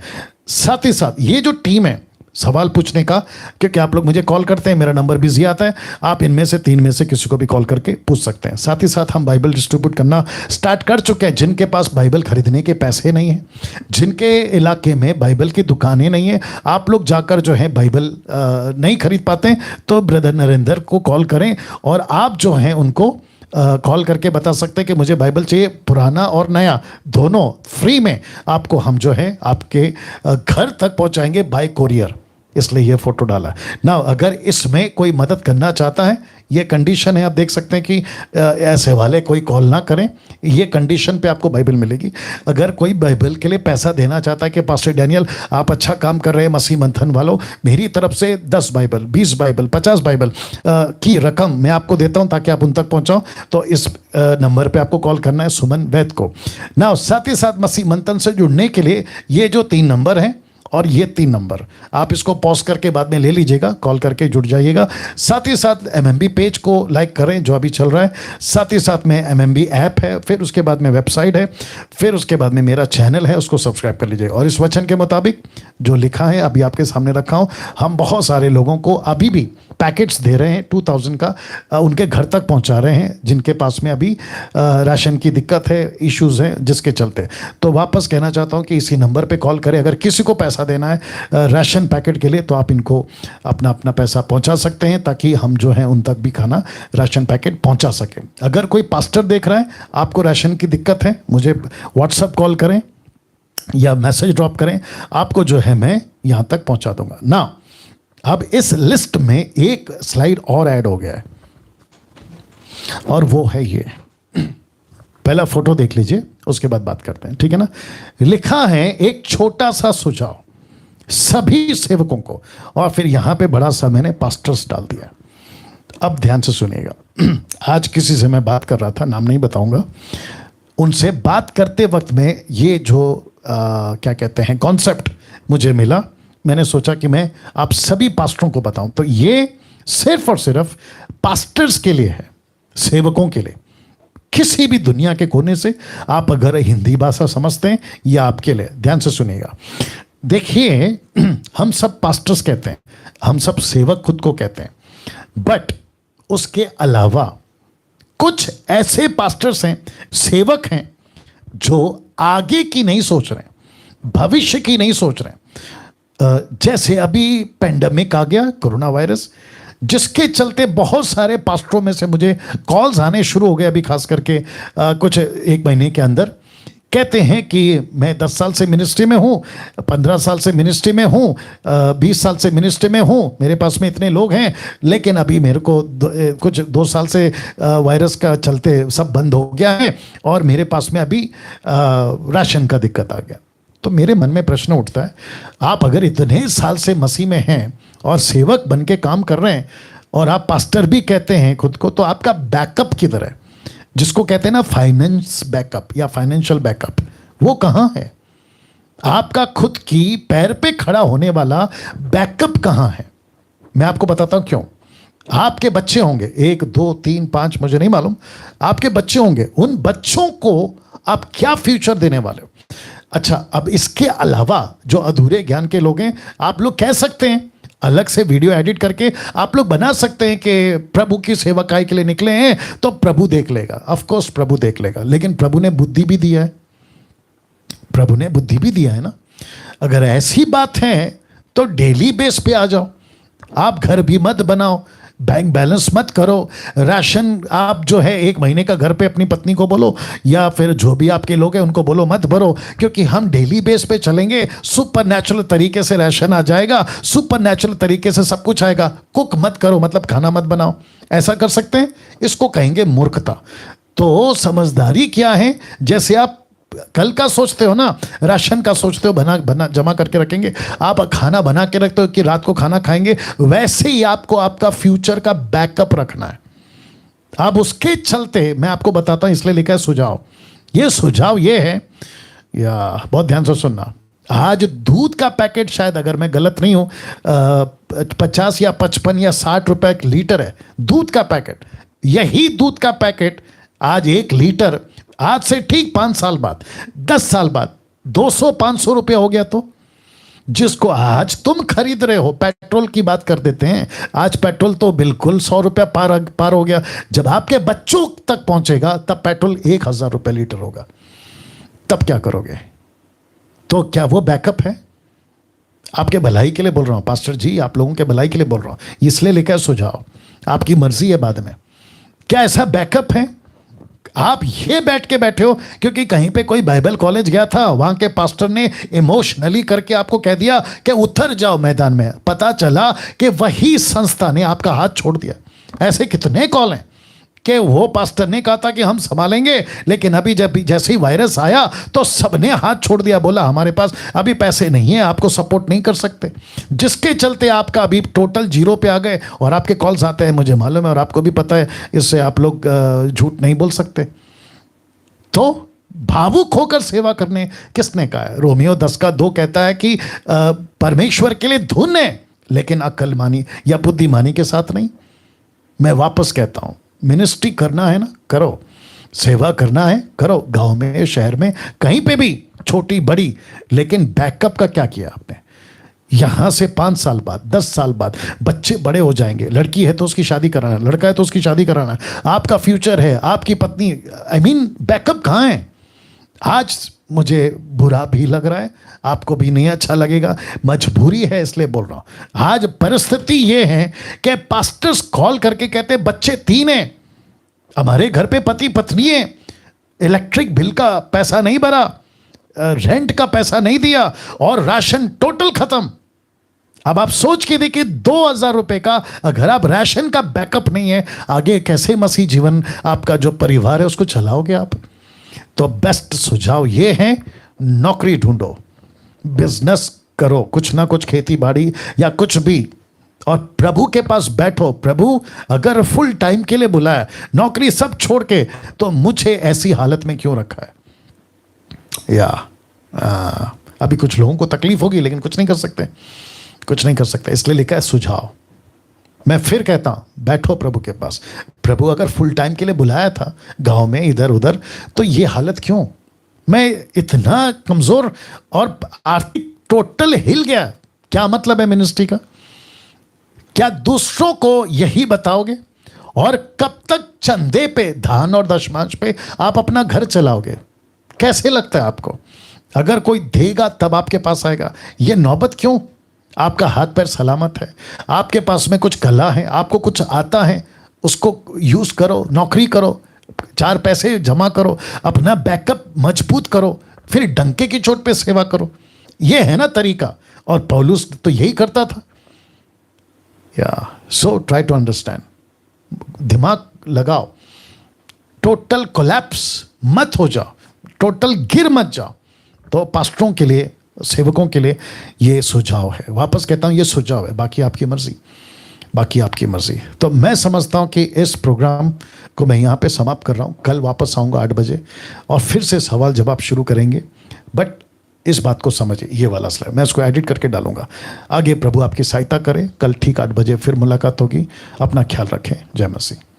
साथ ही साथ ये जो टीम है सवाल पूछने का, क्योंकि आप लोग मुझे कॉल करते हैं, मेरा नंबर बिजी आता है, आप इनमें से 3 में से किसी को भी कॉल करके पूछ सकते हैं। साथ ही साथ हम बाइबल डिस्ट्रीब्यूट करना स्टार्ट कर चुके हैं। जिनके पास बाइबल खरीदने के पैसे नहीं हैं, जिनके इलाके में बाइबल की दुकानें नहीं है, आप लोग जाकर जो है बाइबल नहीं खरीद पाते, तो ब्रदर नरेंद्र को कॉल करें और आप जो हैं उनको कॉल करके बता सकते हैं कि मुझे बाइबल चाहिए, पुराना और नया दोनों फ्री में आपको हम जो है आपके घर तक पहुंचाएंगे बाय कोरियर। इसलिए ये फोटो डाला ना। अगर इसमें कोई मदद करना चाहता है, ये कंडीशन है, आप देख सकते हैं कि ऐसे वाले कोई कॉल ना करें, ये कंडीशन पे आपको बाइबल मिलेगी। अगर कोई बाइबल के लिए पैसा देना चाहता है कि पास्टर डैनियल आप अच्छा काम कर रहे हैं मसीह मंथन वालों, मेरी तरफ से 10 बाइबल, 20 बाइबल, 50 बाइबल की रकम मैं आपको देता हूं ताकि आप उन तक पहुंचाओ, तो इस नंबर पे आपको कॉल करना है, सुमन वैद को ना। साथ ही साथ मसीह मंथन से जुड़ने के लिए ये जो 3 नंबर हैं और ये 3 नंबर आप इसको पॉज करके बाद में ले लीजिएगा, कॉल करके जुड़ जाइएगा। साथ ही साथ MMB पेज को लाइक करें जो अभी चल रहा है। साथ ही साथ में MMB ऐप है, फिर उसके बाद में वेबसाइट है, फिर उसके बाद में मेरा चैनल है, उसको सब्सक्राइब कर लीजिएगा। और इस वचन के मुताबिक जो लिखा है अभी आपके सामने रखा हूँ, हम बहुत सारे लोगों को अभी भी पैकेट्स दे रहे हैं 2000 का, उनके घर तक पहुंचा रहे हैं जिनके पास में अभी राशन की दिक्कत है, इश्यूज हैं जिसके चलते। तो वापस कहना चाहता हूं कि इसी नंबर पे कॉल करें। अगर किसी को पैसा देना है राशन पैकेट के लिए, तो आप इनको अपना अपना पैसा पहुंचा सकते हैं, ताकि हम जो है उन तक भी खाना राशन पैकेट पहुंचा सकें। अगर कोई पास्टर देख रहा है, आपको राशन की दिक्कत है, मुझे व्हाट्सएप कॉल करें या मैसेज ड्रॉप करें, आपको जो है मैं यहां तक पहुंचा दूंगा ना। अब इस लिस्ट में एक स्लाइड और ऐड हो गया है, और वो है ये। पहला फोटो देख लीजिए, उसके बाद बात करते हैं, ठीक है ना। लिखा है एक छोटा सा सुझाव सभी सेवकों को, और फिर यहां पे बड़ा सा मैंने पास्टर्स डाल दिया। अब ध्यान से सुनिएगा। आज किसी से मैं बात कर रहा था, नाम नहीं बताऊंगा, उनसे बात करते वक्त में ये जो क्या कहते हैं कॉन्सेप्ट मुझे मिला, मैंने सोचा कि मैं आप सभी पास्टरों को बताऊं। तो ये सिर्फ और सिर्फ पास्टर्स के लिए है, सेवकों के लिए। किसी भी दुनिया के कोने से आप अगर हिंदी भाषा समझते हैं, ये आपके लिए। ध्यान से सुनिएगा। देखिए, हम सब पास्टर्स कहते हैं, हम सब सेवक खुद को कहते हैं, बट उसके अलावा कुछ ऐसे पास्टर्स हैं, सेवक हैं, जो आगे की नहीं सोच रहे, भविष्य की नहीं सोच रहे। जैसे अभी पेंडेमिक आ गया, कोरोना वायरस, जिसके चलते बहुत सारे पास्टरों में से मुझे कॉल्स आने शुरू हो गए अभी, खास करके कुछ 1 महीने के अंदर। कहते हैं कि मैं 10 साल से मिनिस्ट्री में हूँ, 15 साल से मिनिस्ट्री में हूँ, 20 साल से मिनिस्ट्री में हूँ, मेरे पास में इतने लोग हैं, लेकिन अभी मेरे को कुछ 2 साल से वायरस का चलते सब बंद हो गया है, और मेरे पास में अभी राशन का दिक्कत आ गया। तो मेरे मन में प्रश्न उठता है, आप अगर इतने साल से मसीह में हैं और सेवक बन के काम कर रहे हैं, और आप पास्टर भी कहते हैं खुद को, तो आपका बैकअप किधर है? जिसको कहते हैं ना फाइनेंस बैकअप या फाइनेंशियल बैकअप, वो कहाँ है? आपका खुद की पैर पे खड़ा होने वाला बैकअप कहाँ है? मैं आपको बताता हूँ क्यों। आपके बच्चे होंगे, 1 2 3 5 मुझे नहीं मालूम, आपके बच्चे होंगे, उन बच्चों को आप क्या फ्यूचर देने वाले हो? अच्छा, अब इसके अलावा जो अधूरे ज्ञान के लोग हैं, आप लोग कह सकते हैं, अलग से वीडियो एडिट करके आप लोग बना सकते हैं कि प्रभु की सेवकाई के लिए निकले हैं तो प्रभु देख लेगा। ऑफ कोर्स प्रभु देख लेगा, लेकिन प्रभु ने बुद्धि भी दिया है, प्रभु ने बुद्धि भी दिया है ना। अगर ऐसी बात है तो डेली बेस पे आ जाओ, आप घर भी मत बनाओ, बैंक बैलेंस मत करो, राशन आप जो है 1 महीने का घर पे अपनी पत्नी को बोलो या फिर जो भी आपके लोग हैं उनको बोलो मत भरो, क्योंकि हम डेली बेस पे चलेंगे, सुपर नेचुरल तरीके से राशन आ जाएगा, सुपर नेचुरल तरीके से सब कुछ आएगा। कुक मत करो मतलब खाना मत बनाओ, ऐसा कर सकते हैं? इसको कहेंगे मूर्खता। तो समझदारी क्या है? जैसे आप कल का सोचते हो ना, राशन का सोचते हो, बना जमा करके रखेंगे, आप खाना बना के रखते हो कि रात को खाना खाएंगे, वैसे ही आपको आपका फ्यूचर का बैकअप रखना है। आप उसके चलते मैं आपको बताता हूं, इसलिए लिखा है सुझाव। ये सुझाव ये है, या बहुत ध्यान से सुनना, आज दूध का पैकेट शायद, अगर मैं गलत नहीं हूं, 50 या 55 या 60 रुपए लीटर है दूध का पैकेट। यही दूध का पैकेट आज 1 लीटर, आज से ठीक 5 साल बाद, 10 साल बाद 200-500 रुपये हो गया। तो जिसको आज तुम खरीद रहे हो, पेट्रोल की बात कर देते हैं, आज पेट्रोल तो बिल्कुल 100 रुपया पार हो गया। जब आपके बच्चों तक पहुंचेगा तब पेट्रोल 1000 रुपये लीटर होगा, तब क्या करोगे? तो क्या वो बैकअप है? आपके भलाई के लिए बोल रहा हूं पास्टर जी, आप लोगों के भलाई के लिए बोल रहा हूं, इसलिए लिखा है सुझाव, आपकी मर्जी है बाद में। क्या ऐसा बैकअप है? आप ये बैठे हो क्योंकि कहीं पे कोई बाइबल कॉलेज गया था, वहां के पास्टर ने इमोशनली करके आपको कह दिया कि उतर जाओ मैदान में, पता चला कि वही संस्था ने आपका हाथ छोड़ दिया। ऐसे कितने कॉल हैं कि वो पास्टर ने कहा था कि हम संभालेंगे, लेकिन अभी जब जैसे ही वायरस आया तो सबने हाथ छोड़ दिया, बोला हमारे पास अभी पैसे नहीं है, आपको सपोर्ट नहीं कर सकते, जिसके चलते आपका अभी टोटल 0 पे आ गए। और आपके कॉल्स आते हैं, मुझे मालूम है और आपको भी पता है, इससे आप लोग झूठ नहीं बोल सकते। तो भावुक होकर सेवा करने किसने कहा है? रोमियो 10:2 कहता है कि परमेश्वर के लिए धुन है, लेकिन अक्लमानी या बुद्धिमानी के साथ नहीं। मैं वापस कहता हूं, मिनिस्ट्री करना है ना, करो, सेवा करना है करो, गांव में, शहर में, कहीं पे भी, छोटी बड़ी, लेकिन बैकअप का क्या किया आपने? यहां से 5 साल बाद, 10 साल बाद बच्चे बड़े हो जाएंगे, लड़की है तो उसकी शादी कराना, लड़का है तो उसकी शादी कराना, आपका फ्यूचर है, आपकी पत्नी, बैकअप कहां है? आज मुझे बुरा भी लग रहा है, आपको भी नहीं अच्छा लगेगा, मजबूरी है इसलिए बोल रहा हूं। आज परिस्थिति ये है कि पास्टर्स कॉल करके कहते हैं बच्चे 3 हैं, हमारे घर पे पति पत्नी है, इलेक्ट्रिक बिल का पैसा नहीं भरा, रेंट का पैसा नहीं दिया और राशन टोटल खत्म। अब आप सोच के देखिए, 2000 रुपए का अगर आप राशन का बैकअप नहीं है, आगे कैसे मसीह जीवन आपका जो परिवार है उसको चलाओगे आप? तो बेस्ट सुझाव ये है, नौकरी ढूंढो, बिजनेस करो, कुछ ना कुछ खेती बाड़ी या कुछ भी, और प्रभु के पास बैठो। प्रभु अगर फुल टाइम के लिए बुलाया, नौकरी सब छोड़ के, तो मुझे ऐसी हालत में क्यों रखा है? या अभी कुछ लोगों को तकलीफ होगी, लेकिन कुछ नहीं कर सकते, कुछ नहीं कर सकते, इसलिए लिखा है सुझाव। मैं फिर कहता हूं, बैठो प्रभु के पास। प्रभु अगर फुल टाइम के लिए बुलाया था गांव में इधर उधर, तो ये हालत क्यों? मैं इतना कमजोर और आर्थिक टोटल हिल गया, क्या मतलब है मिनिस्ट्री का? क्या दूसरों को यही बताओगे? और कब तक चंदे पे, धान और दशमांश पे आप अपना घर चलाओगे? कैसे लगता है आपको? अगर कोई देगा तब आपके पास आएगा, ये नौबत क्यों? आपका हाथ पैर सलामत है, आपके पास में कुछ कला है, आपको कुछ आता है, उसको यूज करो, नौकरी करो, 4 पैसे जमा करो, अपना बैकअप मजबूत करो, फिर डंके की चोट पे सेवा करो। ये है ना तरीका, और पौलुस तो यही करता था। या सो ट्राई टू अंडरस्टैंड, दिमाग लगाओ, टोटल कोलैप्स मत हो जाओ, टोटल गिर मत जाओ। तो पास्टरों के लिए, सेवकों के लिए ये सुझाव है। वापस कहता हूं, ये सुझाव है, बाकी आपकी मर्जी, बाकी आपकी मर्जी। तो मैं समझता हूं कि इस प्रोग्राम को मैं यहां पे समाप्त कर रहा हूं। कल वापस आऊंगा 8 बजे और फिर से सवाल जवाब शुरू करेंगे। बट इस बात को समझिए, ये वाला स्लाइड मैं इसको एडिट करके डालूंगा आगे। प्रभु आपकी सहायता करे। कल ठीक 8 बजे फिर मुलाकात होगी। अपना ख्याल रखें। जय मसीह।